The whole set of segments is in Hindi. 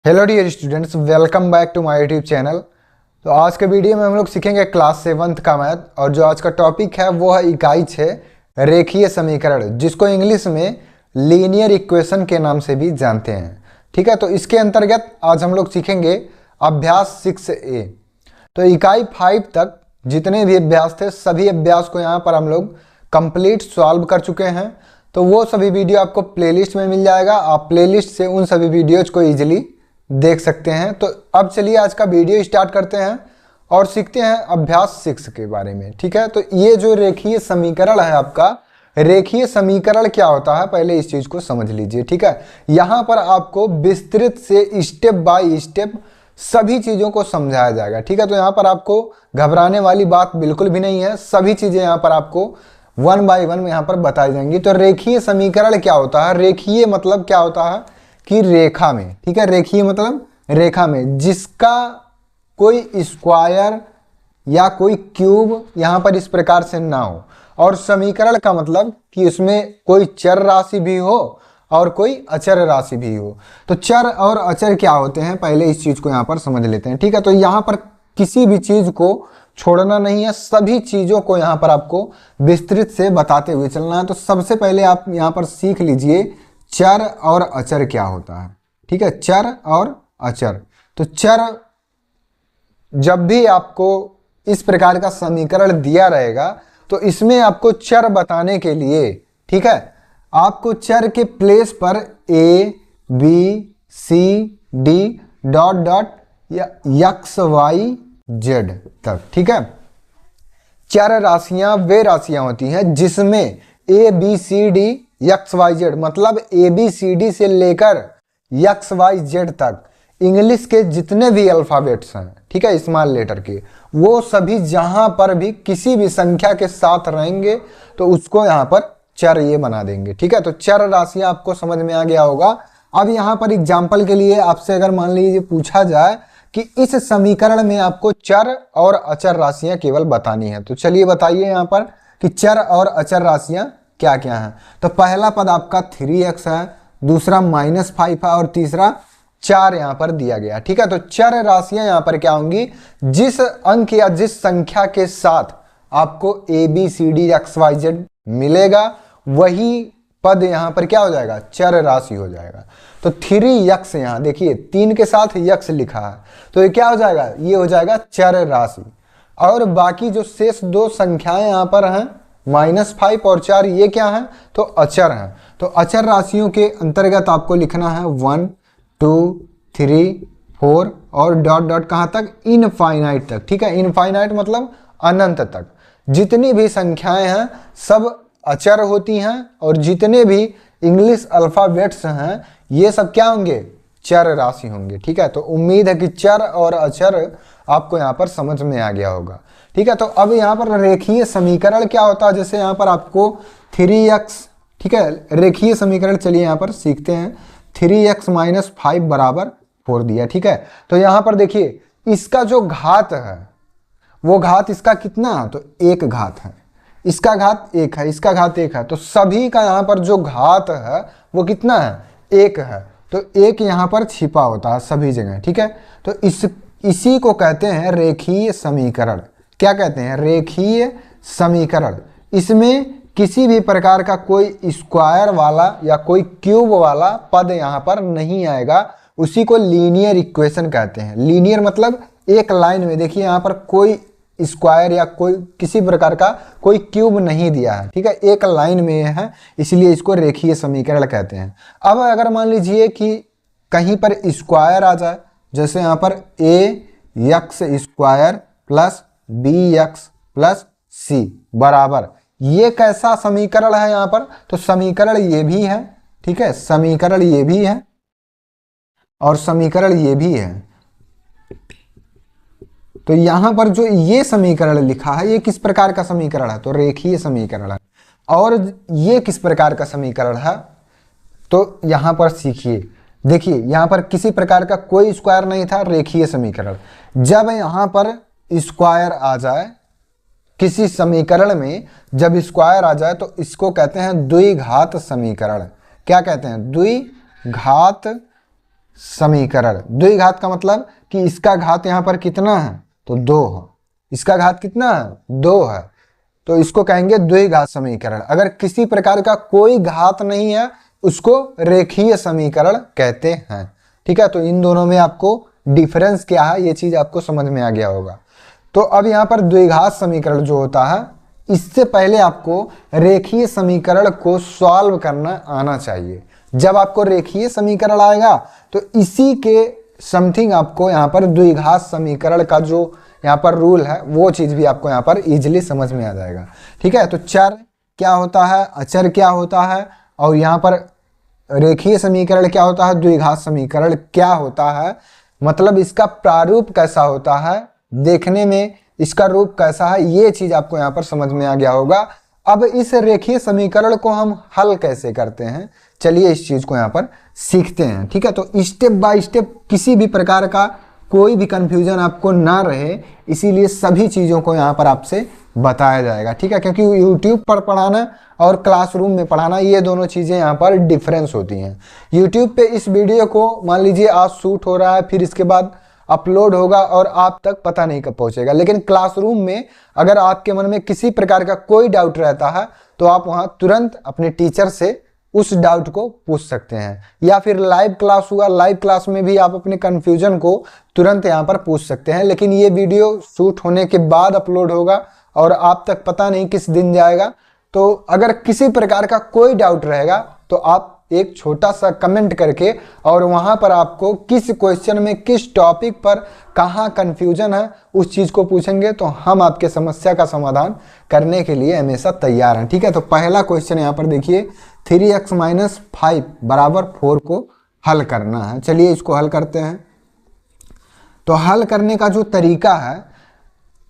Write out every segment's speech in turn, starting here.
Hello dear students, welcome back to my YouTube channel. तो आज के वीडियो में हम लोग सीखेंगे क्लास 7th का मैथ। और जो आज का टॉपिक है वो है इकाई 6 रेखीय समीकरण, जिसको इंग्लिश में लीनियर इक्वेशन के नाम से भी जानते हैं। ठीक है, तो इसके अंतर्गत आज हम लोग सीखेंगे अभ्यास 6A। तो इकाई 5 तक जितने भी अभ्यास थे सभी अभ्यास को यहाँ पर हम लोग कंप्लीट सॉल्व कर चुके हैं। तो वो सभी वीडियो आपको प्लेलिस्ट में मिल जाएगा, आप प्लेलिस्ट से उन सभी वीडियोज को ईजिली देख सकते हैं। तो अब चलिए आज का वीडियो स्टार्ट करते हैं और सीखते हैं अभ्यास 6 के बारे में। ठीक है, तो ये जो रेखीय समीकरण है आपका, रेखीय समीकरण क्या होता है पहले इस चीज को समझ लीजिए। ठीक है, यहां पर आपको विस्तृत से स्टेप बाय स्टेप सभी चीजों को समझाया जाएगा। ठीक है, तो यहां पर आपको घबराने वाली बात बिल्कुल भी नहीं है, सभी चीजें यहां पर आपको वन बाय वन यहां पर बताई जाएंगी। तो रेखीय समीकरण क्या होता है, रेखीय मतलब क्या होता है कि रेखा में, ठीक है, रेखीय मतलब रेखा में जिसका कोई स्क्वायर या कोई क्यूब यहां पर इस प्रकार से ना हो। और समीकरण का मतलब कि उसमें कोई चर राशि भी हो और कोई अचर राशि भी हो। तो चर और अचर क्या होते हैं पहले इस चीज को यहां पर समझ लेते हैं। ठीक है, तो यहां पर किसी भी चीज को छोड़ना नहीं है, सभी चीजों को यहां पर आपको विस्तृत से बताते हुए चलना है। तो सबसे पहले आप यहां पर सीख लीजिए चर और अचर क्या होता है। ठीक है, चर और अचर। तो चर, जब भी आपको इस प्रकार का समीकरण दिया रहेगा तो इसमें आपको चर बताने के लिए, ठीक है, आपको चर के प्लेस पर A B C D dot dot या एक्स वाई जेड तक, ठीक है, चर राशियां वे राशियां होती हैं जिसमें A B C D X Y Z मतलब ए बी सी डी से लेकर एक्स वाई जेड तक इंग्लिश के जितने भी अल्फाबेट्स हैं, ठीक है, स्मॉल लेटर के, वो सभी जहां पर भी किसी भी संख्या के साथ रहेंगे तो उसको यहां पर चर ये बना देंगे। ठीक है, तो चर राशियां आपको समझ में आ गया होगा। अब यहां पर एग्जाम्पल के लिए आपसे अगर मान लीजिए पूछा जाए कि इस समीकरण में आपको चर और अचर राशियां केवल बतानी है, तो चलिए बताइए यहां पर कि चर और अचर राशियां क्या क्या है। तो पहला पद आपका 3x है, दूसरा -5 है और तीसरा 4 यहां पर दिया गया। ठीक है, तो चर राशियां यहां पर क्या होंगी, जिस अंक या जिस संख्या के साथ आपको A B C D X Y Z मिलेगा वही पद यहां पर क्या हो जाएगा, चर राशि हो जाएगा। तो 3x यहां देखिए 3 के साथ x लिखा है, तो ये क्या हो जाएगा, ये हो जाएगा चर राशि। और बाकी जो शेष दो संख्याएं यहां पर हैं -5 और 4, ये क्या है, तो अचर हैं। तो अचर राशियों के अंतर्गत आपको लिखना है 1 2 3 4 और डॉट डॉट कहां तक, इनफाइनाइट तक। ठीक है, इनफाइनाइट मतलब अनंत तक। जितनी भी संख्याएं हैं सब अचर होती हैं और जितने भी इंग्लिश अल्फाबेट्स हैं ये सब क्या होंगे, चर राशि होंगे। ठीक है, तो उम्मीद है कि चर और अचर आपको यहाँ पर समझ में आ गया होगा। ठीक है, तो अब यहाँ पर रेखीय समीकरण क्या होता है, जैसे यहाँ पर आपको 3x, ठीक है, रेखीय समीकरण चलिए यहाँ पर सीखते हैं। 3x - 5 बराबर 4 दिया। ठीक है, तो यहाँ पर देखिए इसका जो घात है वो घात इसका कितना है, तो 1 घात है, इसका घात 1 है, इसका घात 1 है, तो सभी का यहाँ पर जो घात है वो कितना है, 1 है। तो 1 यहाँ पर छिपा होता है सभी जगह। ठीक है, तो इसी को कहते हैं रेखीय समीकरण। क्या कहते हैं, रेखीय समीकरण। इसमें किसी भी प्रकार का कोई स्क्वायर वाला या कोई क्यूब वाला पद यहाँ पर नहीं आएगा, उसी को लीनियर इक्वेशन कहते हैं। लीनियर मतलब एक लाइन में, देखिए यहाँ पर कोई स्क्वायर या कोई किसी प्रकार का कोई क्यूब नहीं दिया है। ठीक है, एक लाइन में है, इसलिए इसको रेखीय समीकरण कहते हैं। अब अगर मान लीजिए कि कहीं पर स्क्वायर आ जाए, जैसे यहाँ पर ax² plus bx plus c बराबर, ये कैसा समीकरण है यहाँ पर, तो समीकरण ये भी है। ठीक है, समीकरण ये भी है और समीकरण ये भी है। तो यहां पर जो ये समीकरण लिखा है ये किस प्रकार का समीकरण है, तो रेखीय समीकरण है। और ये किस प्रकार का समीकरण है, तो यहां पर सीखिए, देखिए यहां पर किसी प्रकार का कोई स्क्वायर नहीं था, रेखीय समीकरण। जब यहां पर स्क्वायर आ जाए किसी समीकरण में, जब स्क्वायर आ जाए तो इसको कहते हैं द्विघात समीकरण। क्या कहते हैं, द्विघात समीकरण। द्विघात का मतलब कि इसका घात यहाँ पर कितना है, तो 2 है। इसका घात कितना है, 2 है, तो इसको कहेंगे द्विघात समीकरण। अगर किसी प्रकार का कोई घात नहीं है उसको रेखीय समीकरण कहते हैं। ठीक है, तो इन दोनों में आपको डिफरेंस क्या है ये चीज आपको समझ में आ गया होगा। तो अब यहाँ पर द्विघात समीकरण जो होता है, इससे पहले आपको रेखीय समीकरण को सॉल्व करना आना चाहिए। जब आपको रेखीय समीकरण आएगा तो इसी के समथिंग आपको यहाँ पर द्विघात समीकरण का जो यहाँ पर रूल है वो चीज भी आपको यहाँ पर इजीली समझ में आ जाएगा। ठीक है, तो चर क्या होता है, अचर क्या होता है, और यहाँ पर रेखीय समीकरण क्या होता है, द्विघात समीकरण क्या होता है, मतलब इसका प्रारूप कैसा होता है, देखने में इसका रूप कैसा है, ये चीज आपको यहाँ पर समझ में आ गया होगा। अब इस रेखीय समीकरण को हम हल कैसे करते हैं, चलिए इस चीज को यहाँ पर सीखते हैं। ठीक है, तो स्टेप बाय स्टेप किसी भी प्रकार का कोई भी कंफ्यूजन आपको ना रहे, इसीलिए सभी चीजों को यहाँ पर आपसे बताया जाएगा। ठीक है, क्योंकि YouTube पर पढ़ाना और क्लासरूम में पढ़ाना ये दोनों चीजें यहाँ पर डिफरेंस होती हैं। YouTube पे इस वीडियो को मान लीजिए आज शूट हो रहा है, फिर इसके बाद अपलोड होगा और आप तक पता नहीं कब पहुंचेगा, लेकिन क्लासरूम में अगर आपके मन में किसी प्रकार का कोई डाउट रहता है तो आप वहां तुरंत अपने टीचर से उस डाउट को पूछ सकते हैं, या फिर लाइव क्लास हुआ, लाइव क्लास में भी आप अपने कंफ्यूजन को तुरंत यहाँ पर पूछ सकते हैं। लेकिन ये वीडियो शूट होने के बाद अपलोड होगा और आप तक पता नहीं किस दिन जाएगा, तो अगर किसी प्रकार का कोई डाउट रहेगा तो आप एक छोटा सा कमेंट करके और वहां पर आपको किस क्वेश्चन में किस टॉपिक पर कहाँ कंफ्यूजन है उस चीज को पूछेंगे, तो हम आपके समस्या का समाधान करने के लिए हमेशा तैयार हैं। ठीक है, तो पहला क्वेश्चन यहाँ पर देखिए, 3x - 5 = 4 को हल करना है। चलिए इसको हल करते हैं। तो हल करने का जो तरीका है,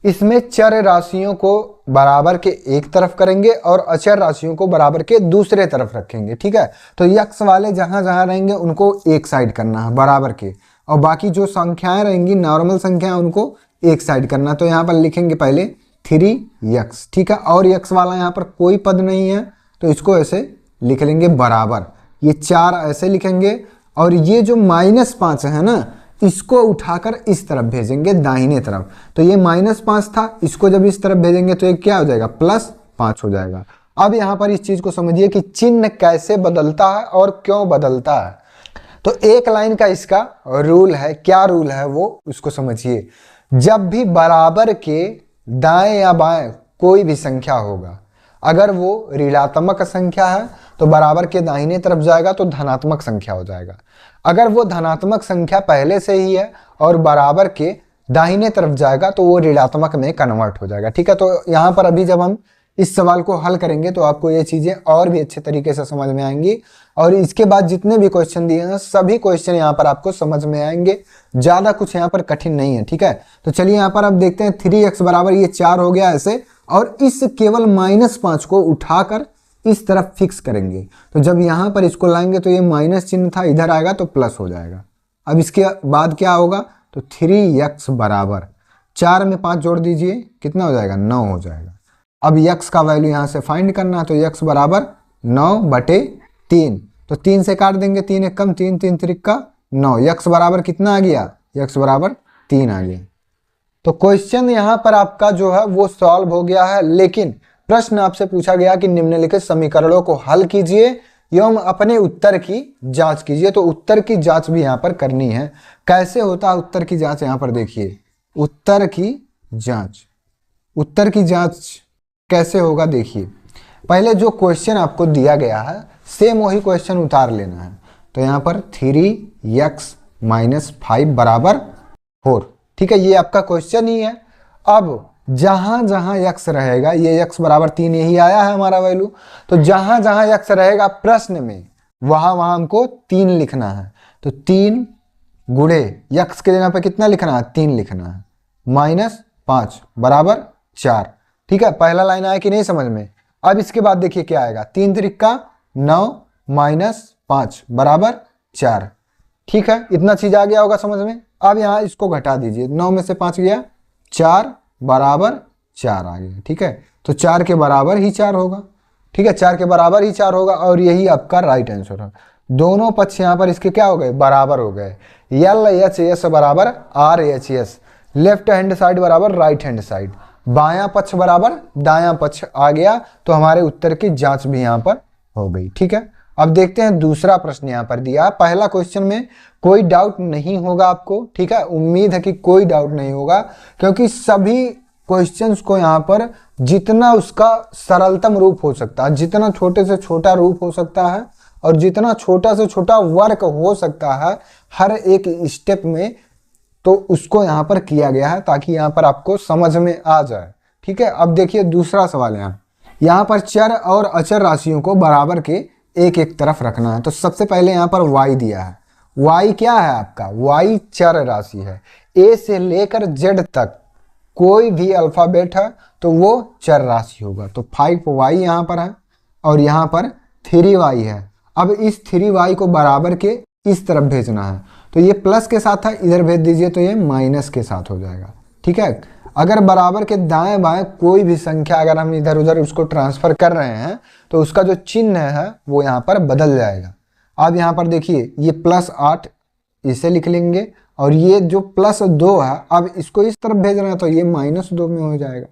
इसमें चर राशियों को बराबर के एक तरफ करेंगे और अचर राशियों को बराबर के दूसरे तरफ रखेंगे। ठीक है, तो यक्स वाले जहां जहां रहेंगे उनको एक साइड करना है बराबर के, और बाकी जो संख्याएं रहेंगी नॉर्मल संख्याएं उनको एक साइड करना। तो यहाँ पर लिखेंगे पहले 3x। ठीक है, और यक्स वाला यहाँ पर कोई पद नहीं है तो इसको ऐसे लिख लेंगे बराबर, ये 4 ऐसे लिखेंगे, और ये जो -5 है ना इसको उठाकर इस तरफ भेजेंगे दाहिने तरफ। तो ये -5 था, इसको जब इस तरफ भेजेंगे तो ये क्या हो जाएगा, +5 हो जाएगा। अब यहाँ पर इस चीज को समझिए कि चिन्ह कैसे बदलता है और क्यों बदलता है। तो एक लाइन का इसका रूल है, क्या रूल है वो उसको समझिए। जब भी बराबर के दाएं या बाएं कोई भी संख्या होगा, अगर वो ऋणात्मक संख्या है तो बराबर के दाहिने तरफ जाएगा तो धनात्मक संख्या हो जाएगा। अगर वो धनात्मक संख्या पहले से ही है और बराबर के दाहिने तरफ जाएगा तो वो ऋणात्मक में कन्वर्ट हो जाएगा। ठीक है, तो यहाँ पर अभी जब हम इस सवाल को हल करेंगे तो आपको ये चीजें और भी अच्छे तरीके से समझ में आएंगी, और इसके बाद जितने भी क्वेश्चन दिए हैं सभी क्वेश्चन यहाँ पर आपको समझ में आएंगे, ज्यादा कुछ यहाँ पर कठिन नहीं है। ठीक है, तो चलिए यहाँ पर आप देखते हैं 3x बराबर ये 4 हो गया ऐसे, और इस केवल -5 को उठाकर इस तरफ फिक्स करेंगे। तो जब यहां पर इसको लाएंगे तो ये माइनस चिन्ह था, इधर आएगा तो प्लस हो जाएगा। अब इसके बाद क्या होगा, तो 3x बराबर 4 में 5 जोड़ दीजिए, कितना हो जाएगा, 9 हो जाएगा। अब x का वैल्यू यहां से फाइंड करना है, तो x बराबर 9/3, तो 3 से काट देंगे, 3 एक कम, 3 3 त्रिका 9, x बराबर कितना आ गया, x बराबर 3 आ गया। तो क्वेश्चन यहाँ पर आपका जो है वो सॉल्व हो गया है, लेकिन प्रश्न आपसे पूछा गया कि निम्नलिखित समीकरणों को हल कीजिए एवं अपने उत्तर की जांच कीजिए। तो उत्तर की जांच भी यहाँ पर करनी है। कैसे होता है उत्तर की जांच, यहाँ पर देखिए उत्तर की जांच। उत्तर की जांच कैसे होगा, देखिए पहले जो क्वेश्चन आपको दिया गया है सेम वही क्वेश्चन उतार लेना है। तो यहाँ पर 3x - 5 = 4। ठीक है, ये आपका क्वेश्चन ही है। अब जहां जहां x रहेगा, ये x बराबर 3 यही आया है हमारा वैल्यू, तो जहां जहां x रहेगा प्रश्न में वहां वहां हमको 3 लिखना है। तो 3 गुणे x के जगह पे कितना लिखना है, 3 लिखना है, -5 बराबर 4। ठीक है, पहला लाइन आया कि नहीं समझ में। अब इसके बाद देखिए क्या आएगा, 3 त्रिका 9 -5 बराबर 4। ठीक है, इतना चीज आ गया होगा समझ में। अब यहाँ इसको घटा दीजिए, 9 में से 5 गया, 4 बराबर 4 आ गया। ठीक है, तो 4 के बराबर ही 4 होगा। ठीक है, 4 के बराबर ही 4 होगा और यही आपका राइट आंसर है। दोनों पक्ष यहाँ पर इसके क्या हो गए, बराबर हो गए। एल एच एस बराबर R H S, left hand side बराबर राइट हैंड साइड, बायां पक्ष बराबर दायां पक्ष आ गया, तो हमारे उत्तर की जांच भी यहाँ पर हो गई। ठीक है, अब देखते हैं दूसरा प्रश्न यहाँ पर दिया। पहला क्वेश्चन में कोई डाउट नहीं होगा आपको, ठीक है, उम्मीद है कि कोई डाउट नहीं होगा, क्योंकि सभी क्वेश्चंस को यहाँ पर जितना उसका सरलतम रूप हो सकता है, जितना छोटे से छोटा रूप हो सकता है और जितना छोटा से छोटा वर्क हो सकता है हर एक स्टेप में, तो उसको यहाँ पर किया गया है ताकि यहाँ पर आपको समझ में आ जाए। ठीक है, अब देखिए दूसरा सवाल। यहाँ पर चर और अचर राशियों को बराबर के एक एक तरफ रखना है। तो सबसे पहले यहाँ पर y दिया है। y क्या है आपका, y चर राशि है। a से लेकर z तक कोई भी अल्फाबेट है तो वो चर राशि होगा। तो 5y यहाँ पर है और यहाँ पर 3y है। अब इस 3y को बराबर के इस तरफ भेजना है, तो ये प्लस के साथ है, इधर भेज दीजिए तो ये माइनस के साथ हो जाएगा। ठीक है, अगर बराबर के दाएं बाएं कोई भी संख्या अगर हम इधर उधर उसको ट्रांसफर कर रहे हैं तो उसका जो चिन्ह है वो यहाँ पर बदल जाएगा। अब यहाँ पर देखिए ये +8 इसे लिख लेंगे और ये जो +2 है अब इसको इस तरफ भेज रहे हैं तो ये -2 में हो जाएगा।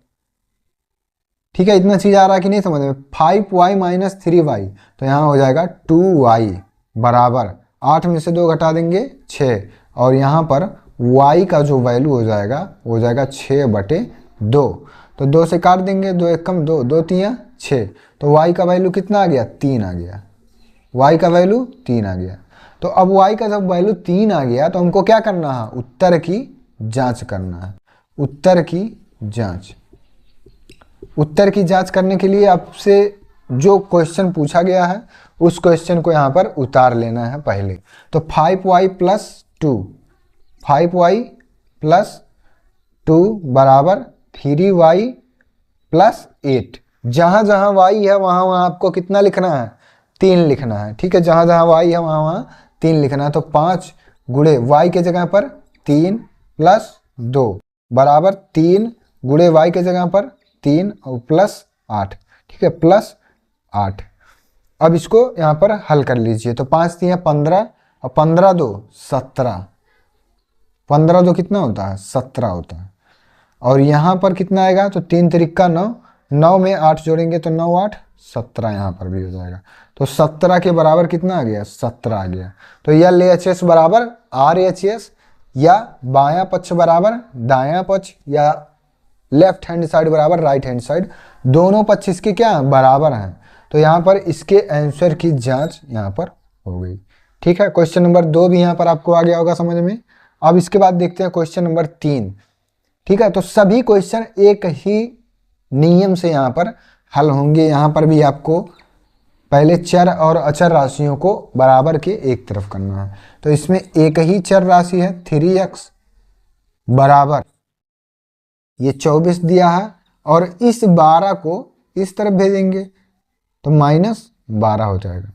ठीक है, इतना चीज आ रहा है कि नहीं समझ में। 5y माइनस 3y, तो यहाँ हो जाएगा 2y बराबर 8 में से 2 घटा देंगे 6, और यहाँ पर y का जो वैल्यू हो जाएगा वो हो जाएगा 6/2। तो 2 से काट देंगे, 2 एक कम 2, 2 3 6, तो y का वैल्यू कितना आ गया, 3 आ गया। y का वैल्यू 3 आ गया। तो अब y का जब वैल्यू 3 आ गया तो हमको क्या करना है, उत्तर की जांच करना है। उत्तर की जांच, उत्तर की जांच करने के लिए आपसे जो क्वेश्चन पूछा गया है उस क्वेश्चन को यहाँ पर उतार लेना है पहले। तो 5y + 2, 5y + 2 बराबर 3y + 8। जहाँ जहाँ y है वहाँ वहाँ आपको कितना लिखना है, 3 लिखना है। ठीक है, जहाँ जहाँ y है वहाँ वहाँ 3 लिखना है। तो 5 गुणे y के जगह पर 3 + 2 बराबर 3 गुणे y के जगह पर 3 और +8। ठीक है, +8। अब इसको यहाँ पर हल कर लीजिए। तो 5 3 15 और 15 2 17, 15 2 कितना होता है, 17 होता है। और यहाँ पर कितना आएगा, तो 3 3 9, 9 में 8 जोड़ेंगे तो 9 8 17 यहाँ पर भी हो जाएगा। तो 17 के बराबर कितना आ गया, 17 आ गया। तो एल एच एस बराबर आर एच एस, या बायां पक्ष बराबर दायां पक्ष, या लेफ्ट हैंड साइड बराबर राइट हैंड साइड, दोनों पक्ष इसके क्या हैं, बराबर हैं। तो यहाँ पर इसके आंसर की जांच यहाँ पर हो गई। ठीक है, क्वेश्चन नंबर 2 भी यहाँ पर आपको आ गया होगा समझ में। अब इसके बाद देखते हैं क्वेश्चन नंबर 3। ठीक है, तो सभी क्वेश्चन एक ही नियम से यहाँ पर हल होंगे। यहाँ पर भी आपको पहले चर और अचर राशियों को बराबर के एक तरफ करना है। तो इसमें एक ही चर राशि है 3x बराबर ये 24 दिया है, और इस 12 को इस तरफ भेजेंगे तो -12 हो जाएगा।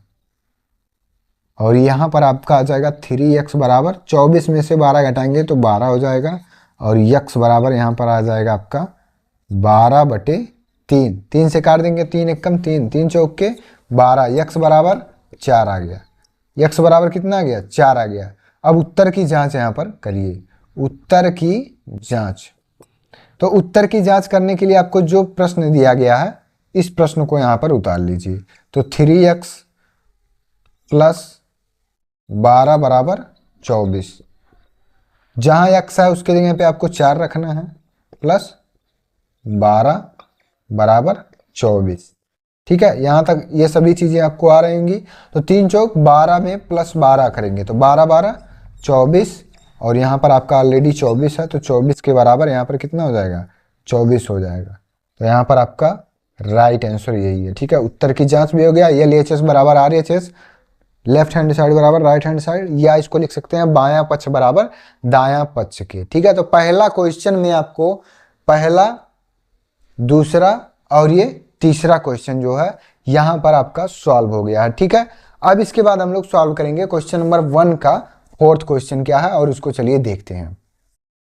और यहाँ पर आपका आ जाएगा 3x बराबर 24 में से 12 घटाएंगे तो 12 हो जाएगा, और x बराबर यहाँ पर आ जाएगा आपका 12/3। 3 से काट देंगे, 3 एक कम 3, 3 चौक के 12, x बराबर 4 आ गया। x बराबर कितना आ गया, 4 आ गया। अब उत्तर की जांच यहाँ पर करिए, उत्तर की जांच। तो उत्तर की जांच करने के लिए आपको जो प्रश्न दिया गया है इस प्रश्न को यहाँ पर उतार लीजिए। तो 3x + 12 बराबर 24, जहाँ x है उसके जगह पे आपको 4 रखना है, प्लस 12 बराबर 24। ठीक है, यहाँ तक ये सभी चीज़ें आपको आ रही होंगी। तो 3 चौक 12 में +12 करेंगे तो 12 12 24, और यहाँ पर आपका ऑलरेडी 24 है तो 24 के बराबर यहाँ पर कितना हो जाएगा, 24 हो जाएगा। तो यहाँ पर आपका राइट आंसर यही है। ठीक है, उत्तर की जांच भी हो गया। एल एच एस बराबर R H S, left hand side बराबर राइट हैंड साइड, या इसको लिख सकते हैं बायां पक्ष बराबर दायां पक्ष के। ठीक है, तो पहला क्वेश्चन में आपको पहला, दूसरा और ये तीसरा क्वेश्चन जो है यहाँ पर आपका सॉल्व हो गया है। ठीक है, अब इसके बाद हम लोग सॉल्व करेंगे क्वेश्चन नंबर 1 का 4th क्वेश्चन क्या है, और उसको चलिए देखते हैं।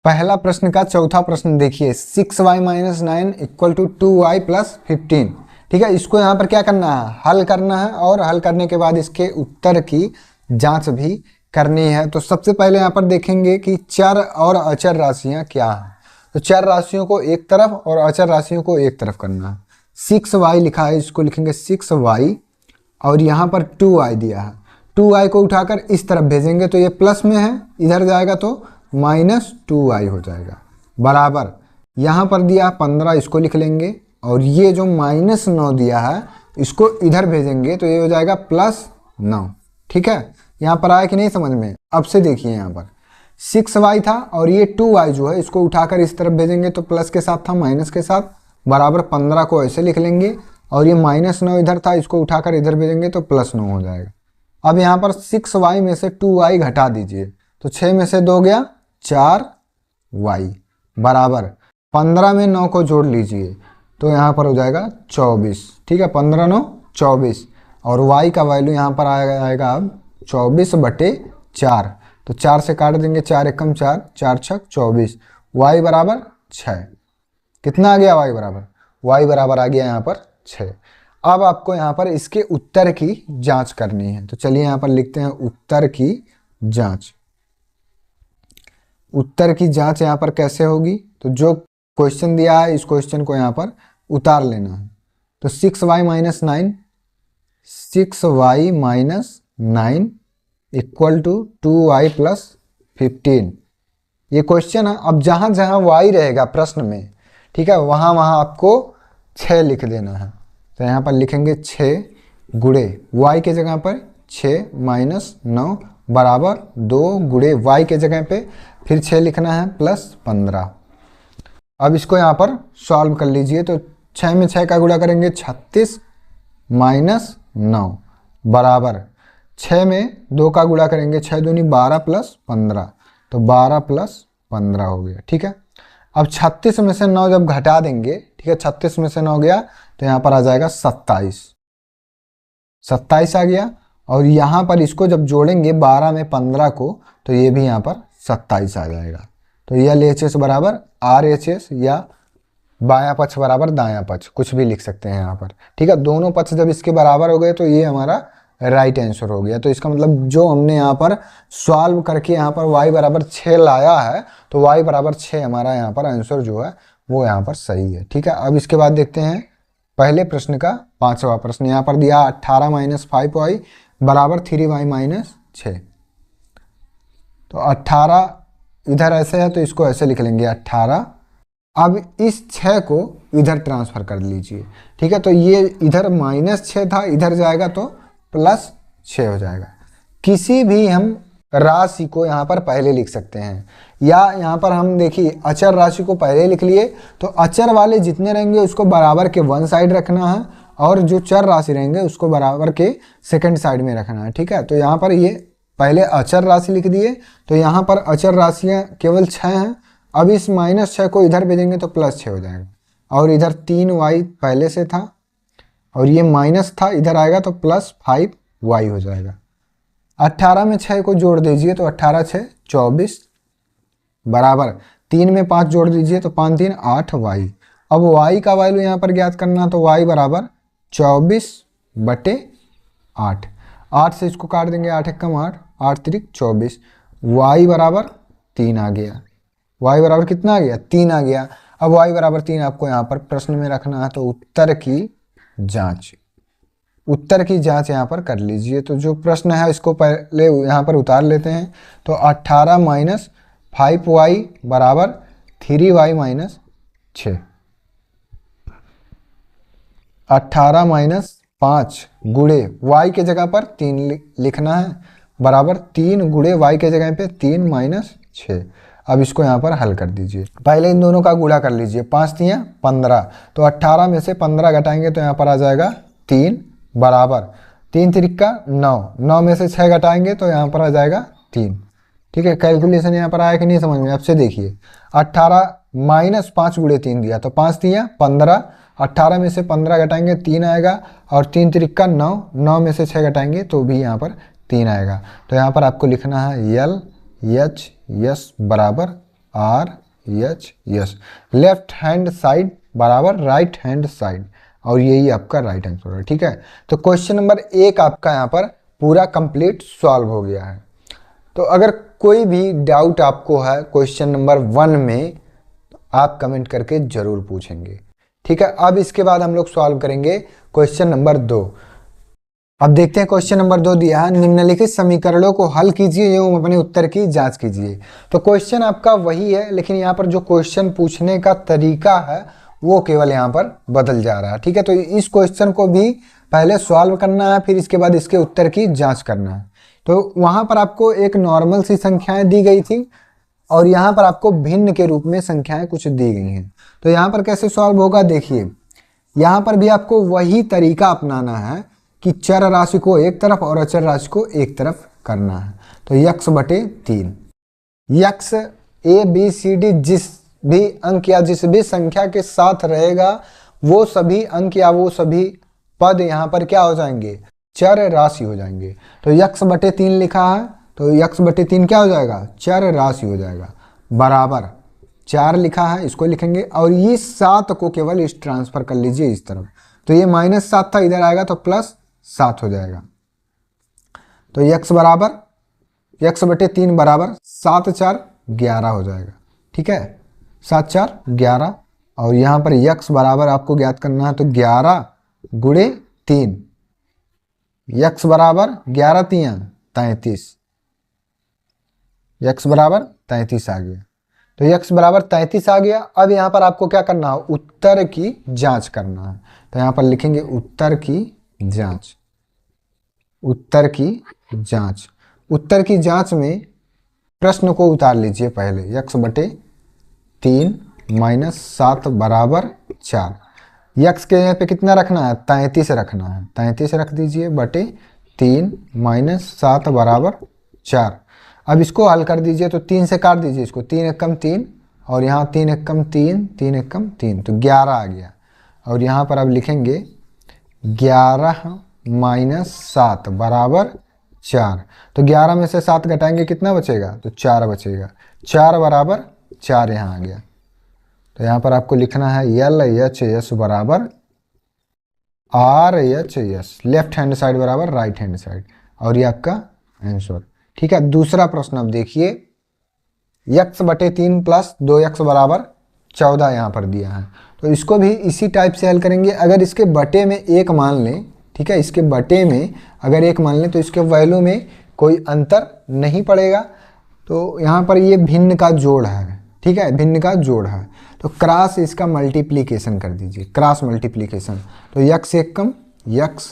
पहला प्रश्न का चौथा प्रश्न देखिए, 6y - 9 = 2y + 15 ठीक है, इसको यहाँ पर क्या करना है, हल करना है, और हल करने के बाद इसके उत्तर की जांच भी करनी है। तो सबसे पहले यहाँ पर देखेंगे कि चर और अचर राशियाँ क्या हैं। तो चर राशियों को एक तरफ और अचर राशियों को एक तरफ करना है। 6y लिखा है, इसको लिखेंगे 6y, और यहाँ पर 2y दिया है। 2y को उठाकर इस तरफ भेजेंगे तो ये प्लस में है, इधर जाएगा तो -2y हो जाएगा, बराबर यहाँ पर दिया 15, इसको लिख लेंगे, और ये जो -9 दिया है इसको इधर भेजेंगे तो ये हो जाएगा +9। ठीक है, यहाँ पर आया कि नहीं समझ में? अब से देखिए, यहाँ पर 6y था और ये 2y जो है इसको उठाकर इस तरफ भेजेंगे तो प्लस के साथ था माइनस के साथ, बराबर 15 को ऐसे लिख लेंगे, और ये -9 इधर था, इसको उठाकर इधर भेजेंगे तो +9 हो जाएगा। अब यहाँ पर 6y में से 2y घटा दीजिए तो 6 में से 2 गया 4y, बराबर 15 में 9 को जोड़ लीजिए तो यहाँ पर हो जाएगा 24। ठीक है, 15 9 24, और y का वैल्यू यहाँ पर आएगा अब 24/4। तो 4 से काट देंगे, 4 एकम 4, 4 छक 24, y बराबर 6। कितना आ गया y बराबर? y बराबर आ गया यहाँ पर 6। अब आपको यहाँ पर इसके उत्तर की जांच करनी है। तो चलिए यहाँ पर लिखते हैं उत्तर की जांच। उत्तर की जांच यहाँ पर कैसे होगी? तो जो क्वेश्चन दिया है इस क्वेश्चन को यहाँ पर उतार लेना है। तो 6y - 9, 6y - 9 equal to 2y + 15। ये क्वेश्चन है। अब जहाँ जहाँ y रहेगा प्रश्न में, ठीक है, वहाँ वहाँ आपको 6 लिख देना है। तो यहाँ पर लिखेंगे 6 गुणे y के जगह पर 6 - 9 बराबर 2 गुणे y के जगह पे फिर 6 लिखना है +15। अब इसको यहाँ पर सॉल्व कर लीजिए। तो 6 में 6 का गुणा करेंगे 36 - 9 बराबर 6 में 2 का गुणा करेंगे 6 दूनी 12 + 15, तो 12 + 15 हो गया। ठीक है, अब 36 में से 9 जब घटा देंगे, ठीक है, 36 में से 9 गया तो यहाँ पर आ जाएगा 27, 27 आ गया। और यहाँ पर इसको जब जोड़ेंगे 12 में 15 को तो ये भी यहाँ पर 27 आ जाएगा। तो LHS बराबर RHS, या बायां पक्ष बराबर दायां पक्ष, कुछ भी लिख सकते हैं यहाँ पर। ठीक है, दोनों पक्ष जब इसके बराबर हो गए तो ये हमारा राइट आंसर हो गया। तो इसका मतलब जो हमने यहाँ पर सॉल्व करके यहाँ पर y बराबर 6 लाया है, तो y बराबर 6 हमारा यहाँ पर आंसर जो है वो यहाँ पर सही है। ठीक है, अब इसके बाद देखते हैं पहले प्रश्न का 5वां प्रश्न। यहाँ पर दिया 18 - 5y बराबर 3y - 6। तो 18 इधर ऐसे है तो इसको ऐसे लिख लेंगे 18। अब इस 6 को इधर ट्रांसफर कर लीजिए। ठीक है, तो ये इधर -6 था, इधर जाएगा तो +6 हो जाएगा। किसी भी हम राशि को यहाँ पर पहले लिख सकते हैं, या यहाँ पर हम देखिए अचर राशि को पहले लिख लिए तो अचर वाले जितने रहेंगे उसको बराबर के वन साइड रखना है, और जो चर राशि रहेंगे उसको बराबर के सेकंड साइड में रखना है। ठीक है, तो यहाँ पर ये पहले अचर राशि लिख दिए, तो यहाँ पर अचर राशियाँ केवल 6 हैं। अब इस -6 को इधर भेजेंगे तो +6 हो जाएगा, और इधर 3y पहले से था और ये माइनस था, इधर आएगा तो +5y हो जाएगा। 18 में 6 को जोड़ दीजिए तो 18 6 24 बराबर 3 में 5 जोड़ दीजिए तो 5 3 8y। अब y का वैल्यू यहाँ पर ज्ञात करना, तो y बराबर 24/8। 8 से इसको काट देंगे, 8 एकम 8, 8 त्रिक 24, y बराबर 3 आ गया। y बराबर कितना आ गया? 3 आ गया। अब y बराबर 3 आपको यहाँ पर प्रश्न में रखना है। तो उत्तर की जांच, उत्तर की जांच यहाँ पर कर लीजिए। तो जो प्रश्न है इसको पहले यहाँ पर उतार लेते हैं। तो 18 - 5y बराबर 3y - 6। 18 - 5 गुणे y के जगह पर 3 लिखना है, बराबर 3 गुणे y के जगह पे 3 - 6। अब इसको यहाँ पर हल कर दीजिए। पहले इन दोनों का गुणा कर लीजिए, 5 3 15, तो 18 में से 15 घटाएंगे तो यहाँ पर आ जाएगा 3 बराबर 3 त्रिका 9, 9 में से 6 घटाएंगे तो यहाँ पर आ जाएगा 3। ठीक है, कैलकुलेशन यहाँ पर आया कि नहीं समझ में? अब से देखिए 18 - 5 गुणे 3 दिया तो 5 3 15, 18 में से 15 घटाएंगे 3 आएगा, और 3 त्रिका 9, 9 में से 6 घटाएंगे तो भी यहाँ पर 3 आएगा। तो यहाँ पर आपको लिखना है LHS बराबर RHS, लेफ्ट हैंड साइड बराबर राइट हैंड साइड, और यही आपका राइट आंसर है। ठीक है, तो क्वेश्चन नंबर 1 आपका यहाँ पर पूरा कंप्लीट सॉल्व हो गया है। तो अगर कोई भी डाउट आपको है क्वेश्चन नंबर 1 में, आप कमेंट करके जरूर पूछेंगे। ठीक है, अब इसके बाद हम लोग सॉल्व करेंगे क्वेश्चन नंबर 2। अब देखते हैं क्वेश्चन नंबर 2 दिया है, निम्नलिखित समीकरणों को हल कीजिए एवं अपने उत्तर की जांच कीजिए। तो क्वेश्चन आपका वही है, लेकिन यहाँ पर जो क्वेश्चन पूछने का तरीका है वो केवल यहाँ पर बदल जा रहा है। ठीक है, तो इस क्वेश्चन को भी पहले सॉल्व करना है, फिर इसके बाद इसके उत्तर की जांच करना है। तो वहां पर आपको एक नॉर्मल सी संख्याएं दी गई थी और यहाँ पर आपको भिन्न के रूप में संख्याएं कुछ दी गई हैं। तो यहाँ पर कैसे सॉल्व होगा, देखिए यहाँ पर भी आपको वही तरीका अपनाना है कि चर राशि को एक तरफ और अचर राशि को एक तरफ करना है। तो x/3, x ABCD जिस भी अंक या जिस भी संख्या के साथ रहेगा वो सभी अंक या वो सभी पद यहाँ पर क्या हो जाएंगे, चर राशि हो जाएंगे। तो x/3 लिखा है, तो x/3 क्या हो जाएगा, चर राशि हो जाएगा, बराबर 4 लिखा है, इसको लिखेंगे और ये 7 को केवल इस ट्रांसफर कर लीजिए इस तरफ। तो ये -7 था, इधर आएगा तो +7 हो जाएगा। तो x/3 बराबर 7 4 11 हो जाएगा। ठीक है, 7 4 11 और यहाँ पर x बराबर आपको ज्ञात करना है, तो 11 गुणे 3, x बराबर 11 3 33, x बराबर 33 आ गया। तो x बराबर 33 आ गया। अब यहाँ पर आपको क्या करना है, उत्तर की जांच करना है। तो यहाँ पर लिखेंगे उत्तर की जांच, उत्तर की जांच। उत्तर की जांच में प्रश्न को उतार लीजिए पहले, x/3 -7 बराबर 4। x के यहाँ पे कितना रखना है, 33 रखना है, 33 रख दीजिए बटे 3 -7 बराबर 4। अब इसको हल कर दीजिए, तो 3 से काट दीजिए इसको, 3 एकम 3 और यहाँ 3 एकम 3, 3 एकम 3, तो 11 आ गया। और यहाँ पर अब लिखेंगे 11 -7 बराबर 4। तो 11 में से 7 घटाएंगे कितना बचेगा, तो 4 बचेगा, 4 बराबर 4 यहाँ आ गया। तो यहाँ पर आपको लिखना है LHS बराबर RHS, लेफ्ट हैंड साइड बराबर राइट हैंड साइड, और ये आपका आंसर। ठीक है, दूसरा प्रश्न अब देखिए, x/3 + 2x बराबर 14 यहाँ पर दिया है। तो इसको भी इसी टाइप से हल करेंगे। अगर इसके बटे में 1 मान लें, ठीक है, इसके बटे में अगर 1 मान लें तो इसके वैल्यू में कोई अंतर नहीं पड़ेगा। तो यहाँ पर ये भिन्न का जोड़ है, ठीक है, भिन्न का जोड़ है। तो क्रॉस इसका मल्टीप्लीकेशन कर दीजिए, क्रॉस मल्टीप्लीकेशन। तो x एकम x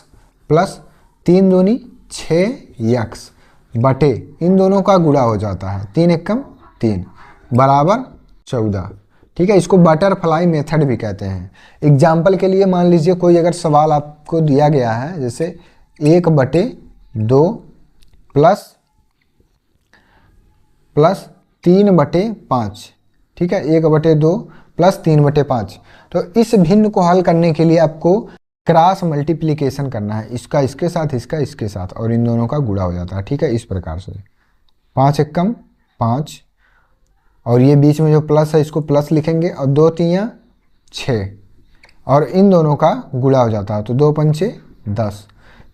प्लस 3 दूनी 6x बटे इन दोनों का गुणा हो जाता है, 3 एकम 3 बराबर 14। ठीक है, इसको बटरफ्लाई मेथड भी कहते हैं। एग्जाम्पल के लिए मान लीजिए कोई अगर सवाल आपको दिया गया है, जैसे 1/2 प्लस 3/5, ठीक है, 1/2 प्लस 3/5। तो इस भिन्न को हल करने के लिए आपको क्रॉस मल्टीप्लिकेशन करना है, इसका इसके साथ, इसका इसके साथ, और इन दोनों का गुणा हो जाता है। ठीक है, इस प्रकार से 5 एकम 5 और ये बीच में जो प्लस है इसको प्लस लिखेंगे, और 2 3 6 और इन दोनों का गुणा हो जाता है। तो 2 पंचे 10,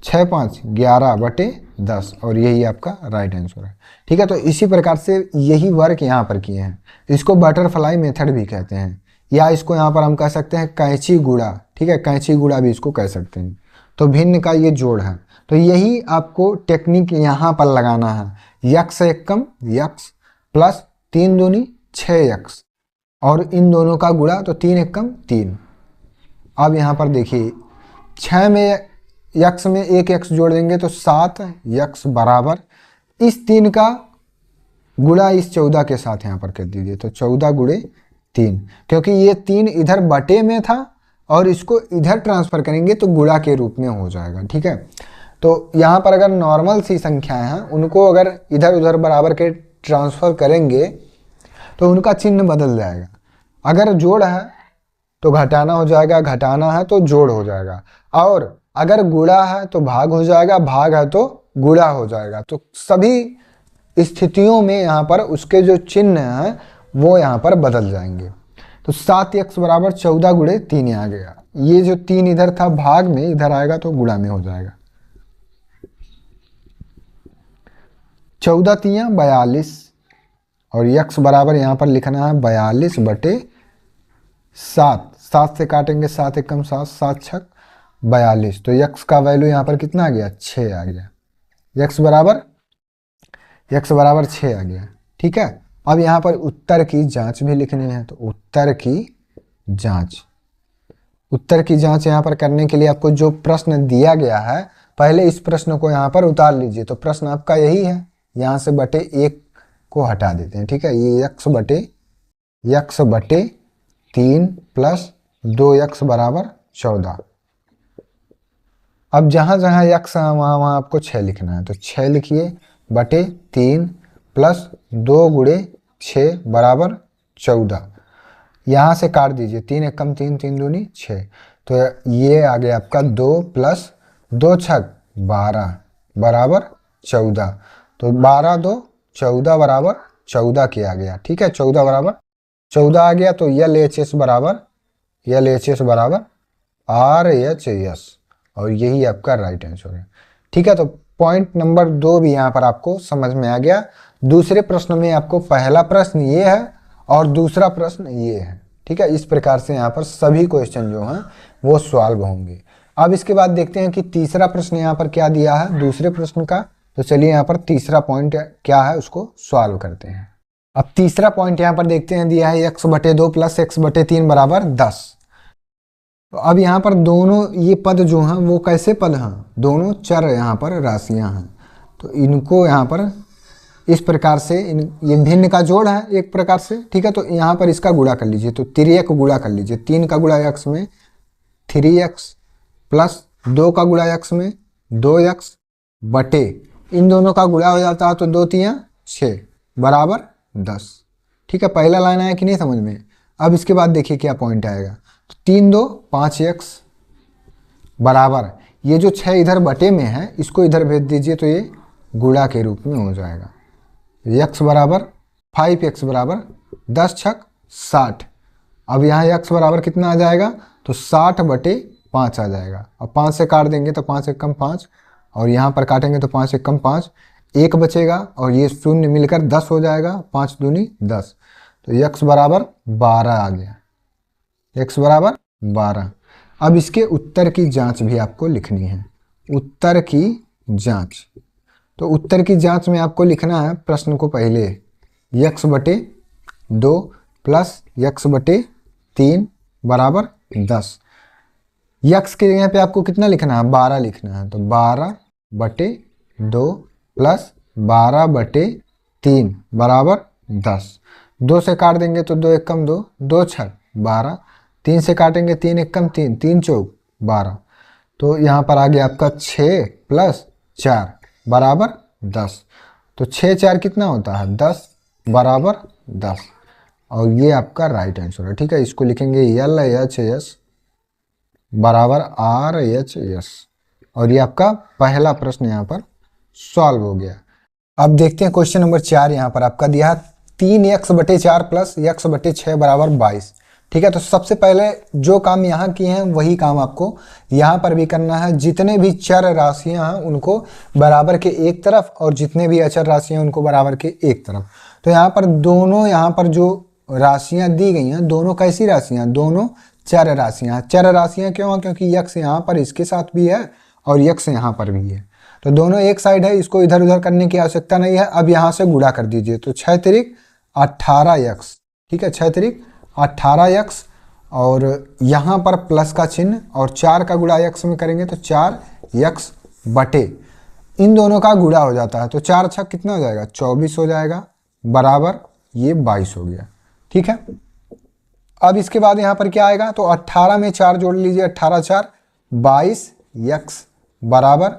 6 5 11 बटे 10, और यही आपका राइट आंसर है। ठीक है, तो इसी प्रकार से यही वर्क यहाँ पर किए हैं। इसको बटरफ्लाई मेथड भी कहते हैं, या इसको यहाँ पर हम कह सकते हैं कैंची गुणा। ठीक है, कैंची गुणा भी इसको कह सकते हैं। तो भिन्न का ये जोड़ है। तो यही आपको टेक्निक यहाँ पर लगाना है, x एकम x प्लस 3 दूनी 6x और इन दोनों का गुणा, तो 3 एकम 3। अब यहाँ पर देखिए 6 में x में एक x जोड़ देंगे तो 7x बराबर इस 3 का गुणा इस 14 के साथ यहाँ पर कर दीजिए। तो 14 गुणे 3, क्योंकि ये 3 इधर बटे में था और इसको इधर ट्रांसफर करेंगे तो गुणा के रूप में हो जाएगा। ठीक है, तो यहाँ पर अगर नॉर्मल सी संख्याएं हैं उनको अगर इधर उधर बराबर के ट्रांसफर करेंगे तो उनका चिन्ह बदल जाएगा। अगर जोड़ है तो घटाना हो जाएगा, घटाना है तो जोड़ हो जाएगा, और अगर गुणा है तो भाग हो जाएगा, भाग है तो गुणा हो जाएगा। तो सभी स्थितियों में यहाँ पर उसके जो चिन्ह हैं वो यहाँ पर बदल जाएंगे। तो 7x बराबर 14 गुणे 3 आ गया। ये जो 3 इधर था भाग में, इधर आएगा तो गुणा में हो जाएगा। 14 तियां 42 और x बराबर यहाँ पर लिखना है 42/7। 7 से काटेंगे 7 एकम 7, 7 छक 42। तो x का वैल्यू यहाँ पर कितना आ गया? 6 आ गया। x बराबर 6 आ गया। ठीक है, अब यहाँ पर उत्तर की जांच भी लिखनी है। तो उत्तर की जांच यहाँ पर करने के लिए आपको जो प्रश्न दिया गया है, पहले इस प्रश्न को यहाँ पर उतार लीजिए। तो प्रश्न आपका यही है, यहाँ से बटे 1 को हटा देते हैं। ठीक है, ये x बटे 3 प्लस 2x बराबर 14। अब जहाँ जहाँ x है वहाँ आपको 6 लिखना है। तो 6 लिखिए बटे 3 प्लस 2 गुणे 6 बराबर 14। यहाँ से काट दीजिए, 3 एकम 3, 3 दूनी 6। तो ये आ गया आपका 2 प्लस 2 छक 12 बराबर 14। तो 12 2 14 बराबर 14 किया गया। ठीक है, 14 बराबर 14 आ गया। तो LHS बराबर RHS, और यही आपका राइट आंसर है। ठीक है, तो पॉइंट नंबर 2 भी यहाँ पर आपको समझ में आ गया। दूसरे प्रश्न में आपको पहला प्रश्न ये है और दूसरा प्रश्न ये है। ठीक है, इस प्रकार से यहाँ पर सभी क्वेश्चन जो हैं वो सॉल्व होंगे। अब इसके बाद देखते हैं कि तीसरा प्रश्न यहाँ पर क्या दिया है दूसरे प्रश्न का। तो चलिए यहाँ पर तीसरा पॉइंट क्या है उसको सॉल्व करते हैं। अब तीसरा पॉइंट यहाँ पर देखते हैं, दिया है x/2 प्लस x/3 बराबर 10। तो अब यहाँ पर दोनों ये पद जो हैं वो कैसे पद हैं? दोनों चर यहाँ पर राशियाँ हैं। तो इनको यहाँ पर इस प्रकार से ये भिन्न का जोड़ है एक प्रकार से। ठीक है, तो यहाँ पर इसका गुणा कर लीजिए। तो 3 गुणा कर लीजिए, 3 का गुणा x में 3x प्लस 2 का गुणा x में 2x बटे इन दोनों का गुणा हो जाता है तो 2 तियां 6 बराबर 10। ठीक है, पहला लाइन आया कि नहीं समझ में? अब इसके बाद देखिए क्या पॉइंट आएगा। तो 3 2 5x बराबर ये जो 6 इधर बटे में है इसको इधर भेज दीजिए तो ये गुणा के रूप में हो जाएगा। x बराबर 5x बराबर 10 छक 60। अब यहाँ x बराबर कितना आ जाएगा? तो 60/5 आ जाएगा। अब 5 से काट देंगे तो 5 एकम 5 और यहाँ पर काटेंगे तो 5 एकम 5, 1 बचेगा और ये शून्य मिलकर 10 हो जाएगा। 5 दूनी 10। तो x बराबर 12 आ गया। x बराबर 12। अब इसके उत्तर की जांच भी आपको लिखनी है। उत्तर की जांच, तो उत्तर की जांच में आपको लिखना है प्रश्न को पहले x/2 प्लस x/3 बराबर 10। x के यहाँ पे आपको कितना लिखना है? 12 लिखना है। तो 12/2 प्लस 12/3 बराबर 10। 2 से काट देंगे तो 2 एकम 2, 2 छक 12। 3 से काटेंगे 3 एकम 3, 3 चौक 12। तो यहाँ पर आ गया आपका 6 प्लस 4 बराबर 10। तो 6 4 कितना होता है? 10 बराबर 10, और ये आपका राइट आंसर है। ठीक है, इसको लिखेंगे LHS बराबर RHS, और ये आपका पहला प्रश्न यहाँ पर सॉल्व हो गया। अब देखते हैं क्वेश्चन नंबर 4। यहाँ पर आपका दिया 3x/4 प्लस x/6 बराबर 22। ठीक है, तो सबसे पहले जो काम यहाँ किए हैं वही काम आपको यहाँ पर भी करना है। जितने भी चर राशियाँ हैं उनको बराबर के एक तरफ और जितने भी अचर राशियाँ उनको बराबर के एक तरफ। तो यहाँ पर दोनों यहाँ पर जो राशियाँ दी गई हैं दोनों कैसी राशियाँ? दोनों चर राशियाँ। चर राशियाँ क्यों हैं? क्योंकि x यहाँ पर इसके साथ भी है और x यहाँ पर भी है। तो दोनों एक साइड है, इसको इधर उधर करने की आवश्यकता नहीं है। अब यहाँ से गुणा कर दीजिए। तो 6 तिरिक 18x। ठीक है, 6 तिरिक 18x और यहाँ पर प्लस का चिन्ह और 4 का गुणा x में करेंगे तो 4x बटे इन दोनों का गुणा हो जाता है। तो 4 छक कितना हो जाएगा? 24 हो जाएगा बराबर ये 22 हो गया। ठीक है, अब इसके बाद यहाँ पर क्या आएगा? तो 18 में 4 जोड़ लीजिए, 18 4 22x बराबर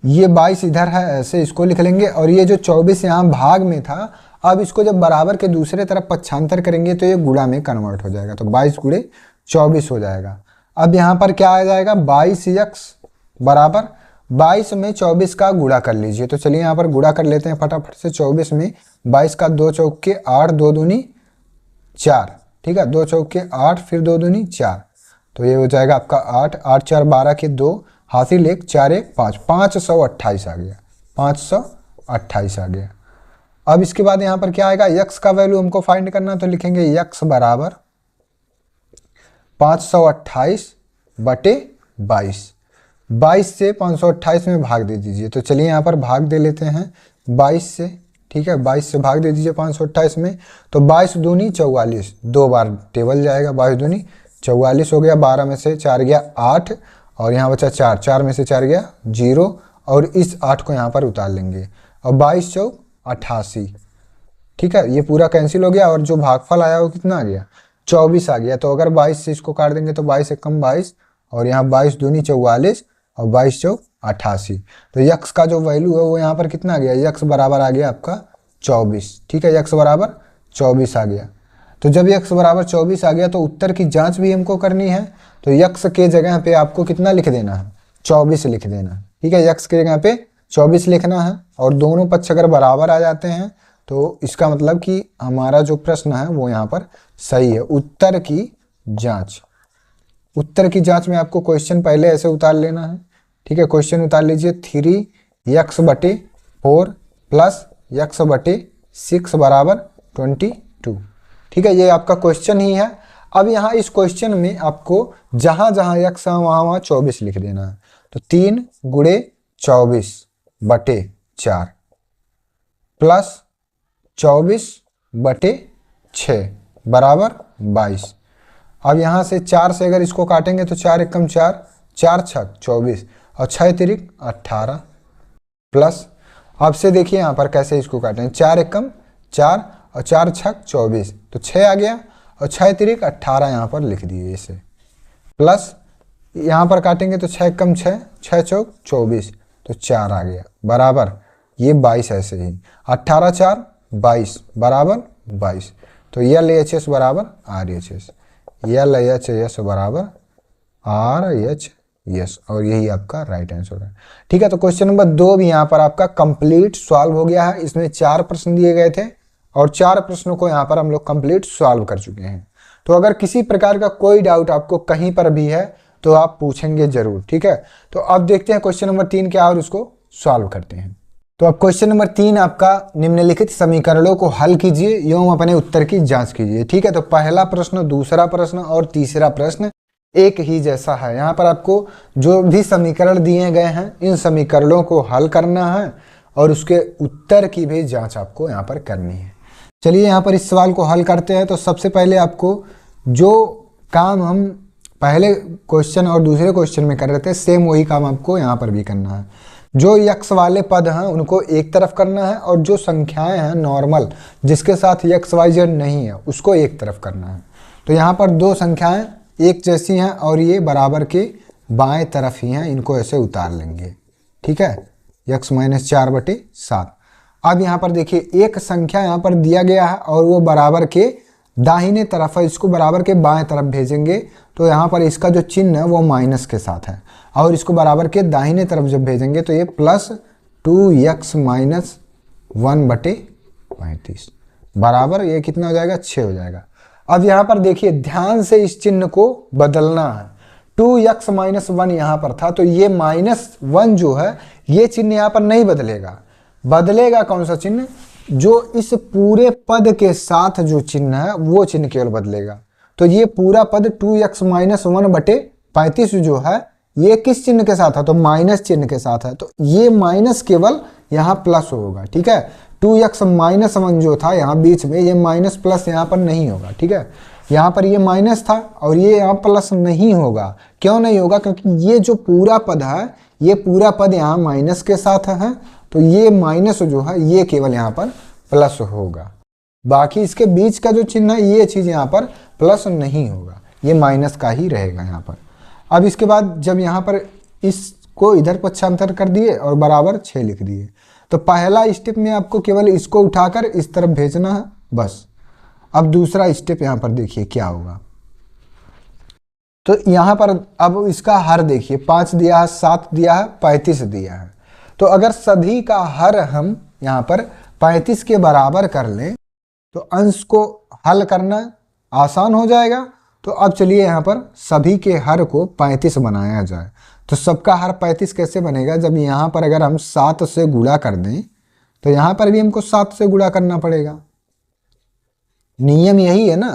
ये 22 इधर है ऐसे इसको लिख लेंगे, और ये जो 24 यहाँ भाग में था अब इसको जब बराबर के दूसरे तरफ पक्षांतर करेंगे तो ये गुणा में कन्वर्ट हो जाएगा। तो 22 गुणे 24 हो जाएगा। अब यहाँ पर क्या आ जाएगा? 22x बराबर 22 में 24 का गुणा कर लीजिए। तो चलिए यहाँ पर गुणा कर लेते हैं फटाफट से। 24 में 22 का 2 चौक के 8, 2 दूनी 4। ठीक है, 2 चौके 8, फिर 2 दूनी 4, तो ये हो जाएगा आपका 8, 8 4 12 के 2, हासिल 1 4 1 5, 528 आ गया, 528 आ गया। अब इसके बाद यहाँ पर क्या आएगा, यक्स का वैल्यू हमको फाइंड करना, तो लिखेंगे यक्स बराबर 528 बटे 22, 22 से 528 में भाग दे दीजिए। तो चलिए यहाँ पर भाग दे लेते हैं 22 से, ठीक है, 22 से भाग दे दीजिए 528 में, तो 22 दूनी 44, 2 बार टेबल जाएगा, 22 दूनी 44 हो गया, 12 में से 4 गया 8, और यहाँ बचा 4, 4 में से 4 गया 0, और इस 8 को यहाँ पर उतार लेंगे, और 22 चौक 88, ठीक है, ये पूरा कैंसिल हो गया, और जो भागफल आया वो कितना आ गया, 24 आ गया। तो अगर 22 से इसको काट देंगे तो 22 से कम 22, और यहाँ 22 दूनी 44, और 22 चौक 88, तो यक्स का जो वैल्यू है वो यहाँ पर कितना आ गया, यक्स बराबर आ गया आपका 24, ठीक है, यक्स बराबर 24 आ गया। तो जब यक्स बराबर 24 आ गया तो उत्तर की जांच भी हमको करनी है, तो यक्स के जगह पे आपको कितना लिख देना है, 24 लिख देना है, ठीक है, यक्स के जगह पे 24 लिखना है, और दोनों पक्ष अगर बराबर आ जाते हैं तो इसका मतलब कि हमारा जो प्रश्न है वो यहाँ पर सही है। उत्तर की जांच, उत्तर की जांच में आपको क्वेश्चन पहले ऐसे उतार लेना है, ठीक है, क्वेश्चन उतार लीजिए 3x बटे 4 प्लस x बटे 6 बराबर 22, ठीक है, ये आपका क्वेश्चन ही है। अब यहाँ इस क्वेश्चन में आपको जहाँ जहाँ x है वहाँ 24 लिख देना है, तो 3 गुणे 24 बटे 4 प्लस 24 बटे 6 बराबर 22। अब यहाँ से 4 से अगर इसको काटेंगे तो 4 एकम 4, 4 छक 24, और 6 तिरिक 18, प्लस अब से देखिए यहाँ पर कैसे इसको काटेंगे, 4 एकम 4 और 4 छक 24, तो 6 आ गया, और 6 तिरिक 18 यहाँ पर लिख दिए इसे, प्लस यहाँ पर काटेंगे तो 6 एकम 6, 6 चौक 24, तो 4 आ गया, बराबर ये 22 ऐसे ही, 18 4 22 बराबर 22, तो LHS बराबर RHS, LHS बराबर RHS, और यही आपका राइट आंसर है, ठीक है। तो क्वेश्चन नंबर 2 भी यहाँ पर आपका कंप्लीट सॉल्व हो गया है। इसमें 4 प्रश्न दिए गए थे, और 4 प्रश्नों को यहाँ पर हम लोग कंप्लीट सॉल्व कर चुके हैं। तो अगर किसी प्रकार का कोई डाउट आपको कहीं पर भी है तो आप पूछेंगे जरूर, ठीक है। तो अब देखते हैं क्वेश्चन नंबर 3 क्या, और उसको सॉल्व करते हैं। तो अब क्वेश्चन नंबर 3 आपका, निम्नलिखित समीकरणों को हल कीजिए एवं अपने उत्तर की जांच कीजिए, ठीक है। तो पहला प्रश्न, दूसरा प्रश्न और तीसरा प्रश्न एक ही जैसा है। यहाँ पर आपको जो भी समीकरण दिए गए हैं इन समीकरणों को हल करना है, और उसके उत्तर की भी जांच आपको यहाँ पर करनी है। चलिए यहाँ पर इस सवाल को हल करते हैं। तो सबसे पहले आपको जो काम हम पहले क्वेश्चन और दूसरे क्वेश्चन में कर रहे थे, सेम वही काम आपको यहाँ पर भी करना है। जो यक्स वाले पद हैं उनको एक तरफ करना है, और जो संख्याएं हैं नॉर्मल जिसके साथ एक्स वाई जेड नहीं है उसको एक तरफ करना है। तो यहाँ पर 2 संख्याएं एक जैसी हैं और ये बराबर के बाएं तरफ ही हैं, इनको ऐसे उतार लेंगे, ठीक है, x - 4 बटे 7। अब यहाँ पर देखिए एक संख्या यहाँ पर दिया गया है और वो बराबर के दाहिने तरफ है, इसको बराबर के बाएं तरफ भेजेंगे, तो यहाँ पर इसका जो चिन्ह है वो माइनस के साथ है, और इसको बराबर के दाहिने तरफ जब भेजेंगे तो ये प्लस 2x - 1 बटे 35 बराबर ये कितना हो जाएगा, 6 हो जाएगा। अब यहाँ पर देखिए ध्यान से इस चिन्ह को बदलना है। 2x - 1 यहाँ पर था, तो ये -1 जो है ये चिन्ह यहाँ पर नहीं बदलेगा। बदलेगा कौन सा चिन्ह, जो इस पूरे पद के साथ जो चिन्ह है वो चिन्ह केवल बदलेगा। तो ये पूरा पद 2x - 1 बटे 35 जो है ये किस चिन्ह के साथ है, तो माइनस चिन्ह के साथ है, तो ये माइनस केवल यहाँ प्लस होगा, ठीक है। 2x - 1 जो था यहाँ बीच में, ये माइनस प्लस यहाँ पर नहीं होगा, ठीक है। यहाँ पर ये माइनस था और ये यहाँ प्लस नहीं होगा। क्यों नहीं होगा, क्योंकि ये जो पूरा पद है ये पूरा पद यहाँ माइनस के साथ है, तो ये माइनस जो है ये केवल यहाँ पर प्लस होगा। बाकी इसके बीच का जो चिन्ह है ये चीज यहाँ पर प्लस नहीं होगा, ये माइनस का ही रहेगा यहाँ पर। अब इसके बाद जब यहाँ पर इसको इधर पक्षांतर कर दिए और बराबर 6 लिख दिए, तो पहला स्टेप में आपको केवल इसको उठाकर इस तरफ भेजना है बस। अब दूसरा स्टेप यहाँ पर देखिए क्या होगा, तो यहाँ पर अब इसका हर देखिए 5 दिया है, 7 दिया है, 35 दिया है। तो अगर सभी का हर हम यहाँ पर 35 के बराबर कर लें तो अंश को हल करना आसान हो जाएगा। तो अब चलिए यहाँ पर सभी के हर को 35 बनाया जाए। तो सबका हर 35 कैसे बनेगा, जब यहाँ पर अगर हम 7 से गुणा कर दें तो यहाँ पर भी हमको 7 से गुणा करना पड़ेगा। नियम यही है ना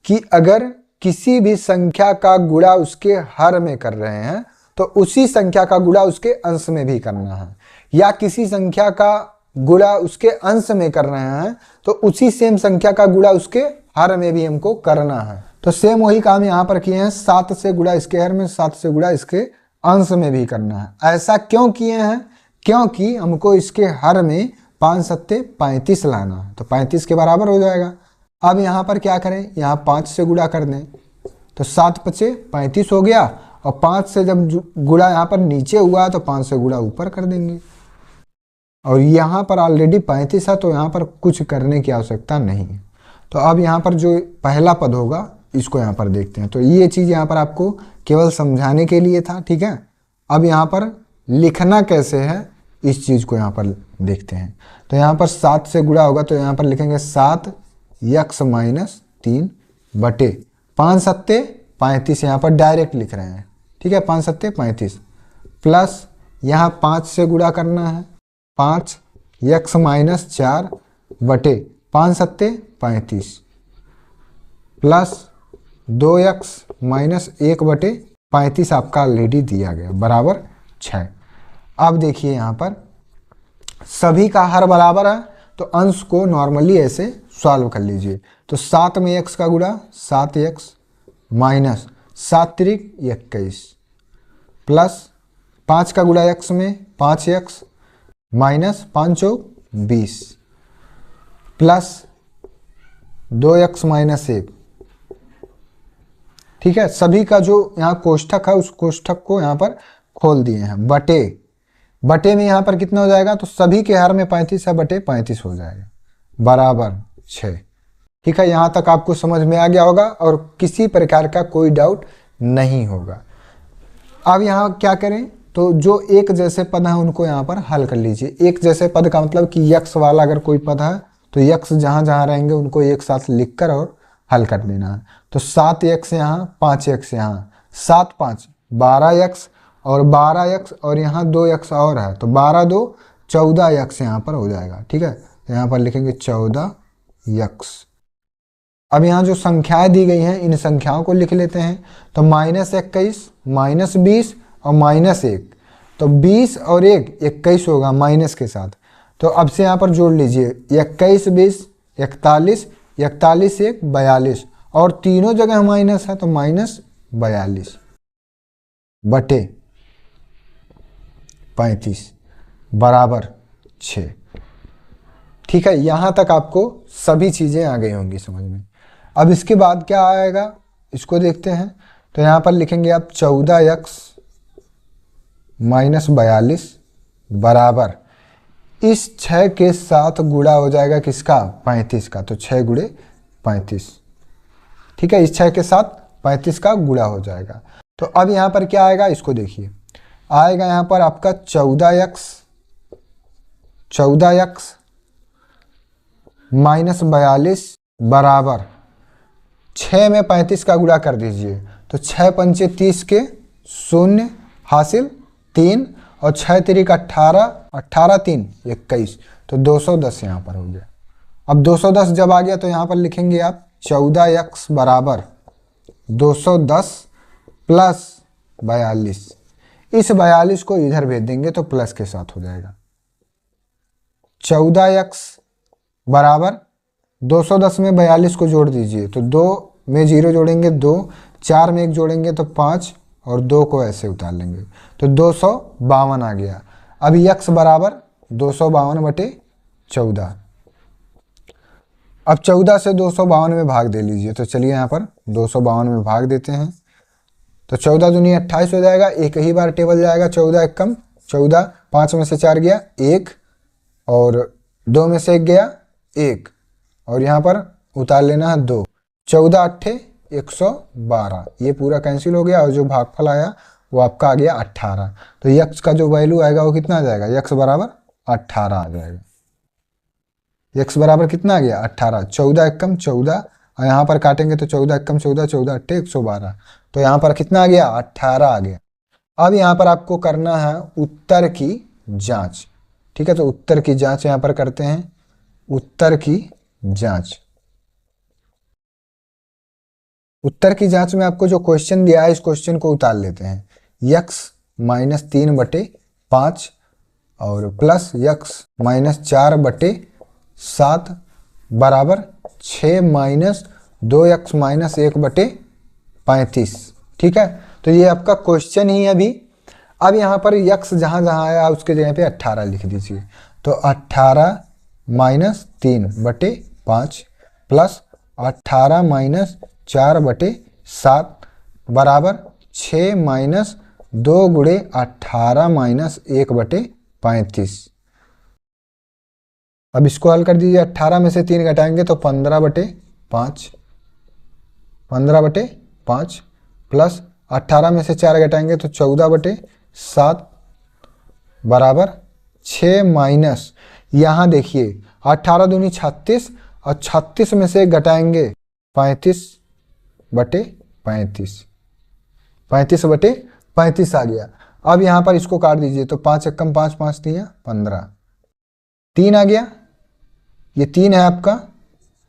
कि अगर किसी भी संख्या का गुणा उसके हर में कर रहे हैं तो उसी संख्या का गुणा उसके अंश में भी करना है, या किसी संख्या का गुणा उसके अंश में कर रहे हैं तो उसी सेम संख्या का गुणा उसके हर में भी हमको करना है। तो सेम वही काम यहाँ पर किए हैं, 7 से गुणा इसके हर में, 7 से गुणा इसके अंश में भी करना है। ऐसा क्यों किए हैं, क्योंकि हमको इसके हर में 5 सत्ते 35 लाना है, तो 35 के बराबर हो जाएगा। अब यहाँ पर क्या करें, यहाँ 5 से गुणा कर दें तो 7 पचे 35 हो गया, और 5 से जब गुणा यहाँ पर नीचे हुआ है तो 5 से गुणा ऊपर कर देंगे, और यहाँ पर ऑलरेडी 35 है तो यहाँ पर कुछ करने की आवश्यकता नहीं है। तो अब यहाँ पर जो पहला पद होगा इसको यहाँ पर देखते हैं। तो ये चीज़ यहाँ पर आपको केवल समझाने के लिए था, ठीक है। अब यहाँ पर लिखना कैसे है इस चीज़ को यहाँ पर देखते हैं। तो यहाँ पर 7 से गुणा होगा तो यहाँ पर लिखेंगे 7 x माइनस 3 बटे 5 सत्ते 35, यहाँ पर डायरेक्ट लिख रहे हैं, ठीक है। 5 सत्ते 35 प्लस यहाँ 5 से गुणा करना है, 5 x माइनस 4 बटे 5 सत्ते 35 प्लस 2x माइनस 1 बटे 35 आपका ऑलरेडी दिया गया बराबर 6। अब देखिए यहाँ पर सभी का हर बराबर है तो अंश को नॉर्मली ऐसे सॉल्व कर लीजिए। तो 7 में x का गुणा 7x माइनस 7 त्रिक 21 प्लस 5 का गुणा x में 5x माइनस 5 चौक 20 प्लस 2x माइनस 1, ठीक है। सभी का जो यहाँ कोष्ठक है उस कोष्ठक को यहाँ पर खोल दिए हैं, बटे में यहाँ पर कितना हो जाएगा, तो सभी के हर में 35 है, बटे 35 हो जाएगा बराबर 6, ठीक है। यहाँ तक आपको समझ में आ गया होगा और किसी प्रकार का कोई डाउट नहीं होगा। अब यहाँ क्या करें, तो जो एक जैसे पद हैं उनको यहाँ पर हल कर लीजिए। एक जैसे पद का मतलब कि यक्स वाला अगर कोई पद है तो यक्स जहाँ जहाँ रहेंगे उनको एक साथ लिखकर और हल कर देना है। तो 7x यहाँ 5x यहाँ, 7 5 12x और 12x और यहाँ 2x और है तो 12 2 14x यहाँ पर हो जाएगा, ठीक है। तो यहाँ पर लिखेंगे 14x। अब यहाँ जो संख्याएं दी गई हैं इन संख्याओं को लिख लेते हैं। तो -21 -20 और -1, तो 20 और 1 21 होगा माइनस के साथ। तो अब से यहाँ पर जोड़ लीजिए 21 20 41 41 1 42 और तीनों जगह माइनस है तो -42 बटे 35 बराबर 6, ठीक है। यहाँ तक आपको सभी चीज़ें आ गई होंगी समझ में। अब इसके बाद क्या आएगा इसको देखते हैं। तो यहाँ पर लिखेंगे आप 14x माइनस 42 बराबर इस 6 के साथ गुणा हो जाएगा किसका, 35 का। तो 6 गुणे 35, ठीक है। इस 6 के साथ 35 का गुणा हो जाएगा। तो अब यहाँ पर क्या आएगा इसको देखिए, आएगा यहाँ पर आपका 14x माइनस 42 बराबर 6 में 35 का गुणा कर दीजिए। तो 6 पंचे 30 के 0 हासिल 3 और 6 तिरिक 18 18 3 21, तो 210 यहाँ पर हो गया। अब 210 जब आ गया तो यहाँ पर लिखेंगे आप 14x बराबर 210 प्लस 42। इस 42 को इधर भेज देंगे तो प्लस के साथ हो जाएगा। 14x बराबर 210 में 42 को जोड़ दीजिए तो 2 में 0 जोड़ेंगे 2, 4 में 1 जोड़ेंगे तो 5 और 2 को ऐसे उतार लेंगे तो 252 आ गया। अब x बराबर 252 बटे 14। अब 14 से 252 में भाग दे लीजिए। तो चलिए यहाँ पर 252 में भाग देते हैं। तो 14 दूनी 28 हो जाएगा, एक ही बार टेबल जाएगा। 14 एक कम 14, 5 में से 4 गया 1 और 2 में से 1 गया 1 और यहाँ पर उतार लेना है 2। 14 8 112, ये पूरा कैंसिल हो गया और जो भागफल आया वो आपका आ गया 18। तो यक्स का जो वैल्यू आएगा वो कितना आ जाएगा, यक्स बराबर 18 आ जाएगा। यक्स बराबर कितना आ गया 18। 14 एक कम 14, और यहाँ पर काटेंगे तो 14 एकम 14, 14 अट्ठे 112। तो यहाँ पर कितना आ गया? 18 आ गया। अब यहाँ पर आपको करना है उत्तर की जांच। ठीक है, तो उत्तर की जांच यहाँ पर करते हैं। उत्तर की जांच, उत्तर की जांच में आपको जो क्वेश्चन दिया है इस क्वेश्चन को उतार लेते हैं। यक्स माइनस 3/5 और प्लस यक्स माइनस 4/7 बराबर 6 माइनस 2x माइनस 1/35। ठीक है, तो ये आपका क्वेश्चन ही है अभी। अब यहाँ पर यक्स जहाँ जहाँ आया उसके जगह पे 18 लिख दीजिए। तो 18 माइनस 3/5 प्लस 18 माइनस 4/7 बराबर 6 माइनस 2 गुणे 18 माइनस 1/35। अब इसको हल कर दीजिए। 18 में से 3 घटाएंगे तो 15/5, 15/5 प्लस 18 में से 4 घटाएंगे तो 14/7 बराबर 6 माइनस, यहाँ देखिए 18 दूनी 36 और 36 में से घटाएंगे 35/35, 35/35 आ गया। अब यहाँ पर इसको काट दीजिए तो 5 एकम 5, 5 दिया 15, 3 आ गया। ये 3 है आपका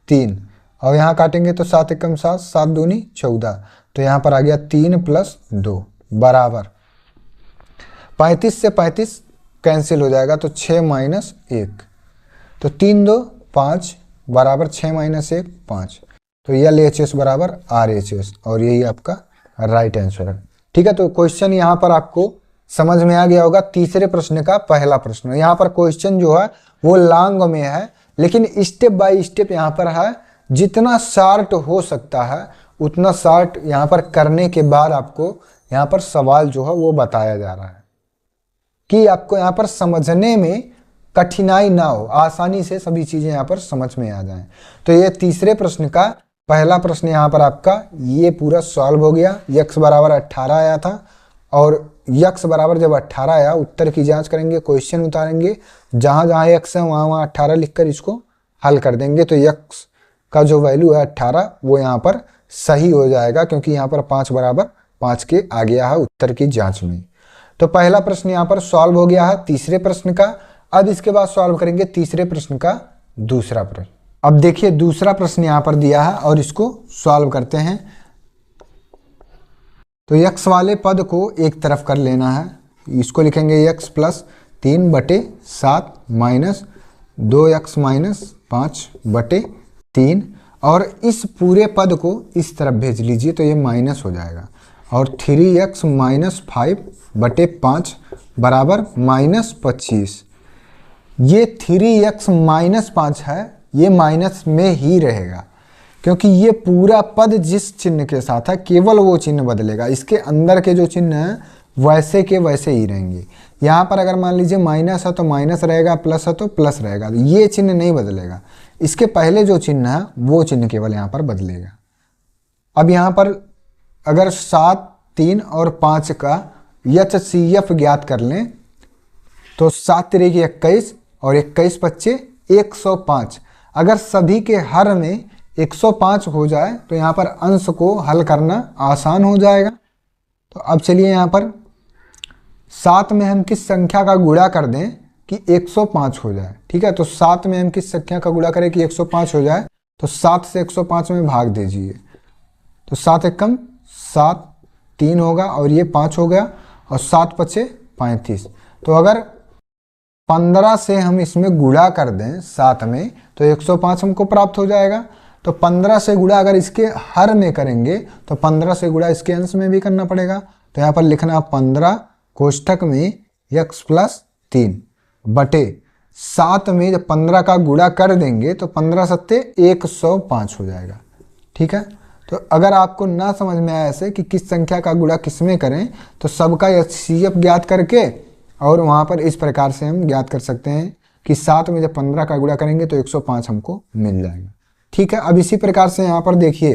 3, और यहाँ काटेंगे तो 7 एकम 7, 7 दूनी 14। तो यहाँ पर आ गया 3 प्लस 2 बराबर 35 से 35 कैंसिल हो जाएगा तो 6 माइनस 1। तो 3 2 5 बराबर 6 माइनस 1 5। तो LHS बराबर RHS, और यही आपका राइट आंसर है। ठीक है, तो क्वेश्चन यहाँ पर आपको समझ में आ गया होगा। तीसरे प्रश्न का पहला प्रश्न, यहाँ पर क्वेश्चन जो है वो लॉन्ग में है, लेकिन स्टेप बाय स्टेप यहाँ पर है। जितना शार्ट हो सकता है उतना शार्ट यहाँ पर करने के बाद आपको यहाँ पर सवाल जो है वो बताया जा रहा है कि आपको यहाँ पर समझने में कठिनाई ना हो, आसानी से सभी चीजें यहाँ पर समझ में आ जाएं। तो ये तीसरे प्रश्न का पहला प्रश्न यहाँ पर आपका ये पूरा सॉल्व हो गया। यक्स बराबर 18 आया था, और यक्स बराबर जब 18 आया उत्तर की जांच करेंगे, क्वेश्चन उतारेंगे, जहां जहां यक्स है वहां वहां 18 लिखकर इसको हल कर देंगे। तो यक्स का जो वैल्यू है 18 वो यहाँ पर सही हो जाएगा, क्योंकि यहाँ पर 5 बराबर 5 के आ गया है उत्तर की जांच में। तो पहला प्रश्न यहाँ पर सॉल्व हो गया है तीसरे प्रश्न का। अब इसके बाद सॉल्व करेंगे तीसरे प्रश्न का दूसरा प्रश्न। अब देखिए दूसरा प्रश्न यहाँ पर दिया है और इसको सॉल्व करते हैं। तो यक्स वाले पद को एक तरफ कर लेना है, इसको लिखेंगे x plus 3/7 minus 2x minus 5/3, और इस पूरे पद को इस तरफ भेज लीजिए तो ये माइनस हो जाएगा, और 3x माइनस 5/5 बराबर -25। ये 3x माइनस 5 है, ये माइनस में ही रहेगा, क्योंकि ये पूरा पद जिस चिन्ह के साथ है केवल वो चिन्ह बदलेगा। इसके अंदर के जो चिन्ह हैं वैसे के वैसे ही रहेंगे। यहाँ पर अगर मान लीजिए माइनस है तो माइनस रहेगा, प्लस है तो प्लस रहेगा, ये चिन्ह नहीं बदलेगा। इसके पहले जो चिन्ह है वो चिन्ह केवल यहाँ पर बदलेगा। अब यहाँ पर अगर 7, 3 और 5 का HCF ज्ञात कर लें तो 7 3 की 21 और 21 25 105। अगर सभी के हर में 105 हो जाए तो यहाँ पर अंश को हल करना आसान हो जाएगा। तो अब चलिए यहाँ पर 7 में हम किस संख्या का गुणा कर दें कि 105 हो जाए। ठीक है, तो 7 में हम किस संख्या का गुणा करें कि 105 हो जाए, तो 7 से 105 में भाग दीजिए। तो 7 एकम 7 3 होगा और ये 5 हो गया, और 7 पचे 35। तो अगर 15 से हम इसमें गुणा कर दें 7 में तो 105 हमको प्राप्त हो जाएगा। तो 15 से गुणा अगर इसके हर में करेंगे तो 15 से गुणा इसके अंश में भी करना पड़ेगा। तो यहाँ पर लिखना 15 कोष्ठक में x प्लस 3 बटे 7 में जब 15 का गुणा कर देंगे तो 15 सत्ते 105 हो जाएगा। ठीक है, तो अगर आपको ना समझ में आया ऐसे कि किस संख्या का गुणा किस में करें तो सबका HCF ज्ञात करके और वहाँ पर इस प्रकार से हम ज्ञात कर सकते हैं कि 7 में जब 15 का गुणा करेंगे तो 105 हमको मिल जाएगा। ठीक है, अब इसी प्रकार से यहाँ पर देखिए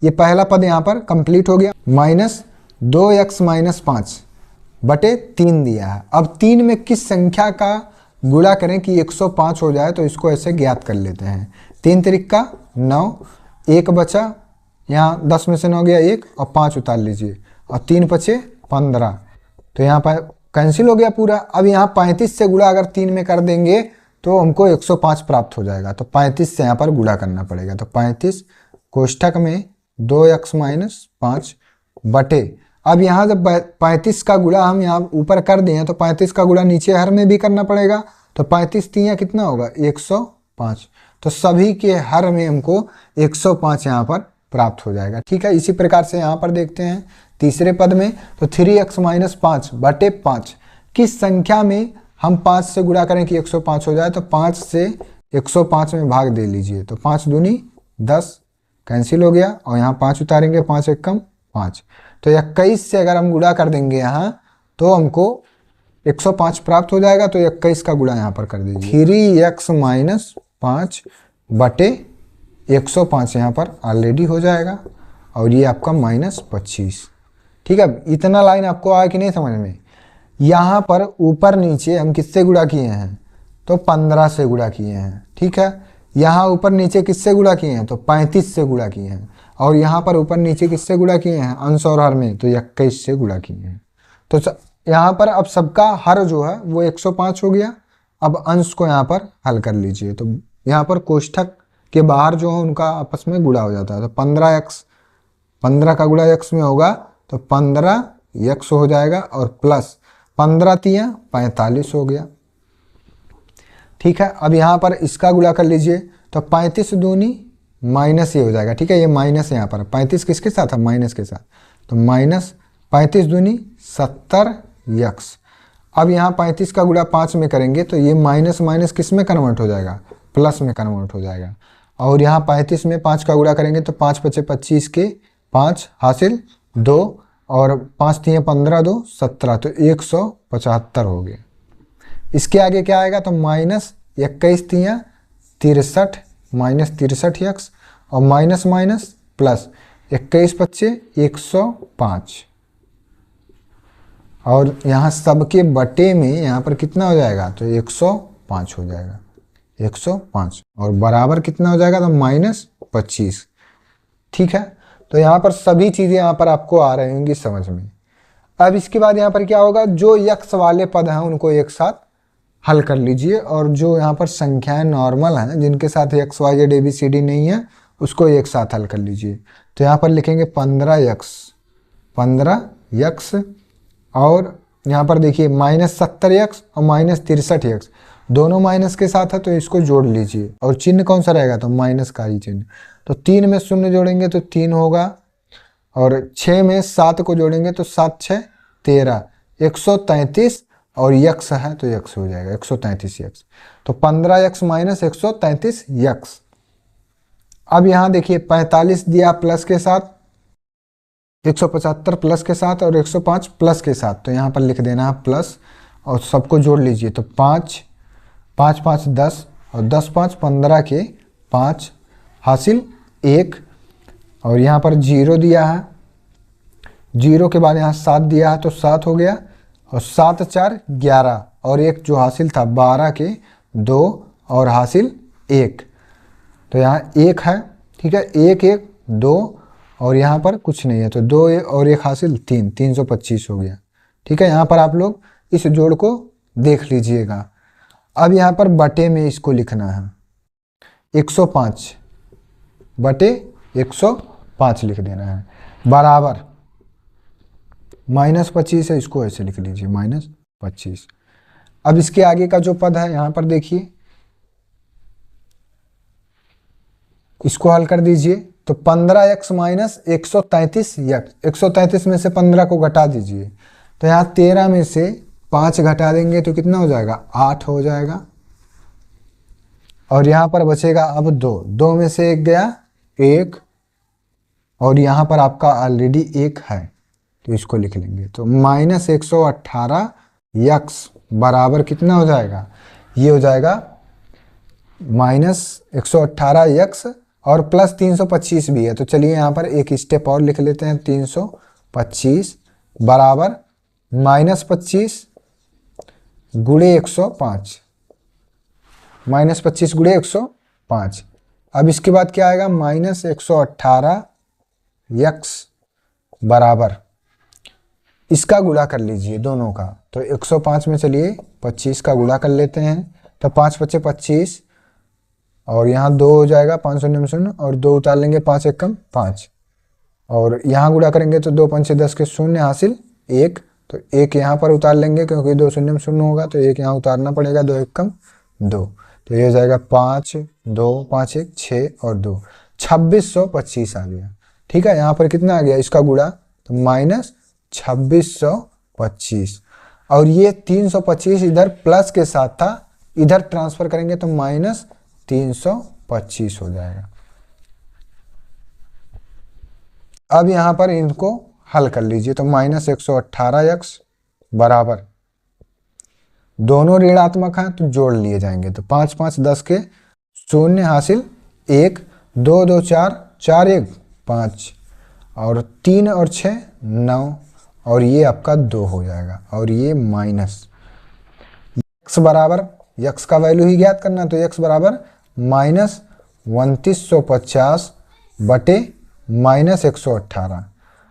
ये पहला पद यहाँ पर कंप्लीट हो गया। माइनस 2x माइनस 5 बटे 3 दिया है। अब 3 में किस संख्या का गुणा करें कि 105 हो जाए तो इसको ऐसे ज्ञात कर लेते हैं। 3 त्रिक का 9, 1 बचा, यहाँ 10 में से 9 गया 1 और 5 उतार लीजिए और 3 बचे 15, तो यहाँ पर कैंसिल हो गया पूरा। अब यहाँ 35 से गुणा अगर 3 में कर देंगे तो हमको 105 प्राप्त हो जाएगा, तो 35 से यहाँ पर गुणा करना पड़ेगा। तो 35 कोष्ठक में 2x माइनस 5 बटे, अब यहाँ जब 35 का गुणा हम यहाँ ऊपर कर दिए तो 35 का गुणा नीचे हर में भी करना पड़ेगा, तो 35 तियाँ कितना होगा 105, तो सभी के हर में हमको 105 यहाँ पर प्राप्त हो जाएगा। ठीक है, इसी प्रकार से यहाँ पर देखते हैं तीसरे पद में, तो 3x माइनस 5 बटे 5 किस संख्या में हम 5 से गुणा करें कि 105 हो जाए, तो 5 से 105 में भाग दे लीजिए, तो 5 दूनी 10 कैंसिल हो गया और यहाँ 5 उतारेंगे, 5 एक कम 5, तो 21 से अगर हम गुणा कर देंगे यहाँ तो हमको 105 प्राप्त हो जाएगा, तो 21 का गुणा यहाँ पर कर दीजिए। 3x माइनस 5 बटे 105 यहाँ पर ऑलरेडी हो जाएगा और ये आपका -25। ठीक है, इतना लाइन आपको आया कि नहीं समझ में। यहाँ पर ऊपर नीचे हम किससे गुणा किए हैं, तो 15 से गुणा किए हैं। ठीक है, यहाँ ऊपर नीचे किससे गुणा किए हैं, तो 35 से गुणा किए हैं, और यहाँ पर ऊपर नीचे किससे गुणा किए हैं, अंश और हर में, तो 21 से गुणा किए हैं। तो यहाँ पर अब सबका हर जो है वो 105 हो गया। अब अंश को यहाँ पर हल कर लीजिए, तो यहाँ पर कोष्ठक के बाहर जो है उनका आपस में गुणा हो जाता है, तो 15x, 15 का गुणा x में होगा तो 15x हो जाएगा और प्लस 15 तियाँ 45 हो गया। ठीक है, अब यहाँ पर इसका गुणा कर लीजिए, तो 35 दूनी माइनस ये हो जाएगा। ठीक है, ये माइनस यहाँ पर 35 किसके साथ है, माइनस के साथ, तो माइनस 35 दूनी 70x। अब यहाँ 35 का गुणा 5 में करेंगे तो ये माइनस माइनस किस में कन्वर्ट हो जाएगा, प्लस में कन्वर्ट हो जाएगा। और यहाँ 35 में 5 का गुणा करेंगे तो 5 बचे 25 के 5 हासिल 2 और 5 तियाँ 15 2 17, तो 175 हो गए। इसके आगे क्या आएगा, तो माइनस 21 तियाँ 63 माइनस 63x और माइनस माइनस प्लस 21 बच्चे 105, और यहाँ सबके बटे में यहाँ पर कितना हो जाएगा, तो 105 हो जाएगा, 105 और बराबर कितना हो जाएगा, तो -25। ठीक है, तो यहाँ पर सभी चीज़ें यहाँ पर आपको आ रही होंगी समझ में। अब इसके बाद यहाँ पर क्या होगा, जो यक्स वाले पद हैं उनको एक साथ हल कर लीजिए, और जो यहाँ पर संख्याएं नॉर्मल हैं जिनके साथ एक्स वाई जेड ABCD नहीं है उसको एक साथ हल कर लीजिए। तो यहाँ पर लिखेंगे 15x और यहाँ पर देखिए -70x और -63x, दोनों माइनस के साथ है तो इसको जोड़ लीजिए, और चिन्ह कौन सा रहेगा, तो माइनस का ही चिन्ह। तो 3 में 0 जोड़ेंगे तो 3 होगा, और 6 में 7 को जोड़ेंगे तो 7 6 13, 133 और यक्स है तो यक्स हो जाएगा 133 यक्स, तो 15x माइनस 133 यक्स। अब यहाँ देखिए 45 दिया प्लस के साथ, 175 प्लस के साथ और 105 प्लस के साथ, तो यहाँ पर लिख देना है प्लस और सबको जोड़ लीजिए, तो 5 5 5 10 और 10 5 15 के 5 हासिल 1, और यहाँ पर 0 दिया है, 0 के बाद यहाँ 7 दिया है तो 7 हो गया, और 7 4 11 और 1 जो हासिल था 12 के 2 और हासिल 1, तो यहाँ 1 है। ठीक है, 1 1 2 और यहाँ पर कुछ नहीं है तो 2 और 1 हासिल 3, 325 हो गया। ठीक है, यहाँ पर आप लोग इस जोड़ को देख लीजिएगा। अब यहाँ पर बटे में इसको लिखना है, 105 बटे 105 लिख देना है, बराबर -25 है, इसको ऐसे लिख लीजिए -25। अब इसके आगे का जो पद है यहाँ पर देखिए, इसको हल कर दीजिए, तो 15x माइनस 133 यक्स, 133 में से 15 को घटा दीजिए, तो यहाँ 13 में से 5 घटा देंगे तो कितना हो जाएगा, 8 हो जाएगा, और यहाँ पर बचेगा अब 2, 2 में से 1 गया 1, और यहाँ पर आपका ऑलरेडी 1 है तो इसको लिख लेंगे, तो -118 यक्स बराबर कितना हो जाएगा, ये हो जाएगा -118 यक्स और प्लस 325 भी है, तो चलिए यहाँ पर एक स्टेप और लिख लेते हैं, 325 बराबर -25 गुणे 105, -25 गुणे 105, अब इसके बाद क्या आएगा, -118 यक्स बराबर, इसका गुणा कर लीजिए दोनों का। तो 105 में चलिए 25 का गुणा कर लेते हैं। तो 5 × 5 = 25 और यहाँ 2 हो जाएगा, 5 शून्य में 0 और 2 उतार लेंगे, 5 × 1 = 5 और यहाँ गुणा करेंगे तो 2 × 5 = 10 के 0 हासिल 1। तो 1 यहाँ पर उतार लेंगे क्योंकि 2 शून्य में 0 होगा, तो 1 यहाँ उतारना पड़ेगा, 2 × 1 = 2। तो ये हो जाएगा 5 2 5 1 6 और 2 2625 आ गया। ठीक है, यहाँ पर कितना आ गया इसका गुणा, तो -2625 और ये 325 इधर प्लस के साथ था, इधर ट्रांसफर करेंगे तो -325 हो जाएगा। अब यहाँ पर इनको हल कर लीजिए। तो -118 यक्स बराबर, दोनों ऋणात्मक हैं तो जोड़ लिए जाएंगे। तो 5 5 10 के 0 हासिल 1 2 2 4 4 1 5 और 3 और 6 9 और ये आपका 2 हो जाएगा और ये माइनस यक्स बराबर, यक्स का वैल्यू ही ज्ञात करना। तो यक्स बराबर -2950 बटे -118।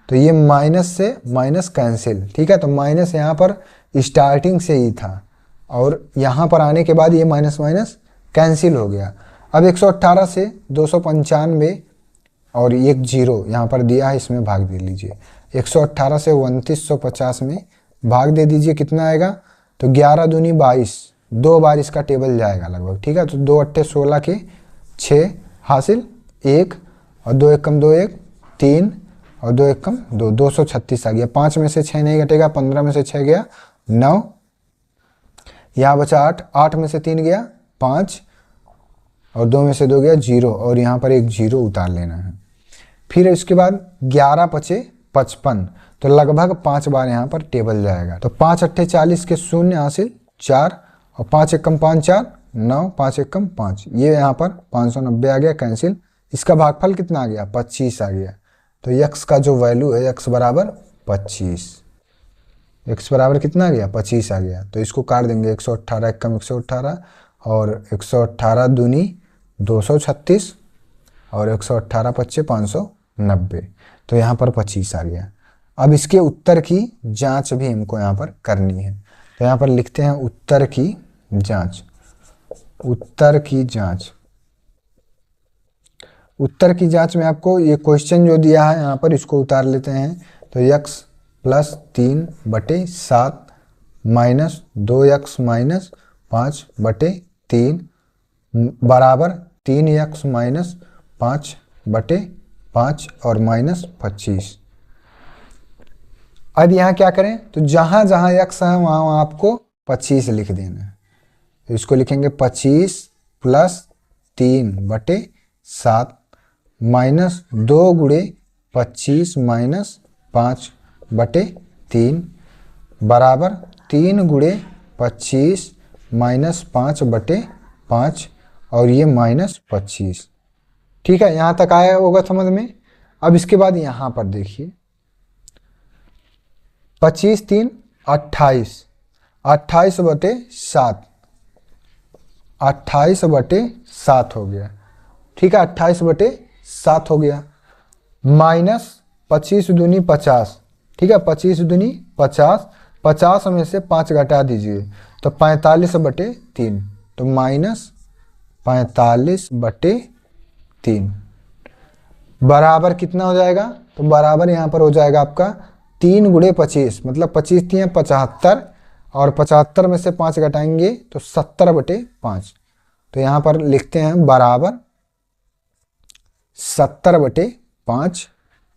तो ये माइनस से माइनस कैंसिल। ठीक है, तो माइनस यहाँ पर स्टार्टिंग से ही था और यहाँ पर आने के बाद ये माइनस माइनस कैंसिल हो गया। अब 118 से 295 और एक 0 यहाँ पर दिया है, इसमें भाग दे लीजिए। 118 से 2950 में भाग दे दीजिए, कितना आएगा, तो 11 दूनी 22, 2 बार इसका टेबल जाएगा लगभग। ठीक है, तो 2 8 16 के 6 हासिल 1 और 2 1 2 1 3 और 2 1 2 236 आ गया। 5 में से 6 नहीं घटेगा, 15 में से 6 गया 9, यहाँ बचा 8, 8 में से 3 गया 5 और 2 में से 2 गया 0 और यहाँ पर एक 0 उतार लेना है। फिर इसके बाद 11 × 5 = 55, तो लगभग 5 बार यहाँ पर टेबल जाएगा। तो 5 8 40 के 0 हासिल 4 और 5 1 5 4 9 5 1 5, ये यहाँ पर 590 आ गया कैंसिल। इसका भागफल कितना आ गया, 25 आ गया। तो यक्स का जो वैल्यू है यक्स बराबर 25, एक्स बराबर कितना आ गया, 25 आ गया। तो इसको काट देंगे, 118 1 118 और 118 दूनी 236 और 118 × 5 = 590, तो यहाँ पर 25 आ गया। अब इसके उत्तर की जांच भी हमको यहाँ पर करनी है। तो यहाँ पर लिखते हैं उत्तर की जांच। उत्तर की जांच, उत्तर की जांच में आपको ये क्वेश्चन जो दिया है यहाँ पर इसको उतार लेते हैं। तो x + 3 बटे 7 माइनस 2x - 5 बटे 3 बराबर 3x - 5 बटे 5 और -25। अब यहाँ क्या करें, तो जहाँ जहाँ x है वहाँ आपको 25 लिख देना है। तो इसको लिखेंगे 25 + 3 बटे 7 माइनस 2 × 25 - 5 बटे 3 बराबर 3 × 25 - 5 बटे 5 और ये -25। ठीक है, यहाँ तक आया होगा समझ में। अब इसके बाद यहाँ पर देखिए 25 3 28, 28 बटे 7, 28 बटे 7 हो गया। ठीक है, 28 बटे 7 हो गया माइनस 25 दूनी 50। ठीक है, 25 दूनी 50, 50 में से 5 घटा दीजिए तो 45 बटे 3, तो -45 बटे 3 बराबर कितना हो जाएगा, तो बराबर यहाँ पर हो जाएगा आपका 3 × 25, मतलब 25 3 75 और 75 में से 5 घटाएंगे तो 70 बटे 5। तो यहाँ पर लिखते हैं बराबर 70 बटे 5।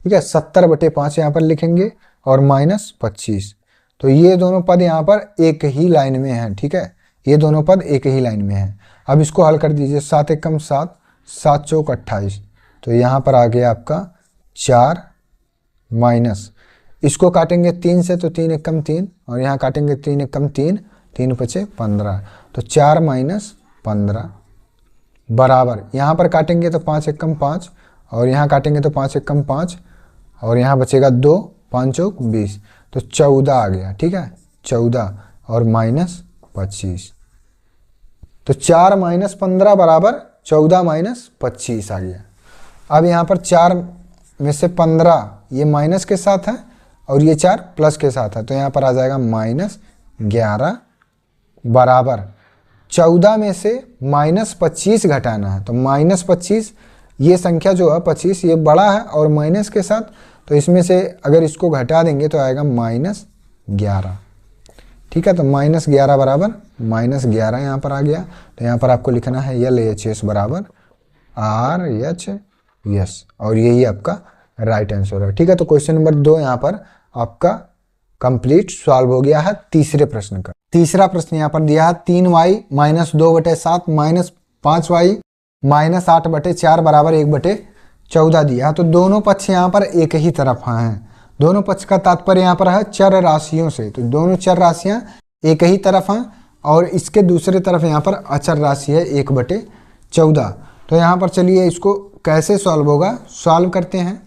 ठीक है, 70 बटे 5 यहाँ पर लिखेंगे और -25। तो ये दोनों पद यहाँ पर एक ही लाइन में हैं। ठीक है, ये दोनों पद एक ही लाइन में हैं। अब इसको हल कर दीजिए, 7 1 7, 7 चौक 28, तो यहाँ पर आ गया आपका 4 माइनस, इसको काटेंगे 3 से तो 3 1 3 और यहाँ काटेंगे 3 1 3, 3 5 15, तो 4 - 15 बराबर, यहाँ पर काटेंगे तो 5 1 5 और यहाँ काटेंगे तो 5 1 5 और यहाँ बचेगा 2, 5 चौक 20, तो 14 आ गया। ठीक है, 14 और -25, तो 4 - 15 बराबर 14 माइनस 25 आ गया। अब यहाँ पर 4 में से 15 ये माइनस के साथ है और ये 4 प्लस के साथ है, तो यहाँ पर आ जाएगा -11 बराबर 14 में से -25 घटाना है, तो -25 ये संख्या जो है 25 ये बड़ा है और माइनस के साथ, तो इसमें से अगर इसको घटा देंगे तो आएगा -11। ठीक है, तो -11 बराबर -11 यहाँ पर आ गया। तो यहाँ पर आपको लिखना है LHS बराबर RHS और यही आपका राइट आंसर है। ठीक है, तो क्वेश्चन नंबर 2 यहाँ पर आपका कंप्लीट सॉल्व हो गया है तीसरे प्रश्न का। तीसरा प्रश्न यहाँ पर दिया है 3y - 2/7 - 5y - 8/4 बराबर 1/14 दिया है। तो दोनों पक्ष यहाँ पर एक ही तरफ हैं। दोनों पक्ष का तात्पर्य यहाँ पर है चर राशियों से, तो दोनों चर राशियाँ एक ही तरफ हैं और इसके दूसरे तरफ यहाँ पर अचर राशि है 1/14। तो यहाँ पर चलिए इसको कैसे सॉल्व होगा, सॉल्व करते हैं।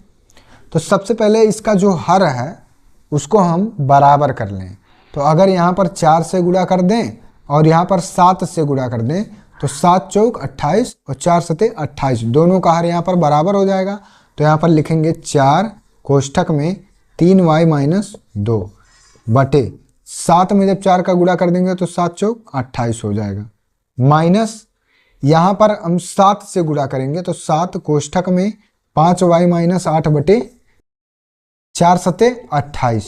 तो सबसे पहले इसका जो हर है उसको हम बराबर कर लें। तो अगर यहाँ पर 4 से गुणा कर दें और यहाँ पर 7 से गुणा कर दें तो 7 चौक 28 और 4 सते 28, दोनों का हर यहाँ पर बराबर हो जाएगा। तो यहाँ पर लिखेंगे 4 कोष्ठक में 3y - 2 बटे 7 में जब 4 का गुणा कर देंगे तो 7 चौक 28 हो जाएगा, माइनस यहाँ पर हम 7 से गुणा करेंगे तो 7 कोष्ठक में 5y - 8 बटे 4 सते 28,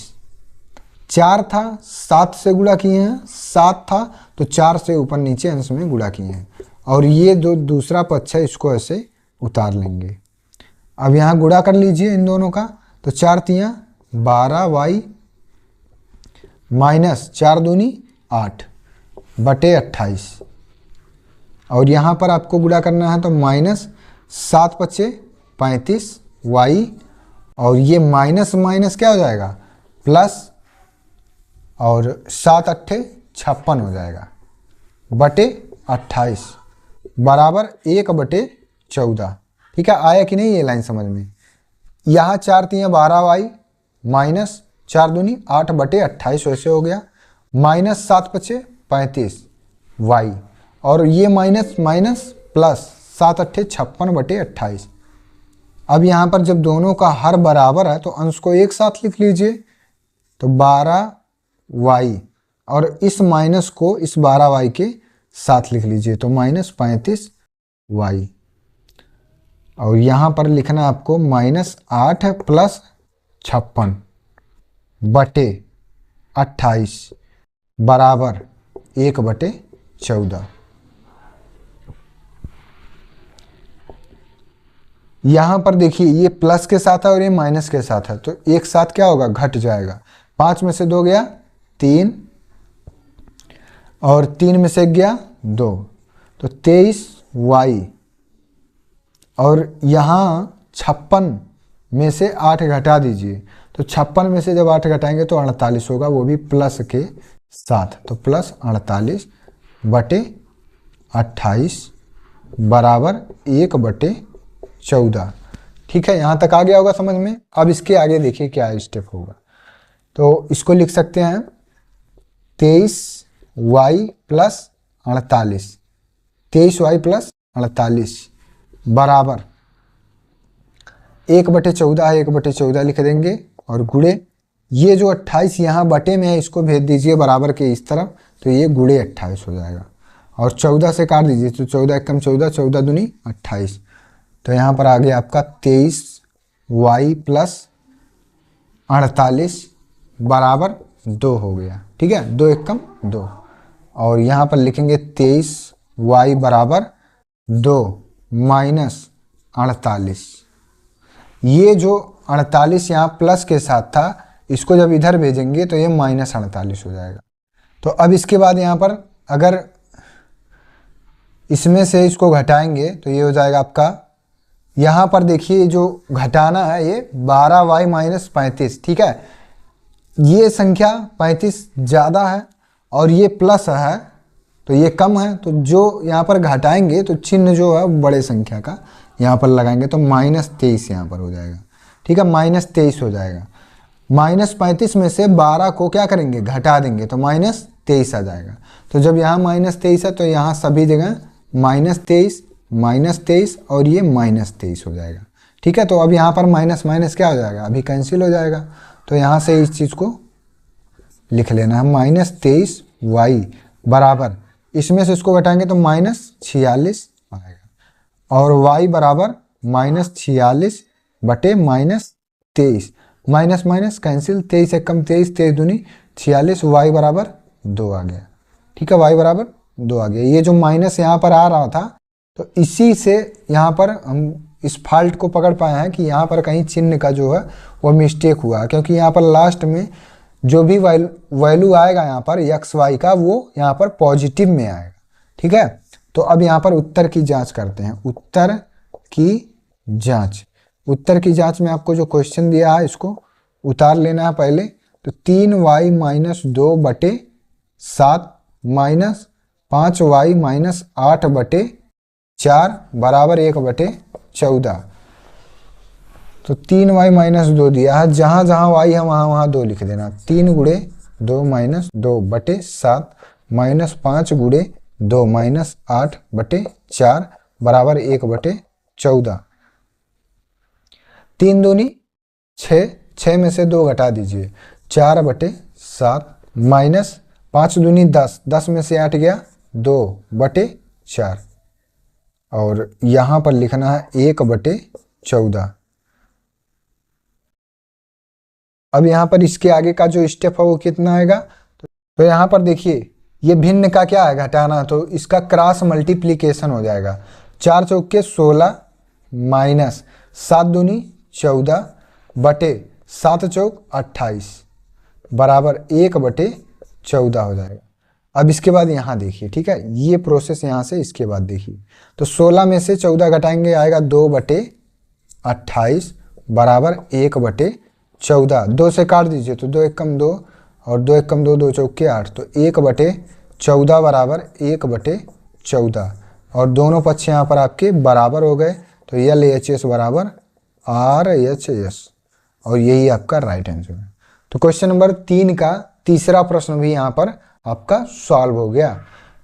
4 था 7 से गुणा किए हैं, 7 था तो 4 से ऊपर नीचे अंश में गुणा किए हैं और ये जो दूसरा पक्ष है इसको ऐसे उतार लेंगे। अब यहाँ गुणा कर लीजिए इन दोनों का, तो 4 तियाँ 12y - 4 दूनी 8 बटे 28 और यहाँ पर आपको गुणा करना है तो -7 × 35y और ये माइनस माइनस क्या हो जाएगा प्लस और 7 × 8 = 56 हो जाएगा बटे 28 बराबर 1/14। ठीक है, आया कि नहीं ये लाइन समझ में। यहाँ 4 तियाँ 12y - 4 दूनी 8 बटे 28 वैसे हो गया, -7 × 35y और ये माइनस माइनस प्लस 7 × 8 = 56 बटे 28। अब यहाँ पर जब दोनों का हर बराबर है तो अंश को एक साथ लिख लीजिए, तो 12y और इस माइनस को इस 12y के साथ लिख लीजिए तो -35y और यहाँ पर लिखना आपको -8 + 56 बटे 28 बराबर 1/14। यहाँ पर देखिए ये प्लस के साथ है और ये माइनस के साथ है, तो एक साथ क्या होगा घट जाएगा। 5 में से 2 गया 3 और 3 में से 1 गया 2, तो 23y और यहाँ 56 में से 8 घटा दीजिए, तो 56 में से जब 8 घटाएंगे तो 48 होगा, वो भी प्लस के साथ, तो +48 बटे 28 बराबर 1/14। ठीक है, यहाँ तक आ गया होगा समझ में। अब इसके आगे देखिए क्या स्टेप होगा, तो इसको लिख सकते हैं 23y + 48, 23y + 48 बराबर 1/14 है, 1/14 लिख देंगे और गुणे ये जो 28 यहाँ बटे में है इसको भेज दीजिए बराबर के इस तरफ, तो ये गुणे 28 हो जाएगा और 14 से काट दीजिए तो 14 एकम 14, 14 दूनी 28, तो यहाँ पर आ गया आपका 23y + 48 बराबर 2 हो गया। ठीक है, 2 एकम 2 और यहाँ पर लिखेंगे 23y बराबर 2 - 48। ये जो 48 यहाँ प्लस के साथ था इसको जब इधर भेजेंगे तो ये -48 हो जाएगा। तो अब इसके बाद यहाँ पर अगर इसमें से इसको घटाएंगे तो ये हो जाएगा आपका, यहाँ पर देखिए जो घटाना है ये 12y - 35। ठीक है, ये संख्या 35 ज़्यादा है और ये प्लस है तो ये कम है, तो जो यहाँ पर घटाएंगे तो चिन्ह जो है बड़े संख्या का यहाँ पर लगाएंगे तो -23 यहाँ पर हो जाएगा। ठीक है, -23 हो जाएगा। -35 में से 12 को क्या करेंगे घटा देंगे तो -23 आ जाएगा। तो जब यहाँ -23 है तो यहाँ सभी जगह -23 -23 और ये -23 हो जाएगा। ठीक है, तो अब यहाँ पर माइनस माइनस क्या हो जाएगा, अभी कैंसिल हो जाएगा। तो यहाँ से इस चीज़ को लिख लेना है, -23y बराबर, इसमें से इसको घटाएंगे तो -46 आएगा, और y बराबर -46 बटे -23, माइनस माइनस कैंसिल, 23 एक कम 23, 23 दूनी 46, y बराबर 2 आ गया। ठीक है, y बराबर 2 आ गया। ये जो माइनस यहाँ पर आ रहा था, तो इसी से यहाँ पर हम इस फॉल्ट को पकड़ पाए हैं कि यहाँ पर कहीं चिन्ह का जो है वो मिस्टेक हुआ, क्योंकि यहाँ पर लास्ट में जो भी वैल्यू आएगा यहाँ पर एक्स वाई का, वो यहाँ पर पॉजिटिव में आएगा। ठीक है, तो अब यहाँ पर उत्तर की जांच करते हैं। उत्तर की जांच, उत्तर की जांच में आपको जो क्वेश्चन दिया है इसको उतार लेना है पहले। तो 3y - 2 बटे 7 माइनस 5y - 8 बटे 4 बराबर 1 बटे 14। तो 3y - 2 दिया है, जहाँ जहाँ y है वहाँ वहाँ 2 लिख देना। 3 गुणे 2 - 2 बटे 7 माइनस 5 गुणे 2 - 8 बटे 4 बराबर 1 बटे 14। 3 दूनी 6, 6 में से 2 घटा दीजिए, 4 बटे 7 माइनस 5 दूनी 10, 10 में से 8 गया 2 बटे 4, और यहाँ पर लिखना है 1 बटे 14। अब यहाँ पर इसके आगे का जो स्टेप है वो कितना आएगा, तो यहाँ पर देखिए ये भिन्न का क्या है, घटाना, तो इसका क्रॉस मल्टीप्लीकेशन हो जाएगा। 4 चौके 16 माइनस 7 दूनी 14 बटे 7 चौक 28 बराबर 1 बटे 14 हो जाएगा। अब इसके बाद यहाँ देखिए, ठीक है, ये प्रोसेस यहाँ से इसके बाद देखिए, तो 16 में से 14 घटाएंगे आएगा 2 बटे 28 बराबर 1 बटे 14। 2 से काट दीजिए तो 2 एक कम 2 और 2 एक कम 2, 2 चौके 8, तो 1 बटे 14 बराबर 1 बटे 14, और दोनों पक्ष यहाँ पर आपके बराबर हो गए। तो LHS बराबर RHS, और यही आपका राइट आंसर है। तो क्वेश्चन नंबर 3 का तीसरा प्रश्न भी यहाँ पर आपका सॉल्व हो गया।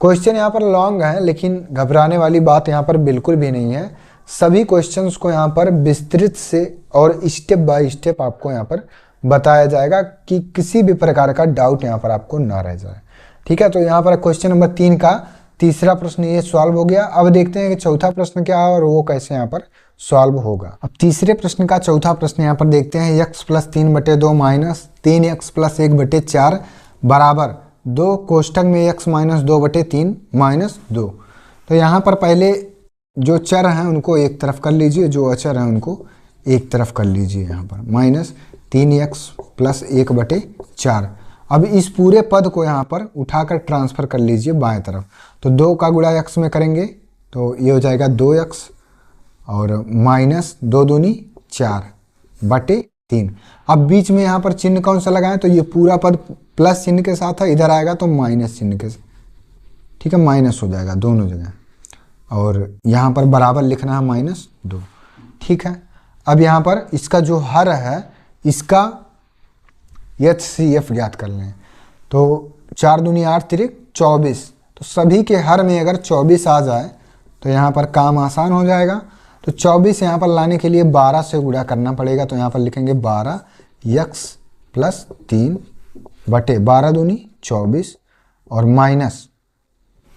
क्वेश्चन यहाँ पर लॉन्ग है, लेकिन घबराने वाली बात यहाँ पर बिल्कुल भी नहीं है। सभी क्वेश्चंस को यहाँ पर विस्तृत से और स्टेप बाय स्टेप आपको यहाँ पर बताया जाएगा कि किसी भी प्रकार का डाउट यहाँ पर आपको ना रह जाए। ठीक है, तो यहाँ पर क्वेश्चन नंबर 3 का तीसरा प्रश्न ये सॉल्व हो गया। अब देखते हैं कि चौथा प्रश्न क्या है और वो कैसे यहाँ पर सॉल्व होगा। अब तीसरे प्रश्न का चौथा प्रश्न यहाँ पर देखते हैं, x + 3 बटे 2 माइनस 3x + 1 बटे 4 बराबर 2 कोष्ठक में x - 2 बटे 3 माइनस 2। तो यहाँ पर पहले जो चर हैं उनको एक तरफ कर लीजिए, जो अचर हैं उनको एक तरफ कर लीजिए। यहाँ पर -3x + 1 बटे 4। अब इस पूरे पद को यहाँ पर उठाकर ट्रांसफर कर लीजिए बाएं तरफ। तो 2 का गुणा x में करेंगे तो ये हो जाएगा 2x, और -2 दूनी 4 बटे 3। अब बीच में यहाँ पर चिन्ह कौन सा लगाएं, तो ये पूरा पद प्लस चिन्ह के साथ है, इधर आएगा तो माइनस चिन्ह के साथ। ठीक है, माइनस हो जाएगा दोनों जगह, और यहाँ पर बराबर लिखना है -2। ठीक है, अब यहाँ पर इसका जो हर है इसका HCF ज्ञात कर लें। तो 4 दूनी 8 तिरिक 24, तो सभी के हर में अगर 24 आ जाए तो यहाँ पर काम आसान हो जाएगा। तो 24 यहाँ पर लाने के लिए 12 से गुणा करना पड़ेगा। तो यहाँ पर लिखेंगे 12x + 3 बटे 12 दूनी 24, और माइनस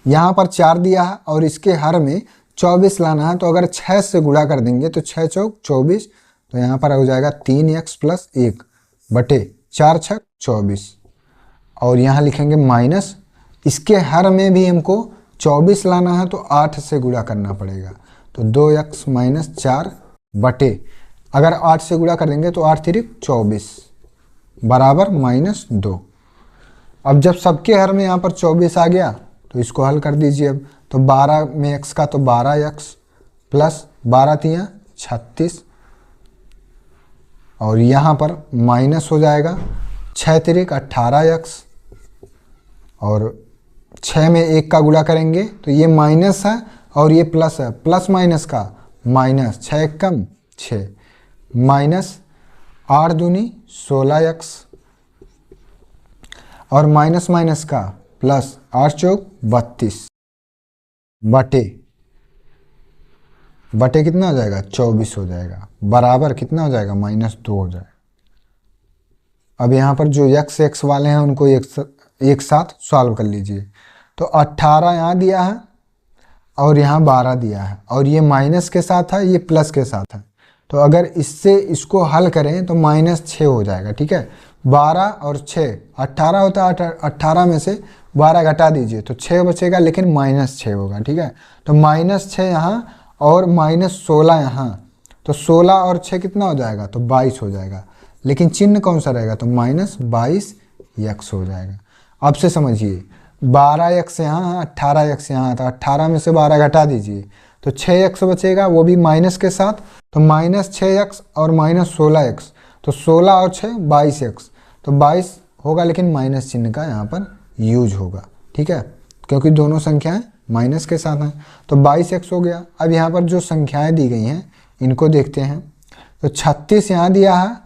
यहाँ पर 4 दिया है और इसके हर में 24 लाना है। तो अगर 6 से गुणा कर देंगे तो 6 चौक 24, तो यहाँ पर हो जाएगा 3x + 1 बटे 4 छक 24, और यहाँ लिखेंगे माइनस इसके हर में भी हमको 24 लाना है, तो 8 से गुणा करना पड़ेगा। तो 2x - 4 बटे, अगर 8 से गुणा कर देंगे तो 8 तिरिक 24 बराबर -2। अब जब सबके हर में यहाँ पर 24 आ गया तो इसको हल कर दीजिए। अब तो 12 में x का तो 12x + 12 तियाँ 36, और यहाँ पर माइनस हो जाएगा 6 तिरिक 18x, और 6 में 1 का गुणा करेंगे तो ये माइनस है और ये प्लस है, प्लस माइनस का माइनस, 6 एक कम 6, माइनस 8 दूनी 16x, और माइनस माइनस का प्लस 8 चौक 32 बटे बटे कितना हो जाएगा 24 हो जाएगा, बराबर कितना हो जाएगा -2 हो जाएगा। अब यहाँ पर जो x x वाले हैं उनको एक साथ सॉल्व कर लीजिए। तो 18 यहाँ दिया है और यहाँ 12 दिया है, और ये माइनस के साथ है, ये प्लस के साथ है। तो अगर इससे इसको हल करें तो -6 हो जाएगा। ठीक है, 12 और 6, 18 होता है, 18 में से 12 घटा दीजिए तो 6 बचेगा, लेकिन -6 होगा। ठीक है, तो -6 यहाँ और -16 यहाँ, तो 16 और 6 कितना हो जाएगा, तो 22 हो जाएगा। लेकिन चिन्ह कौन सा रहेगा, तो -22x हो जाएगा। अब से समझिए, 12x यहाँ, 18x यहाँ, तो 18 में से 12 घटा दीजिए तो 6x बचेगा, वो भी माइनस के साथ। तो -6x और -16x, तो 16 और 6 22x, तो 22 होगा, लेकिन माइनस चिन्ह का यहाँ पर यूज होगा। ठीक है, क्योंकि दोनों संख्याएं माइनस के साथ हैं। तो 22x हो गया। अब यहाँ पर जो संख्याएं दी गई हैं इनको देखते हैं। तो 36 यहाँ दिया है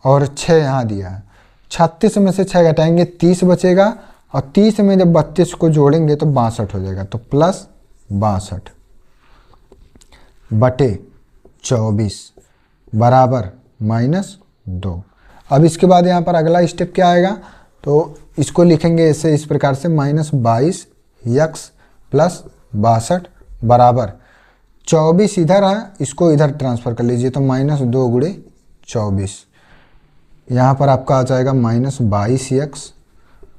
और 6 यहाँ दिया है। 36 में से 6 घटाएंगे 30 बचेगा, और 30 में जब 32 को जोड़ेंगे तो 62 हो जाएगा। तो +62 बटे 24 बराबर -2। अब इसके बाद यहाँ पर अगला स्टेप क्या आएगा, तो इसको लिखेंगे ऐसे, इस प्रकार से -22x + 62 बराबर 24 इधर है, इसको इधर ट्रांसफ़र कर लीजिए तो -2 × 24, यहाँ पर आपका आ जाएगा -22x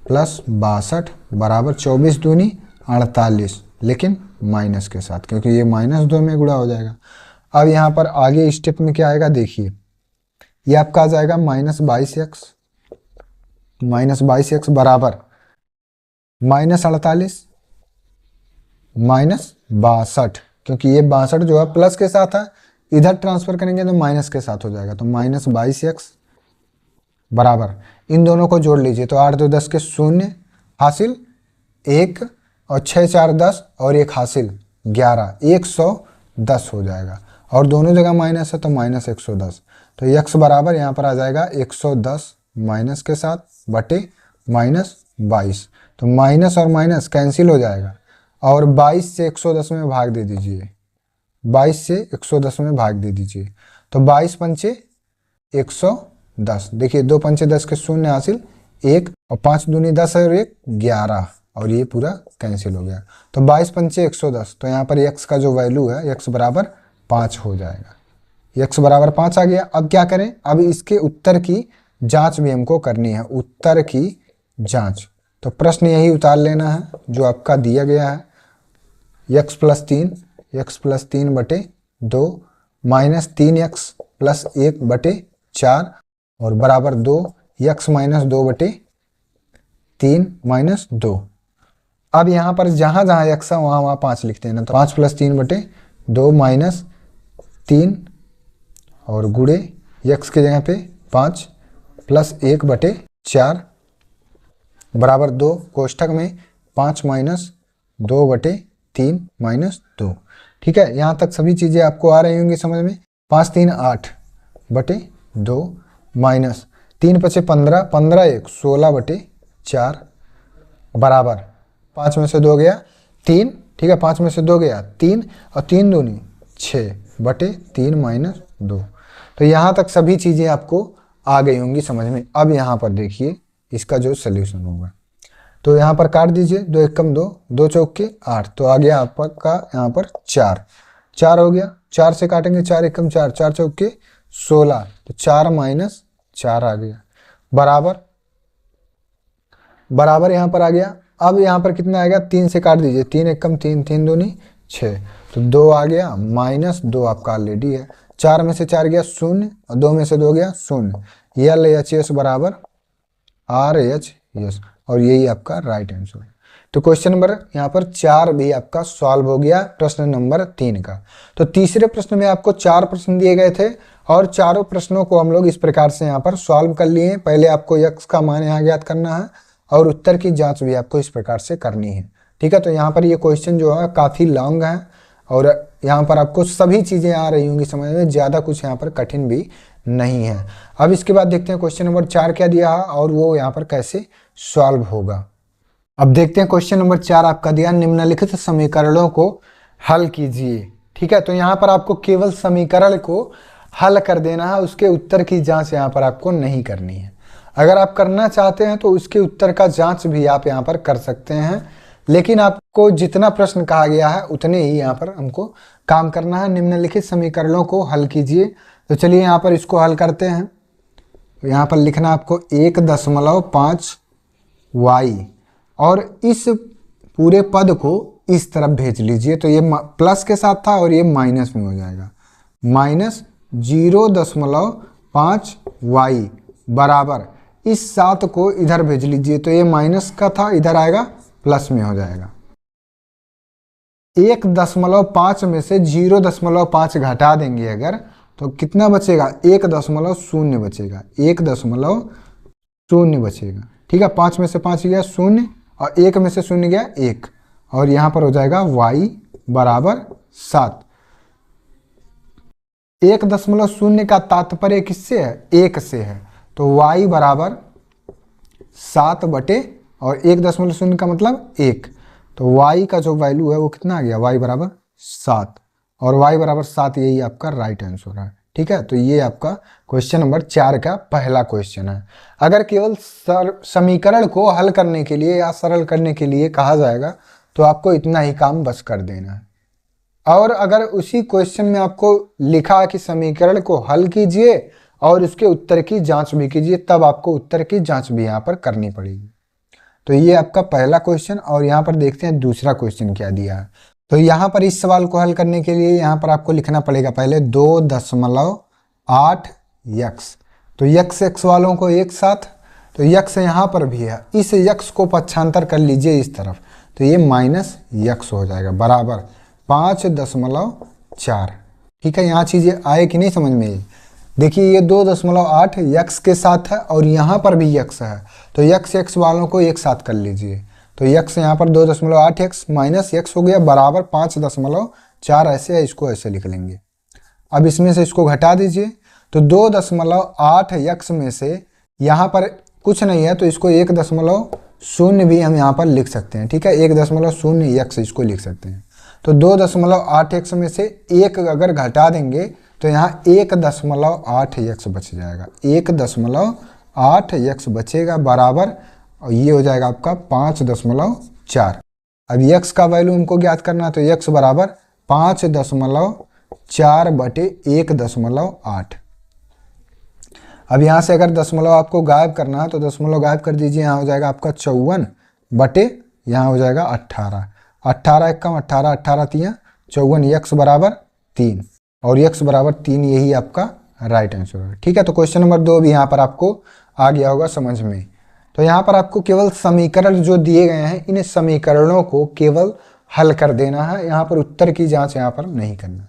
+ 62 बराबर 24 दूनी 48, लेकिन माइनस के साथ, क्योंकि ये -2 में गुणा हो जाएगा। अब यहाँ पर आगे स्टेप में क्या आएगा देखिए, ये आपका आ जाएगा -22x बराबर -48 -62, क्योंकि ये 62 जो है प्लस के साथ है, इधर ट्रांसफर करेंगे तो माइनस के साथ हो जाएगा। तो -22x बराबर, इन दोनों को जोड़ लीजिए तो 8 2 10 के 0 हासिल 1, और 6 4 10 और 1 हासिल 11, 110 हो जाएगा। और दोनों जगह माइनस है तो -110। तो x बराबर यहाँ पर आ जाएगा 110 माइनस के साथ बटे -22। तो माइनस और माइनस कैंसिल हो जाएगा, और 22 से 110 में भाग दे दीजिए, 22 से 110 में भाग दे दीजिए। तो 22 पंचे 110, देखिए 2 पंचे 10 के 0 हासिल 1, और 5 दूनी 10 और 1 11, और ये पूरा कैंसिल हो गया। तो 22 पंचे 110, तो यहाँ पर x का जो वैल्यू है x बराबर 5 हो जाएगा। x बराबर 5 आ गया। अब क्या करें, अब इसके उत्तर की जांच भी हमको करनी है, उत्तर की जांच। तो प्रश्न यही उतार लेना है जो आपका दिया गया है, x + 3 बटे 2 -3x + 1 बटे 4 और बराबर 2, x - 2 बटे 3 - 2। अब यहाँ पर जहाँ जहाँ x है वहाँ 5 लिखते हैं ना, तो 5 + 3 बटे 2 -3 और गुणे x के जगह पे 5 + 1 बटे 4 बराबर 2, कोष्ठक में 5 - 2 बटे 3 - 2। ठीक है, यहाँ तक सभी चीज़ें आपको आ रही होंगी समझ में। 5 3 8 बटे 2 माइनस 3 5 15, 15 1 16 बटे 4 बराबर 5 में से 2 गया 3। ठीक है, 5 में से 2 गया 3, और 3 दूनी 6 बटे 3 - 2। तो यहाँ तक सभी चीज़ें आपको आ गई होंगी समझ में। अब यहाँ पर देखिए इसका जो सल्यूशन होगा, तो यहाँ पर काट दीजिए, 2 एकम 2, 2 चौके 8, तो आ गया आपका यहाँ पर 4 हो गया। 4 से काटेंगे 4 एकम 4, 4 चौके 16, तो 4 - 4 आ गया बराबर यहाँ पर आ गया। अब यहाँ पर कितना आएगा, 3 से काट दीजिए, 3 एकम 3, 3 दूनी 6, तो 2 आ गया -2 आपका ऑलरेडी है। 4 में से 4 गया 0, और 2 में से 2 गया 0। LHS बराबर RHS, और यही आपका राइट आंसर है। तो क्वेश्चन नंबर यहाँ पर 4 भी आपका सॉल्व हो गया, प्रश्न नंबर 3 का। तो तीसरे प्रश्न में आपको 4 प्रश्न दिए गए थे, और चारों प्रश्नों को हम लोग इस प्रकार से यहाँ पर सॉल्व कर लिए। पहले आपको x का मान यहाँ ज्ञात करना है, और उत्तर की जांच भी आपको इस प्रकार से करनी है। ठीक है, तो यहाँ पर ये क्वेश्चन जो है काफ़ी लॉन्ग है, और यहाँ पर आपको सभी चीज़ें आ रही होंगी समझ में, ज़्यादा कुछ यहाँ पर कठिन भी नहीं है। अब इसके बाद देखते हैं क्वेश्चन नंबर 4 क्या दिया है और वो यहाँ पर कैसे सॉल्व होगा। अब देखते हैं क्वेश्चन नंबर 4 आपका दिया, निम्नलिखित समीकरणों को हल कीजिए। ठीक है, तो यहाँ पर आपको केवल समीकरण को हल कर देना है, उसके उत्तर की जांच यहाँ पर आपको नहीं करनी है। अगर आप करना चाहते हैं तो उसके उत्तर का जांच भी आप यहाँ पर कर सकते हैं, लेकिन आपको जितना प्रश्न कहा गया है उतने ही यहाँ पर हमको काम करना है। निम्नलिखित समीकरणों को हल कीजिए। तो चलिए यहाँ पर इसको हल करते हैं। तो यहाँ पर लिखना आपको 1.5 y और इस पूरे पद को इस तरफ भेज लीजिए। तो ये प्लस के साथ था और ये माइनस में हो जाएगा, -0.5 y बराबर इस 7 को इधर भेज लीजिए। तो ये माइनस का था, इधर आएगा प्लस में हो जाएगा। 1.5 में से 0.5 घटा देंगे अगर, तो कितना बचेगा? 1.0 बचेगा, 1.0 बचेगा। ठीक है, 5 में से 5 गया 0 और 1 में से 0 गया 1, और यहाँ पर हो जाएगा y बराबर 7। 1.0 का तात्पर्य किससे है? 1 से है। तो y बराबर 7 बटे और 1.0 का मतलब 1, तो y का जो वैल्यू है वो कितना आ गया? y बराबर 7, और y बराबर 7 यही आपका राइट आंसर है। ठीक है, तो ये आपका क्वेश्चन नंबर 4 का पहला क्वेश्चन है। अगर केवल समीकरण को हल करने के लिए या सरल करने के लिए कहा जाएगा तो आपको इतना ही काम बस कर देना है। और अगर उसी क्वेश्चन में आपको लिखा कि समीकरण को हल कीजिए और उसके उत्तर की जांच भी कीजिए, तब आपको उत्तर की जांच भी यहाँ पर करनी पड़ेगी। तो ये आपका पहला क्वेश्चन, और यहाँ पर देखते हैं दूसरा क्वेश्चन क्या दिया है। तो यहाँ पर इस सवाल को हल करने के लिए यहाँ पर आपको लिखना पड़ेगा पहले 2.8 यक्स। तो यक्स एक्स वालों को एक साथ, तो यक्स यहाँ पर भी है, इस यक्स को पक्षांतर कर लीजिए इस तरफ, तो ये माइनस यक्स हो जाएगा बराबर 5.4। ठीक है, यहाँ चीज़ें आए कि नहीं समझ में? देखिए ये 2.8 यक्स के साथ है और यहाँ पर भी यक्स है, तो यक्स एक्स वालों को एक साथ कर लीजिए। तो यक्स यहाँ पर 2.8 यक्स माइनस यक्स हो गया बराबर 5.4, ऐसे है, इसको ऐसे लिख लेंगे। अब इसमें से इसको घटा दीजिए, तो 2.8 यक्स में से यहाँ पर कुछ नहीं है तो इसको 1.0 भी हम यहाँ पर लिख सकते हैं। ठीक है, 1.0 यक्स इसको लिख सकते हैं। तो 2.8 यक्स में से 1 अगर घटा देंगे तो यहाँ 1.8 यक्स बच जाएगा, 1.8 यक्स बचेगा बराबर, और ये हो जाएगा आपका 5.4। अब यक्स का वैल्यू हमको ज्ञात करना है, तो यक्स बराबर 5.4 बटे 1.8। अब यहाँ से अगर दशमलव आपको गायब करना है तो दशमलव गायब कर दीजिए, यहाँ हो जाएगा आपका 54 बटे यहाँ हो जाएगा 18, 18 एकम 18, 18 तियाँ 54, यक्स बराबर 3 और यक्स बराबर 3, यही आपका राइट आंसर है। ठीक है, तो क्वेश्चन नंबर 2 भी यहाँ पर आपको आ गया होगा समझ में। तो यहाँ पर आपको केवल समीकरण जो दिए गए हैं, इन समीकरणों को केवल हल कर देना है, यहाँ पर उत्तर की जांच यहाँ पर नहीं करना।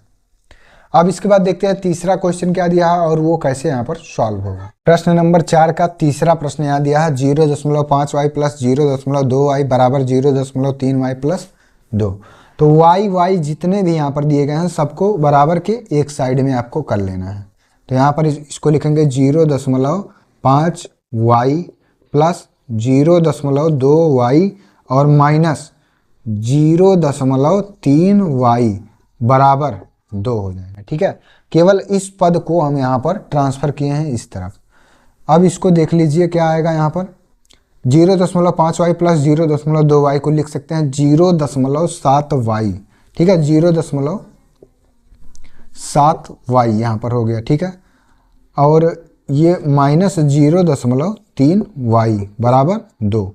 अब इसके बाद देखते हैं तीसरा क्वेश्चन क्या दिया है और वो कैसे यहाँ पर सॉल्व होगा। प्रश्न नंबर 4 का तीसरा प्रश्न यहाँ दिया है 0.5y प्लस 0.2y बराबर 0.3y प्लस 2। तो y जितने भी यहाँ पर दिए गए हैं सबको बराबर के एक साइड में आपको कर लेना है। तो यहाँ पर इसको लिखेंगे 0.5y प्लस 0.2y और माइनस 0.3y बराबर 2 हो जाएगा। ठीक है, केवल इस पद को हम यहाँ पर ट्रांसफर किए हैं इस तरफ। अब इसको देख लीजिए क्या आएगा, यहाँ पर 0.5y प्लस 0.2y को लिख सकते हैं 0.7y। ठीक है, 0.7y यहाँ पर हो गया। ठीक है, और ये माइनस 0.3y बराबर 2।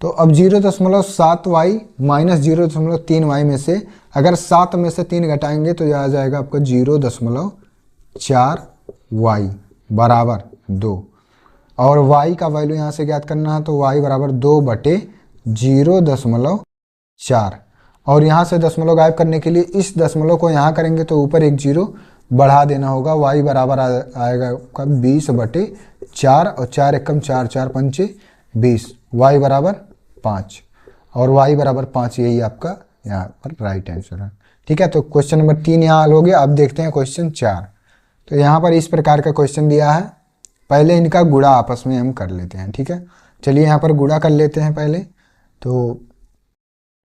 तो अब 0.7y माइनस 0.3y में से अगर 7 में से 3 घटाएंगे तो यह आ जाएगा आपका 0.4y बराबर 2, और y का वैल्यू यहाँ से ज्ञात करना है, तो y बराबर 2 बटे 0.4, और यहाँ से दशमलव गायब करने के लिए इस दशमलव को यहाँ करेंगे तो ऊपर एक 0 बढ़ा देना होगा। y बराबर आएगा आपका 20 बटे 4 और 4 एकम 4, 4 पंचे 20, y बराबर 5 और y बराबर 5, यही आपका यहाँ पर राइट आंसर है। ठीक है, तो क्वेश्चन नंबर 3 यहाँ हल हो गया। अब देखते हैं क्वेश्चन 4। तो यहाँ पर इस प्रकार का क्वेश्चन दिया है, पहले इनका गुणा आपस में हम कर लेते हैं। ठीक है, चलिए यहाँ पर गुणा कर लेते हैं पहले। तो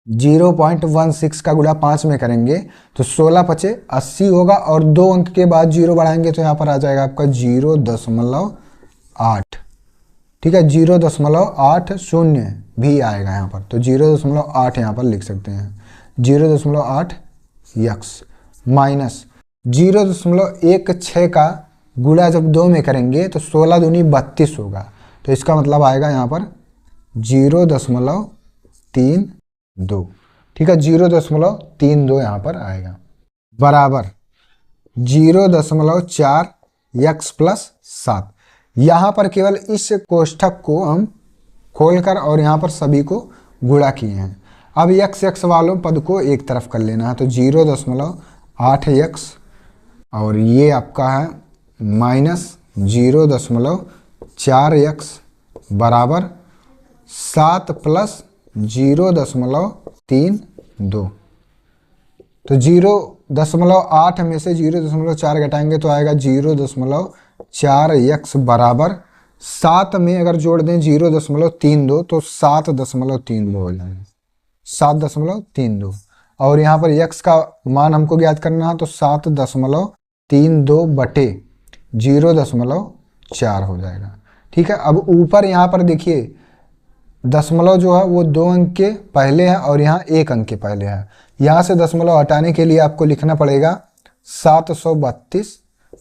0.16 का गुणा 5 में करेंगे तो 16 पचे 80 होगा, और 2 अंक के बाद 0 बढ़ाएंगे तो यहाँ पर आ जाएगा आपका 0.8। ठीक है, 0.80 भी आएगा यहाँ पर, तो 0.8 यहाँ पर लिख सकते हैं। 0.8 यक्स माइनस 0.16 का गुणा जब 2 में करेंगे तो 16 दूनी 32 होगा, तो इसका मतलब आएगा यहाँ पर 0.32। ठीक है, 0.32 यहाँ पर आएगा, बराबर 0.4 यक्स प्लस 7। यहाँ पर केवल इस कोष्ठक को हम खोलकर और यहाँ पर सभी को गुणा किए हैं। अब यक्स यक्स वालों पद को एक तरफ कर लेना है, तो 0.8 यक्स और ये आपका है माइनस 0.4 यक्स बराबर 7 प्लस 0.32। तो 0.8 में से 0.4 घटाएंगे तो आएगा 0.4 यक्स बराबर 7 में अगर जोड़ दें 0.32 तो 7.32 हो जाएगा, 7.32। और यहाँ पर यक्स का मान हमको ज्ञात करना है, तो 7.32 बटे 0.4 हो जाएगा। ठीक है, अब ऊपर यहाँ पर देखिए दशमलव जो है वो 2 अंक के पहले है और यहाँ 1 अंक के पहले है। यहाँ से दशमलव हटाने के लिए आपको लिखना पड़ेगा 732।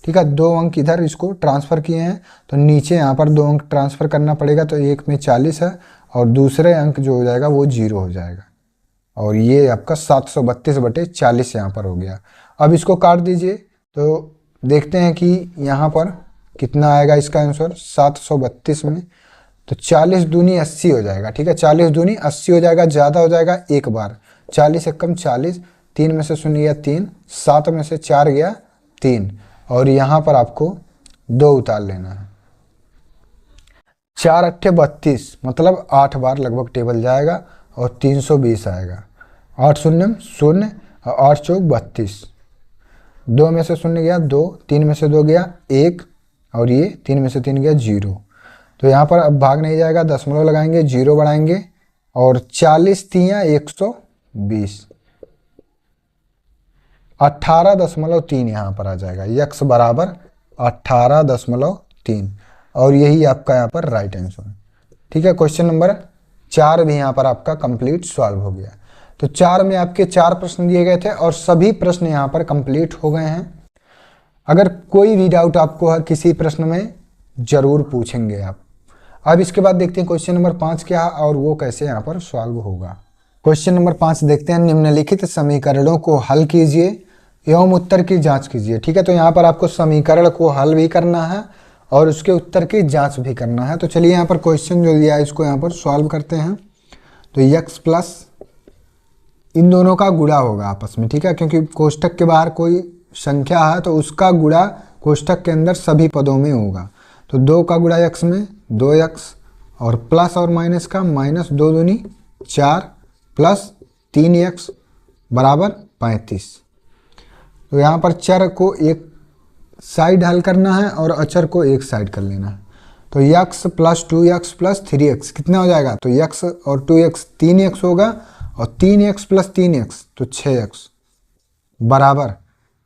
ठीक है, 2 अंक इधर इसको ट्रांसफ़र किए हैं तो नीचे यहाँ पर 2 अंक ट्रांसफ़र करना पड़ेगा, तो एक में 40 है और दूसरे अंक जो हो जाएगा वो 0 हो जाएगा, और ये आपका 732 बटे 40 यहाँ पर हो गया। अब इसको काट दीजिए तो देखते हैं कि यहाँ पर कितना आएगा इसका आंसर 732 में, तो 40 दूनी 80 हो जाएगा। ठीक है, 40 दूनी 80 हो जाएगा, ज़्यादा हो जाएगा एक बार, 40 एक कम 40, 3 में से 0 गया 3, 7 में से 4 गया 3, और यहाँ पर आपको 2 उतार लेना है। 4 अट्ठे 32 मतलब 8 बार लगभग टेबल जाएगा और 320 आएगा। 8 शून्य 0 और 8 चौक 32, 2 में से 0 गया 2, 3 में से 2 गया 1, और ये 3 में से 3 गया 0। तो यहाँ पर अब भाग नहीं जाएगा, दशमलव लगाएंगे 0 बढ़ाएंगे और 40 तियाँ 120, 18.3 यहाँ पर आ जाएगा, यक्स बराबर 18.3, और यही आपका यहाँ पर राइट आंसर है। ठीक है, क्वेश्चन नंबर 4 भी यहाँ पर आपका कंप्लीट सॉल्व हो गया। तो 4 में आपके 4 प्रश्न दिए गए थे और सभी प्रश्न यहाँ पर कंप्लीट हो गए हैं। अगर कोई भी डाउट आपको है किसी प्रश्न में जरूर पूछेंगे आप। अब इसके बाद देखते हैं क्वेश्चन नंबर 5 क्या है और वो कैसे यहाँ पर सॉल्व होगा। क्वेश्चन नंबर 5 देखते हैं, निम्नलिखित समीकरणों को हल कीजिए एवं उत्तर की जांच कीजिए। ठीक है, तो यहाँ पर आपको समीकरण को हल भी करना है और उसके उत्तर की जांच भी करना है। तो चलिए यहाँ पर क्वेश्चन जो दिया है इसको यहाँ पर सॉल्व करते हैं। तो यक्स प्लस इन दोनों का गुणा होगा आपस में। ठीक है, क्योंकि कोष्ठक के बाहर कोई संख्या है तो उसका गुणा कोष्ठक के अंदर सभी पदों में होगा। तो 2 का गुणा यक्स में 2 यक्स और प्लस और माइनस का माइनस 2 दूनी 4 प्लस 3 यक्स बराबर 35। तो यहाँ पर चर को एक साइड हल करना है और अचर को एक साइड कर लेना है। तो x plus 2x plus 3x कितना हो जाएगा, तो यक्स और 2x 3x होगा और 3x प्लस 3x तो 6x बराबर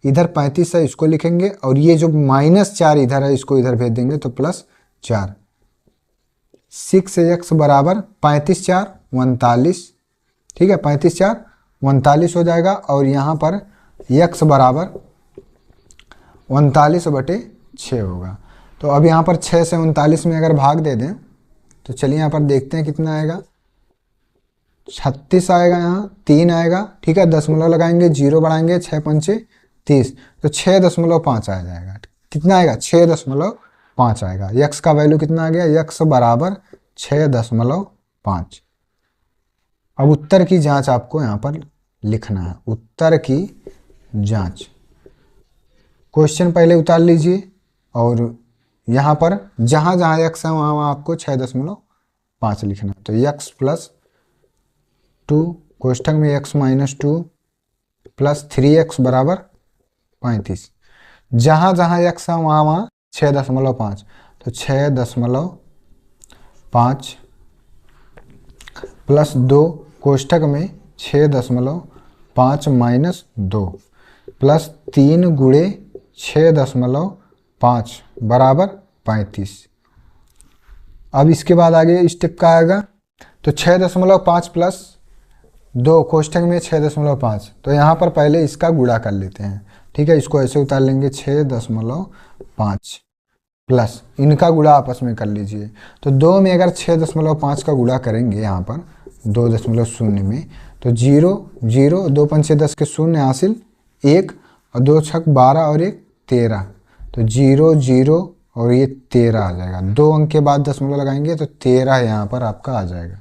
इधर 35 है इसको लिखेंगे और ये जो -4 इधर है इसको इधर भेज देंगे तो +4। 6x बराबर 35 4 39। ठीक है, 35 4 39 हो जाएगा और यहाँ पर x बराबर 39 बटे 6 होगा। तो अब यहाँ पर 6 से 39 में अगर भाग दे दें तो चलिए यहाँ पर देखते हैं कितना आएगा। 36 आएगा, यहाँ 3 आएगा। ठीक है, दशमलव लगाएंगे 0 बढ़ाएंगे 6 पंचे 30 तो 6.5 आ जाएगा। कितना आएगा, 6.5 आएगा। यक्स का वैल्यू कितना आ गया, यक्स बराबर 6.5। अब उत्तर की जांच आपको यहाँ पर लिखना है, उत्तर की जांच। क्वेश्चन पहले उतार लीजिए और यहाँ पर जहाँ जहाँ यक्स है वहाँ आपको 6.5 लिखना है। तो यक्स प्लस 2 कोष्ठक में यक्स माइनस 2 प्लस 3x बराबर 35। जहाँ जहाँ यक्स है वहाँ वहाँ 6.5 तो 6.5 प्लस 2 कोष्ठक में 6.5 माइनस 2 प्लस 3 गुणे 6.5 बराबर 35। अब इसके बाद आगे स्टेप का आएगा, तो 6.5 प्लस 2 कोष्ठक में 6.5, तो यहाँ पर पहले इसका गुणा कर लेते हैं। ठीक है, इसको ऐसे उतार लेंगे 6.5 प्लस इनका गुणा आपस में कर लीजिए। तो 2 में अगर 6.5 का गुणा करेंगे यहाँ पर 2.0 में, तो 0 0 2 पंचे 10 के 0 हासिल 1 और 2 छक 12 और 1 13, तो 0 0 और ये 13 आ जाएगा। 2 अंक के बाद दशमलव लगाएंगे तो 13 यहाँ पर आपका आ जाएगा।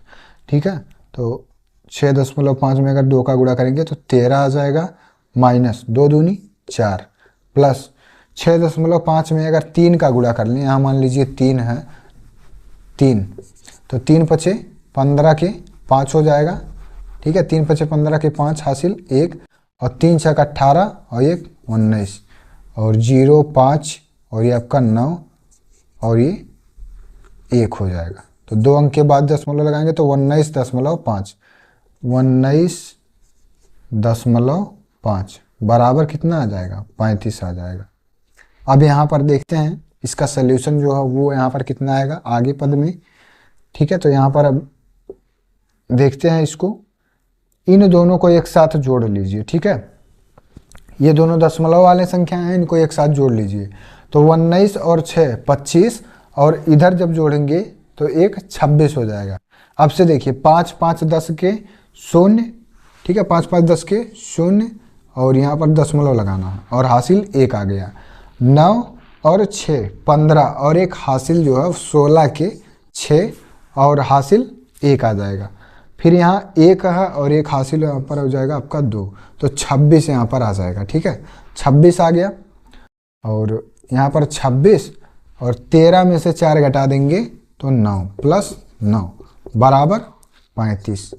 ठीक है, तो 6.5 में अगर 2 का गुणा करेंगे तो 13 आ जाएगा, माइनस 2 दूनी 4 प्लस 6.5 में अगर 3 का गुणा कर लें, यहाँ मान लीजिए 3 है, 3 तो 3 पचे 15 के 5 हो जाएगा। ठीक है, 3 पचे 15 के 5 हासिल 1 और 3 छक 18 और 1 19 और 0 5 और ये आपका 9 और ये 1 हो जाएगा। तो 2 अंक के बाद दशमलव लगाएंगे तो 19.5 19.5 बराबर कितना आ जाएगा, 35 आ जाएगा। अब यहाँ पर देखते हैं इसका सल्यूशन जो है वो यहाँ पर कितना आएगा आगे पद में। ठीक है, तो यहाँ पर अब देखते हैं इसको, इन दोनों को एक साथ जोड़ लीजिए। ठीक है, ये दोनों दशमलव वाले संख्या हैं, इनको एक साथ जोड़ लीजिए। तो 19 और 6 25 और इधर जब जोड़ेंगे तो एक 26 हो जाएगा। अब से देखिए 5 5 10 के 0, ठीक है, 5 5 10 के 0 और यहाँ पर दशमलव लगाना है और हासिल 1 आ गया। 9 और 6 15 और एक हासिल जो है 16 के 6 और हासिल 1 आ जाएगा। फिर यहाँ 1 है और एक हासिल यहाँ पर हो जाएगा आपका 2, तो 26 यहाँ पर आ जाएगा। ठीक है, 26 आ गया और यहाँ पर 26 और 13 में से 4 घटा देंगे तो 9 प्लस 9 बराबर 35।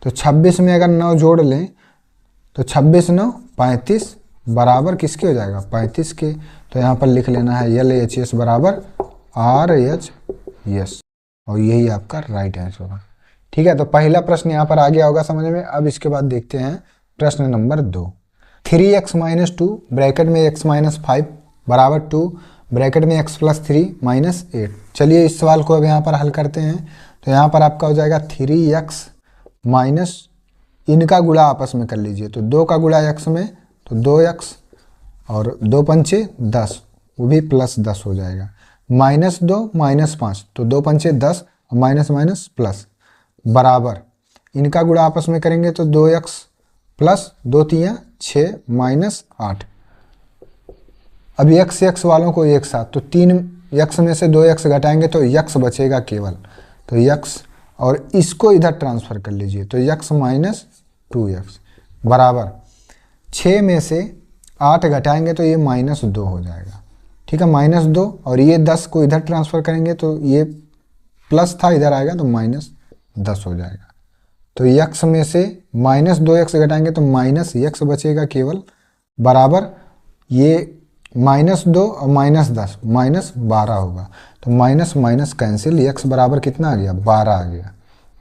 तो 26 में अगर 9 जोड़ लें तो 26 9 35 बराबर किसके हो जाएगा, 35 के। तो यहाँ पर लिख लेना है LHS बराबर RHS और यही आपका राइट आंसर होगा। ठीक है, तो पहला प्रश्न यहाँ पर आ गया होगा समझ में। अब इसके बाद देखते हैं प्रश्न नंबर 2। 3x माइनस 2 ब्रैकेट में x माइनस 5 बराबर 2 ब्रैकेट में x प्लस 3 माइनस 8। चलिए इस सवाल को अब यहाँ पर हल करते हैं। तो यहाँ पर आपका हो जाएगा 3x माइनस, इनका गुणा आपस में कर लीजिए। तो 2 का गुणा x में तो 2x और 2 पंचे 10, वो भी प्लस 10 हो जाएगा। माइनस 2 माइनस 5 तो 2 पंचे 10 और माइनस माइनस प्लस बराबर, इनका गुणा आपस में करेंगे तो 2x प्लस 2 3 6 माइनस 8। अब x वालों को एक साथ, तो 3x में से 2x घटाएंगे तो x बचेगा केवल, तो x और इसको इधर ट्रांसफर कर लीजिए तो x माइनस 2x बराबर 6 में से 8 घटाएंगे तो ये माइनस 2 हो जाएगा। ठीक है, माइनस 2 और ये 10 को इधर ट्रांसफर करेंगे तो ये प्लस था इधर आएगा तो माइनस 10 हो जाएगा। तो x में से माइनस 2x घटाएंगे तो माइनस x बचेगा केवल बराबर, ये माइनस 2 और माइनस 10 माइनस 12 होगा। तो माइनस माइनस कैंसिल, x बराबर कितना आ गया 12 आ गया,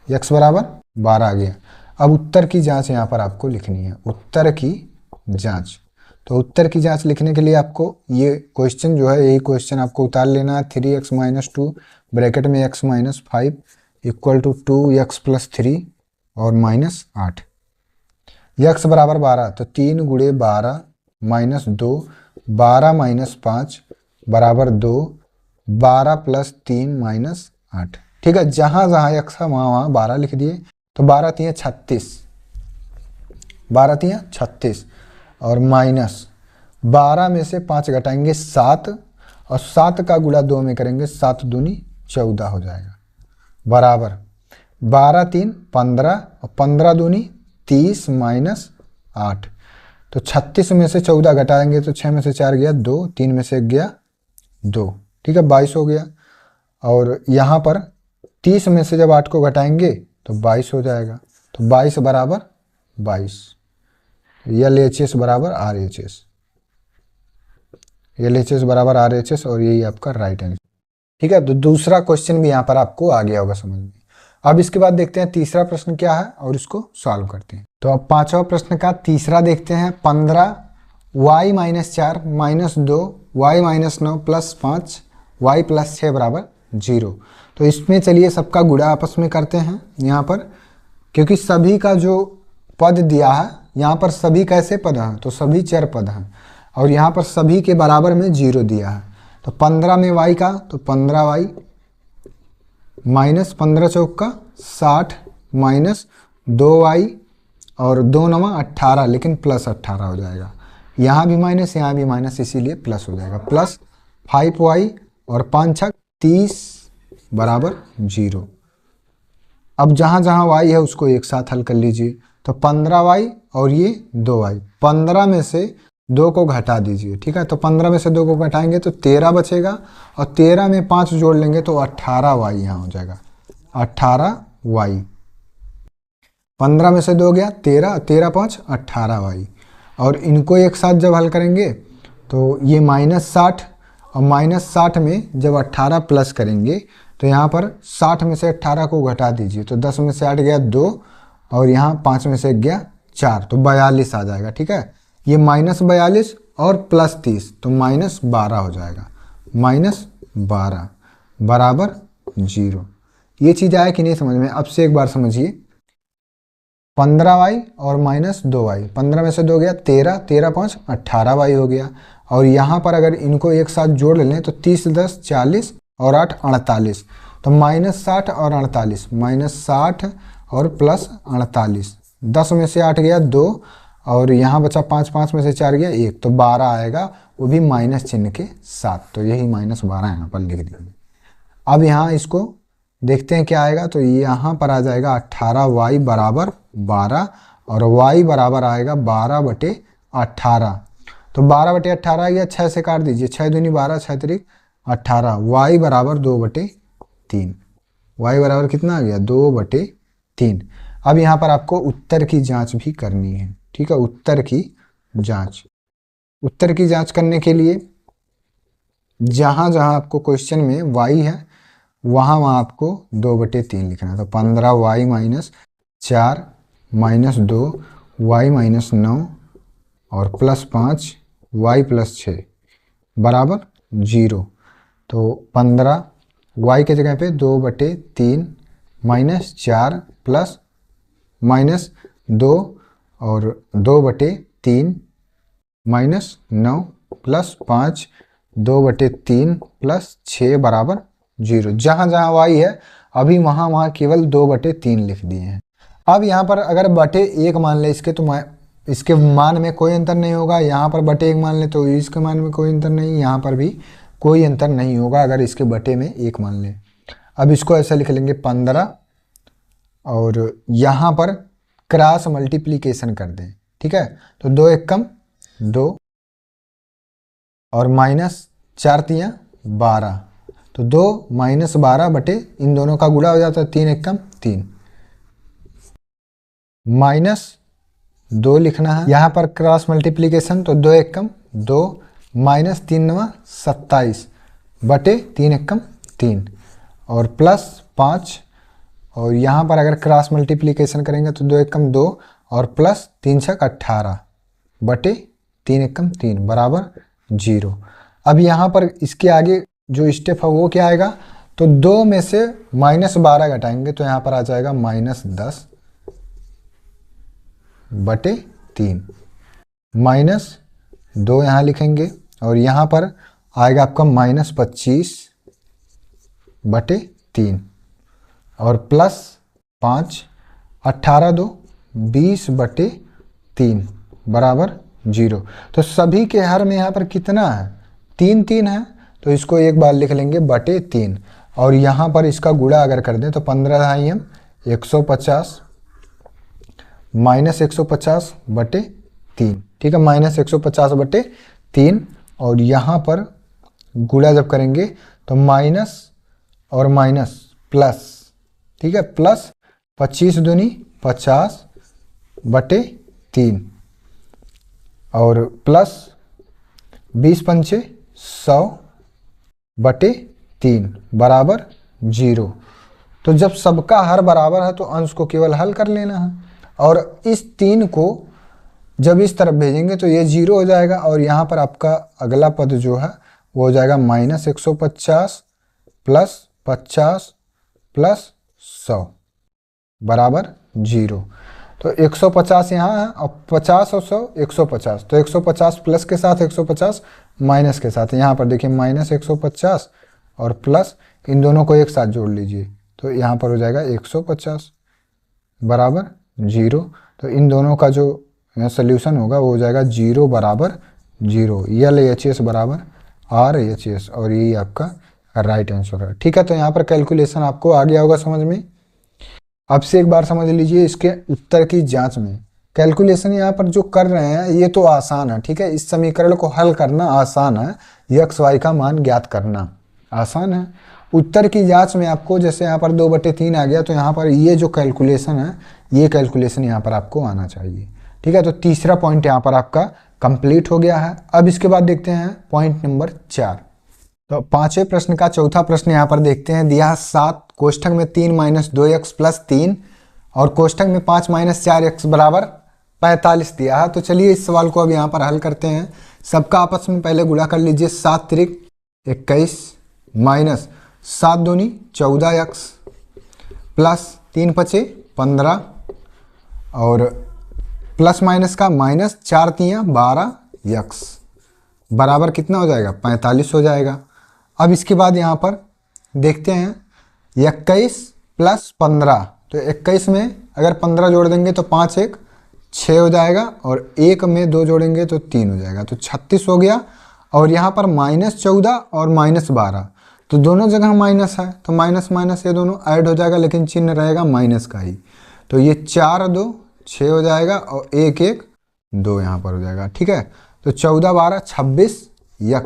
x बराबर 12 आ गया। अब उत्तर की जांच यहाँ पर आपको लिखनी है, उत्तर की जांच। तो उत्तर की जांच लिखने के लिए आपको ये क्वेश्चन जो है यही क्वेश्चन आपको उतार लेना है। 3x माइनस 2 ब्रैकेट में x minus 5 equal to 2x plus 3 और माइनस 8। x बराबर 12 तो 3 गुणे 12 माइनस 2, 12 माइनस 5 बराबर 2, 12 प्लस 3 माइनस 8। ठीक है, जहाँ जहाँ x है वहाँ वहाँ 12 लिख दिए। तो 12 3 36, 12 3 36 और माइनस 12 में से 5 घटाएंगे 7 और 7 का गुणा 2 में करेंगे 7 दूनी 14 हो जाएगा बराबर 12 3 15 और 15 दूनी 30 माइनस 8। तो 36 में से 14 घटाएंगे तो 6 में से 4 गया 2, 3 में से 1 गया 2। ठीक है, 22 हो गया। और यहाँ पर 30 में से जब 8 को घटाएंगे तो 22 हो जाएगा। तो 22 बराबर 22, LHS बराबर RHS, LHS बराबर RHS और यही आपका राइट आंसर। ठीक है, तो दूसरा क्वेश्चन भी यहाँ पर आपको आ गया होगा समझ में। अब इसके बाद देखते हैं तीसरा प्रश्न क्या है और इसको सॉल्व करते हैं। तो अब पांचवा प्रश्न का तीसरा देखते हैं। 15y-4 -2 y-9 + 5 y+6 = 0। तो इसमें चलिए सबका गुणा आपस में करते हैं यहाँ पर, क्योंकि सभी का जो पद दिया है यहाँ पर सभी कैसे पद हैं, तो सभी चर पद हैं और यहाँ पर सभी के बराबर में 0 दिया है। तो 15 में y का तो 15y -15 चौक का 60 -2y और 2 9 18, लेकिन +18 हो जाएगा। यहाँ भी माइनस यहाँ भी माइनस, इसीलिए प्लस हो जाएगा। प्लस 5y और 5 छक 30 = 0। अब जहाँ जहाँ y है उसको एक साथ हल कर लीजिए। तो 15y और ये 2y, 15 में से 2 को घटा दीजिए। ठीक है, तो 15 में से 2 को घटाएंगे तो 13 बचेगा और 13 में 5 जोड़ लेंगे तो 18y यहाँ हो जाएगा। 18y, 15 में से 2 गया 13, 13 5 18y। और इनको एक साथ जब हल करेंगे तो ये -60 और -60 में जब 18 प्लस करेंगे तो यहाँ पर 60 में से 18 को घटा दीजिए। तो 10 में से 8 गया 2 और यहाँ 5 में से 1 गया 4, तो 42 आ जाएगा। ठीक है, ये -42 और +30 तो -12 हो जाएगा। -12 = 0। ये चीज़ आया कि नहीं समझ में? अब से एक बार समझिए। 15y और -2y, 15 में से 2 गया 13, 13 5 18y हो गया। और यहाँ पर अगर इनको एक साथ जोड़ लें तो 30 10 40 और 8 48, तो -60 और 48, -60 और +48। 10 में से 8 गया 2 और यहाँ बचा 5, 5 में से 4 गया 1, तो 12 आएगा, वो भी माइनस चिन्ह के साथ। तो यही -12 यहाँ पर लिख देंगे। अब यहाँ इसको देखते हैं क्या आएगा। तो यहाँ पर आ जाएगा 18y = 12 और y बराबर आएगा 12/18। तो 12/18 आ गया, 6 से काट दीजिए, 6 दूनी 12, 6 त्रिक 18, y = 2/3। y बराबर कितना आ गया? 2/3। अब यहाँ पर आपको उत्तर की जांच भी करनी है। ठीक है, उत्तर की जांच करने के लिए जहाँ जहाँ आपको क्वेश्चन में y है वहाँ आपको 2/3 लिखना है। तो 15y - 4 - 2 y - 9 और +5 y+6 = 0। तो 15y के जगह पे 2/3 -4 प्लस -2 और 2/3 -9 + 5 2/3 + 6 = 0। जहाँ जहाँ y है अभी वहाँ केवल 2/3 लिख दिए हैं। अब यहाँ पर अगर /1 मान ले इसके, तो इसके मान में कोई अंतर नहीं होगा। यहाँ पर /1 मान ले तो इसके मान में कोई अंतर नहीं, यहाँ पर भी कोई अंतर नहीं होगा अगर इसके बटे में 1 मान ले। अब इसको ऐसा लिख लेंगे 15 और यहाँ पर क्रॉस मल्टीप्लिकेशन कर दें। ठीक है, तो 2 1 2 और -4 3 12, तो 2 -12 बटे इन दोनों का गुणा हो जाता है 3 1 3, -2 लिखना है यहाँ पर क्रॉस मल्टीप्लिकेशन। तो 2 1 2 -3 9 27 बटे 3 1 3 और +5, और यहाँ पर अगर क्रॉस मल्टीप्लिकेशन करेंगे तो 2 1 2 और +3 6 18 बटे 3 1 3 = 0। अब यहाँ पर इसके आगे जो स्टेप है वो क्या आएगा? तो 2 में से -12 घटाएंगे तो यहाँ पर आ जाएगा -10 बटे 3, -2 यहाँ लिखेंगे और यहाँ पर आएगा आपका -25 बटे 3 और +5, 18 2 20 बटे 3 = 0। तो सभी के हर में यहाँ पर कितना है? 3 3 है, तो इसको एक बार लिख लेंगे /3 और यहाँ पर इसका गुणा अगर कर दें तो 15 हम 150 -150 बटे 3। ठीक है, -150 बटे 3 और यहाँ पर गुणा जब करेंगे तो माइनस और माइनस प्लस। ठीक है, प्लस 25 दूनी 50 बटे 3 और प्लस 20 पंचे 100 बटे 3 बराबर 0। तो जब सबका हर बराबर है तो अंश को केवल हल कर लेना है। और इस 3 को जब इस तरफ भेजेंगे तो ये 0 हो जाएगा और यहाँ पर आपका अगला पद जो है वो हो जाएगा -150 प्लस 50 प्लस 100 बराबर 0। तो 150 यहाँ है और 50 और 100 150, तो 150 प्लस के साथ 150 माइनस के साथ, यहाँ पर देखिए -150 और प्लस, इन दोनों को एक साथ जोड़ लीजिए तो यहाँ पर हो जाएगा 150 बराबर 0। तो इन दोनों का जो सोल्यूशन होगा वो हो जाएगा 0 बराबर 0, LHS बराबर RHS, और यही आपका राइट आंसर है। ठीक है, तो यहाँ पर कैलकुलेशन आपको आ गया होगा समझ में। अब से एक बार समझ लीजिए इसके उत्तर की जांच में। कैलकुलेशन यहाँ पर जो कर रहे हैं ये तो आसान है, ठीक है, इस समीकरण को हल करना आसान है, x y का मान ज्ञात करना आसान है। उत्तर की जांच में आपको जैसे यहाँ पर 2/3 आ गया तो यहाँ पर ये जो कैलकुलेशन है ये कैलकुलेशन यहाँ पर आपको आना चाहिए। ठीक है, तो तीसरा पॉइंट यहाँ पर आपका कंप्लीट हो गया है। अब इसके बाद देखते हैं पॉइंट नंबर 4। तो 5वें प्रश्न का चौथा प्रश्न यहाँ पर देखते हैं। दिया 7 कोष्ठक में 3 - 2x + 3 और कोष्ठक में 5 - 4x बराबर 45 दिया है। तो चलिए इस सवाल को अब यहाँ पर हल करते हैं। सबका आपस में पहले गुणा कर लीजिए। 7 त्रिक 21 माइनस 7 दूनी 14x प्लस 3 पचे 15 और प्लस माइनस का माइनस 4 तियाँ 12x बराबर कितना हो जाएगा 45 हो जाएगा। अब इसके बाद यहाँ पर देखते हैं 21 + 15, तो 21 में अगर 15 जोड़ देंगे तो 5 1 6 हो जाएगा और 1 में 2 जोड़ेंगे तो 3 हो जाएगा, तो 36 हो गया। और यहाँ पर -14 और -12, तो दोनों जगह माइनस है तो माइनस माइनस ये दोनों ऐड हो जाएगा, लेकिन चिन्ह रहेगा माइनस का ही। तो ये 4 और 2 6 हो जाएगा और 1 1 2 यहाँ पर हो जाएगा। ठीक है, तो 14 12 26x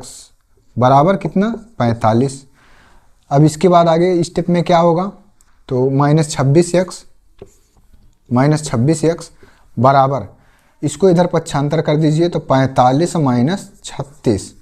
बराबर कितना 45। अब इसके बाद आगे स्टेप में क्या होगा, तो -26x बराबर, इसको इधर पक्षांतर कर दीजिए तो 45 - 36,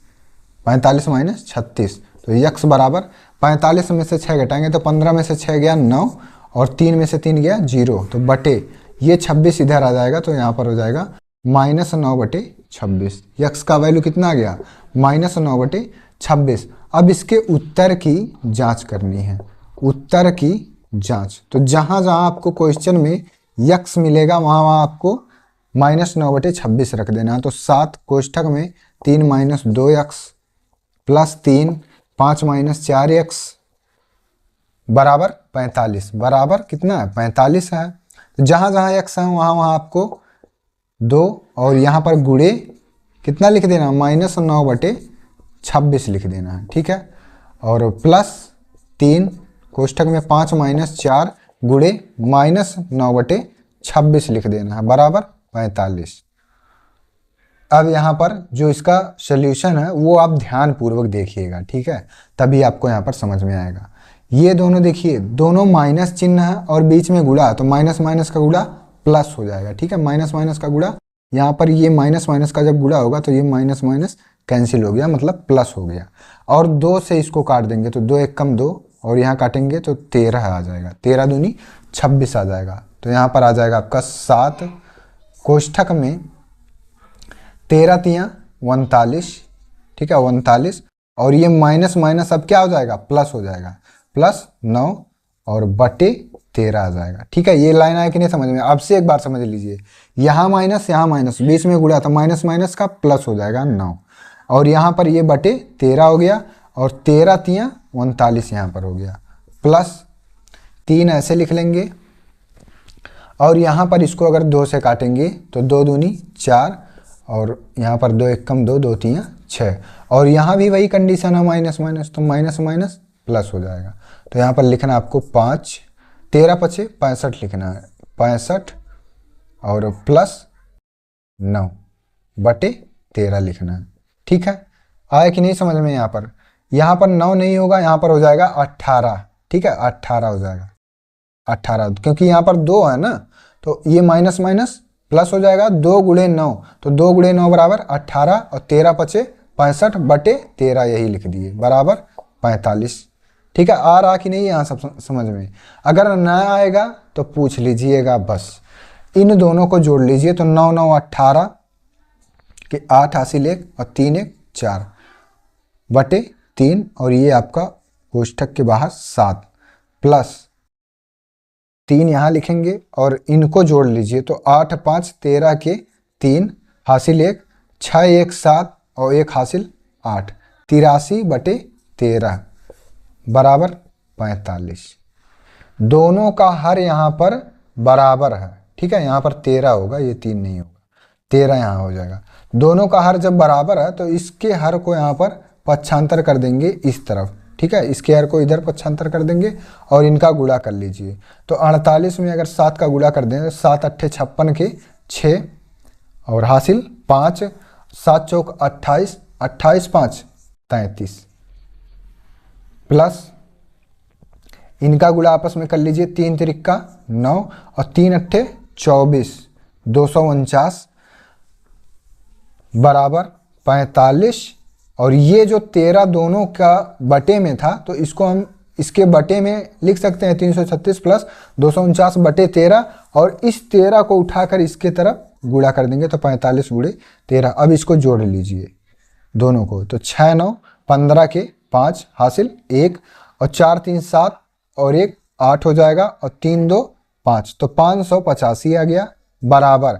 45 - 36, तो x बराबर 45 में से 6 घटाएंगे तो 15 में से 6 गया 9 और 3 में से 3 गया 0, तो बटे ये 26 इधर आ जाएगा तो यहाँ पर हो जाएगा -9/26। x का वैल्यू कितना आ गया -9/26। अब इसके उत्तर की जांच करनी है, उत्तर की जांच। तो जहाँ जहाँ आपको क्वेश्चन में x मिलेगा वहाँ वहाँ आपको -9/26 रख देना है। तो 7 कोष्ठक में 3 - 2x प्लस 3 5 - 4x बराबर 45, बराबर कितना है 45 है। जहाँ जहाँ x है वहाँ वहाँ आपको 2 और यहाँ पर गुणे कितना लिख देना -9/26 लिख देना है। ठीक है, और प्लस 3 कोष्ठक में 5 - 4 गुणे -9/26 लिख देना है बराबर 45। अब यहाँ पर जो इसका सल्यूशन है वो आप ध्यान पूर्वक देखिएगा, ठीक है, तभी आपको यहाँ पर समझ में आएगा। ये दोनों देखिए, दोनों माइनस चिन्ह है और बीच में गुणा, तो माइनस माइनस का गुणा प्लस हो जाएगा। ठीक है, माइनस माइनस का गुणा, यहाँ पर ये माइनस माइनस का जब गुणा होगा तो ये माइनस माइनस कैंसिल हो गया, मतलब प्लस हो गया। और 2 से इसको काट देंगे तो 2 1 2 और यहाँ काटेंगे तो 13 आ जाएगा, 13 दूनी 26 आ जाएगा। तो यहाँ पर आ जाएगा आपका 7 कोष्ठक में 13 तियाँ 39, ठीक है 39, और ये माइनस माइनस अब क्या हो जाएगा प्लस हो जाएगा, प्लस 9 और बटे 13 आ जाएगा। ठीक है, ये लाइन आया कि नहीं समझ में। अब से एक बार समझ लीजिए, यहाँ माइनस बीच में गुणा तो माइनस माइनस का प्लस हो जाएगा 9 और यहाँ पर ये बटे 13 हो गया और 13 तियाँ 39 यहाँ पर हो गया, प्लस 3 ऐसे लिख लेंगे और यहाँ पर इसको अगर 2 से काटेंगे तो 2 दूनी 4 और यहाँ पर 2 1 2 2 3 6 और यहाँ भी वही कंडीशन है माइनस माइनस, तो माइनस माइनस प्लस हो जाएगा। तो यहाँ पर लिखना आपको 5 13 पचे 65 लिखना है, 65 और प्लस 9 बटे 13 लिखना है। ठीक है, आया कि नहीं समझ में। यहाँ पर 9 नहीं होगा, यहाँ पर हो जाएगा 18। ठीक है, 18 हो जाएगा 18, क्योंकि यहाँ पर 2 है ना, तो ये माइनस माइनस प्लस हो जाएगा। 2 गुणे 9, तो 2 गुणे 9 बराबर 18 और 13 पचे 65 बटे 13 यही लिख दिए बराबर 45। ठीक है, आ रहा कि नहीं यहाँ सब समझ में? अगर ना आएगा तो पूछ लीजिएगा बस। इन दोनों को जोड़ लीजिए तो 9 9 18 के 8 हासिल 1 और 3 1 4 बटे 3 और ये आपका कोष्ठक के बाहर 7 प्लस 3 यहाँ लिखेंगे और इनको जोड़ लीजिए तो 8 5 13 के 3 हासिल 1 6 1 7 और 1 हासिल 8 83 बटे 13 बराबर 45। दोनों का हर यहाँ पर बराबर है, ठीक है, यहाँ पर 13 होगा, ये 3 नहीं होगा, 13 यहाँ हो जाएगा। दोनों का हर जब बराबर है तो इसके हर को यहाँ पर पक्षांतर कर देंगे इस तरफ, ठीक है, इसके हर को इधर पक्षांतर कर देंगे और इनका गुणा कर लीजिए। तो 48 में अगर 7 का गुणा कर दें तो 7 8 56 के 6 और हासिल 5 7 चौक 28 28 5 33 प्लस इनका गुणा आपस में कर लीजिए 3 तिरिक्का 9 और 3 अट्ठे 24 249 बराबर 45 और ये जो 13 दोनों का बटे में था तो इसको हम इसके बटे में लिख सकते हैं 336 प्लस 249 बटे 13 और इस 13 को उठाकर इसके तरफ गुणा कर देंगे तो 45 गुणे 13। अब इसको जोड़ लीजिए दोनों को तो 6 9 15 के 5 हासिल 1 और 4 3 7 और 1 8 हो जाएगा और 3 2 5 तो 585 आ गया बराबर।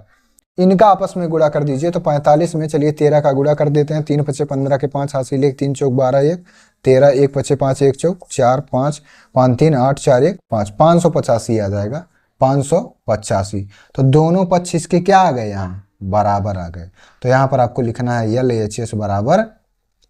इनका आपस में गुणा कर दीजिए तो 45 में चलिए 13 का गुणा कर देते हैं 3 पचे 15 के 5 हासिल 1 3 चौक 12 1 13 1 पचे 5 1 चौक 4 5 5 3 8 4 1 5 585 आ जाएगा 585। तो दोनों पक्ष इसके क्या आ गए यहाँ बराबर आ गए। तो यहाँ पर आपको लिखना है LHS बराबर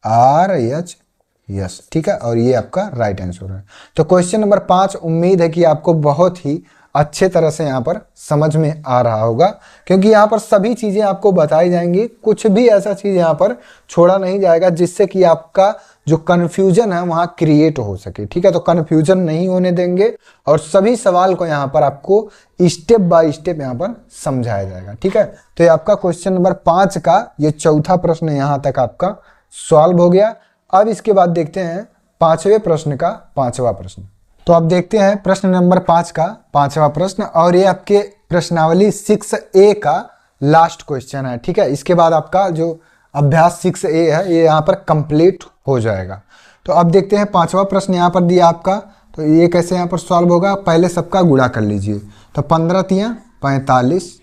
RHS, ठीक है, और ये आपका राइट आंसर है। तो क्वेश्चन नंबर 5 उम्मीद है कि आपको बहुत ही अच्छे तरह से यहाँ पर समझ में आ रहा होगा क्योंकि यहाँ पर सभी चीजें आपको बताई जाएंगी, कुछ भी ऐसा चीज यहाँ पर छोड़ा नहीं जाएगा जिससे कि आपका जो कन्फ्यूजन है वहां क्रिएट हो सके, ठीक है। तो कन्फ्यूजन नहीं होने देंगे और सभी सवाल को यहाँ पर आपको स्टेप बाय स्टेप यहाँ पर समझाया जाएगा, ठीक है। तो ये आपका क्वेश्चन नंबर 5 का ये चौथा प्रश्न यहाँ तक आपका सॉल्व हो गया। अब इसके बाद देखते हैं 5वें प्रश्न का 5वां प्रश्न। तो अब देखते हैं प्रश्न नंबर 5 का 5वां प्रश्न और ये आपके प्रश्नावली 6A का लास्ट क्वेश्चन है, ठीक है। इसके बाद आपका जो अभ्यास 6A है ये यहाँ पर कंप्लीट हो जाएगा। तो अब देखते हैं 5वां प्रश्न यहाँ पर दिया आपका, तो ये कैसे यहाँ पर सॉल्व होगा। पहले सबका गुणा कर लीजिए तो 15 तियां 45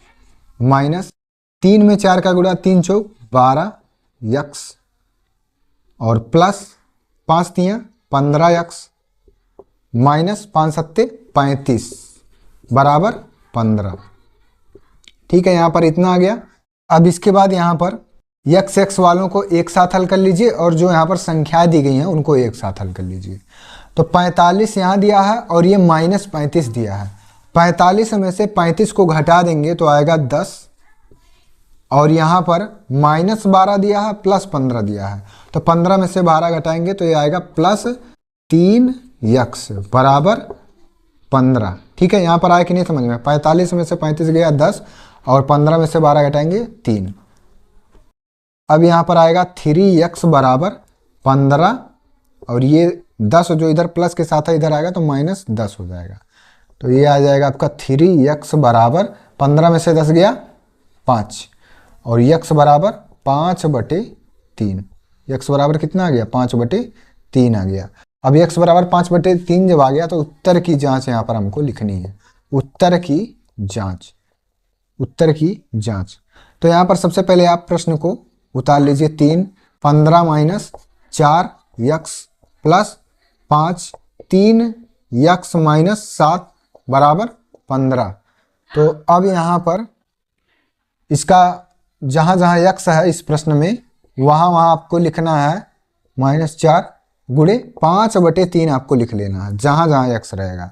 माइनस 3 में 4 का गुणा 3 चौक 12 यक्स और प्लस 5 तियां 15 यक्स माइनस 5 सत्ते 35 बराबर 15, ठीक है। यहाँ पर इतना आ गया। अब इसके बाद यहाँ पर यक्स एक्स वालों को एक साथ हल कर लीजिए और जो यहाँ पर संख्याएं दी गई हैं उनको एक साथ हल कर लीजिए। तो 45 यहाँ दिया है और ये माइनस 35 दिया है। 45 में से 35 को घटा देंगे तो आएगा 10 और यहाँ पर माइनस 12 दिया है प्लस 15 दिया है। तो 15 में से 12 घटाएंगे तो ये आएगा प्लस 3 यक्स बराबर 15, ठीक है। यहाँ पर आया कि नहीं समझ में। 45 में से 35 गया 10 और 15 में से 12 घटाएंगे 3। अब यहाँ पर आएगा 3x बराबर 15 और ये 10 जो इधर प्लस के साथ है इधर आएगा तो माइनस 10 हो जाएगा। तो ये आ जाएगा आपका 3x बराबर 15 में से 10 गया 5 और x बराबर 5/3। x बराबर कितना आ गया 5/3 आ गया। अब x बराबर 5/3 जब आ गया तो उत्तर की जांच यहाँ पर हमको लिखनी है। उत्तर की जांच, उत्तर की जांच। तो यहाँ पर सबसे पहले आप प्रश्न को उतार लीजिए 3 15 minus 4 x plus 5 3 x minus 7 बराबर 15। तो अब यहाँ पर इसका जहाँ जहाँ यक्स है इस प्रश्न में वहाँ आपको लिखना है -4 गुणे 5/3 आपको लिख लेना है जहाँ जहाँ यक्स रहेगा।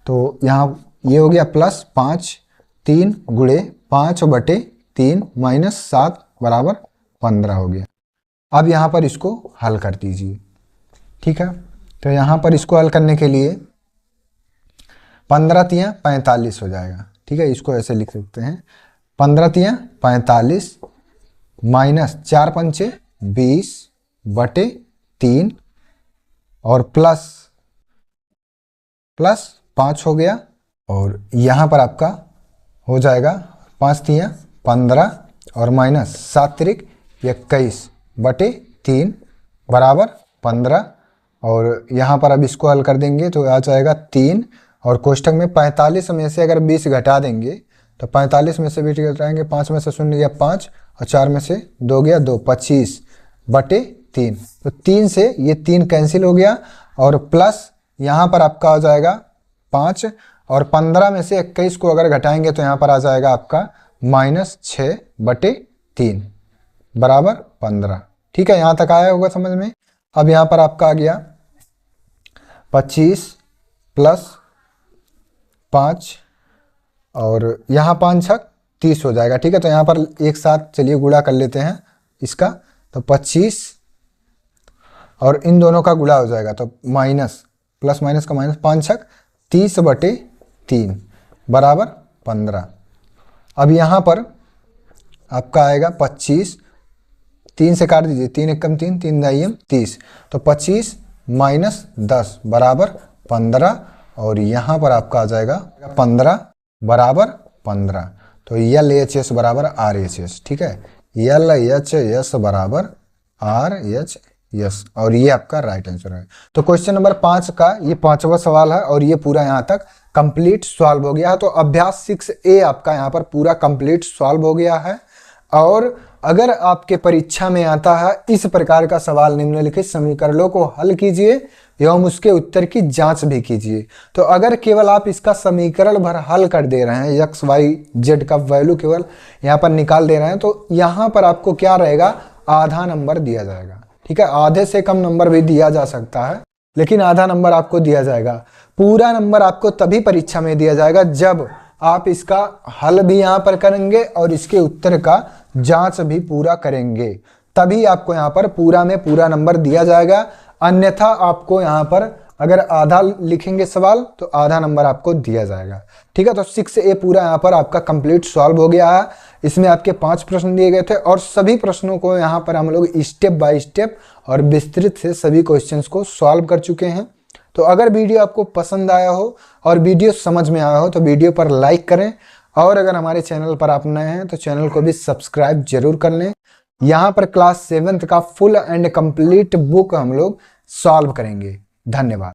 तो यहाँ ये हो गया प्लस 5 3 गुणे 5/3 माइनस 7 बराबर 15 हो गया। अब यहाँ पर इसको हल कर दीजिए, ठीक है। तो यहाँ पर इसको हल करने के लिए 15 तियां 45 हो जाएगा, ठीक है। इसको ऐसे लिख सकते हैं 15 तियां 45 माइनस 4 पंचे 20/3 और प्लस प्लस 5 हो गया, और यहाँ पर आपका हो जाएगा 5 तिया 15 और माइनस 7 तिरिक 21 बटे 3 बराबर 15। और यहाँ पर अब इसको हल कर देंगे तो आ जाएगा 3, और कोष्ठक में 45 में से अगर 20 घटा देंगे तो 45 में से 20 घटाएंगे, 5 में से 0 गया 5 और 4 में से 2 गया 2, 25 बटे 3। तो 3 से ये 3 कैंसिल हो गया, और प्लस यहाँ पर आपका हो जाएगा 5, और 15 में से 21 को अगर घटाएंगे तो यहाँ पर आ जाएगा आपका माइनस 6 बटे 3 बराबर 15। ठीक है, यहाँ तक आया होगा समझ में। अब यहाँ पर आपका आ गया 25 प्लस 5 और यहाँ 5 छक 30 हो जाएगा। ठीक है, तो यहाँ पर एक साथ चलिए गुणा कर लेते हैं इसका, तो 25 और इन दोनों का गुणा हो जाएगा तो माइनस प्लस माइनस का माइनस, 5 छक 30 बटे 3 बराबर 15। अब यहाँ पर आपका आएगा 25, 3 से काट दीजिए, 3 एकम 3, 3 दाइयम 30, तो 25 माइनस 10 बराबर 15, और यहाँ पर आपका आ जाएगा 15 बराबर 15। तो यल एच एस बराबर आर एच एस। ठीक है, यल एच एस बराबर आर एच एस, और ये आपका राइट आंसर है। तो क्वेश्चन नंबर 5 का ये 5वां सवाल है, और ये पूरा यहाँ तक कंप्लीट सॉल्व हो गया है। तो अभ्यास 6A आपका यहाँ पर पूरा कंप्लीट सॉल्व हो गया है। और अगर आपके परीक्षा में आता है इस प्रकार का सवाल, निम्नलिखित समीकरणों को हल कीजिए एवं उसके उत्तर की जांच भी कीजिए। तो अगर केवल आप इसका समीकरण भर हल कर दे रहे हैं, एक्स वाई जेड का वैल्यू केवल यहाँ पर निकाल दे रहे हैं, तो यहाँ पर आपको क्या रहेगा, आधा नंबर दिया जाएगा। ठीक है, आधे से कम नंबर भी दिया जा सकता है, लेकिन आधा नंबर आपको दिया जाएगा। पूरा नंबर आपको तभी परीक्षा में दिया जाएगा जब आप इसका हल भी यहाँ पर करेंगे और इसके उत्तर का जांच भी पूरा करेंगे, तभी आपको यहाँ पर पूरा में पूरा नंबर दिया जाएगा। अन्यथा आपको यहाँ पर अगर आधा लिखेंगे सवाल तो आधा नंबर आपको दिया जाएगा। ठीक है, तो 6A पूरा यहाँ पर आपका कंप्लीट सॉल्व हो गया है। इसमें आपके 5 प्रश्न दिए गए थे, और सभी प्रश्नों को यहाँ पर हम लोग स्टेप बाय स्टेप और विस्तृत से सभी क्वेश्चंस को सॉल्व कर चुके हैं। तो अगर वीडियो आपको पसंद आया हो और वीडियो समझ में आया हो तो वीडियो पर लाइक करें, और अगर हमारे चैनल पर आप नए हैं तो चैनल को भी सब्सक्राइब जरूर कर लें। यहाँ पर क्लास 7th का फुल एंड कंप्लीट बुक हम लोग सॉल्व करेंगे। धन्यवाद।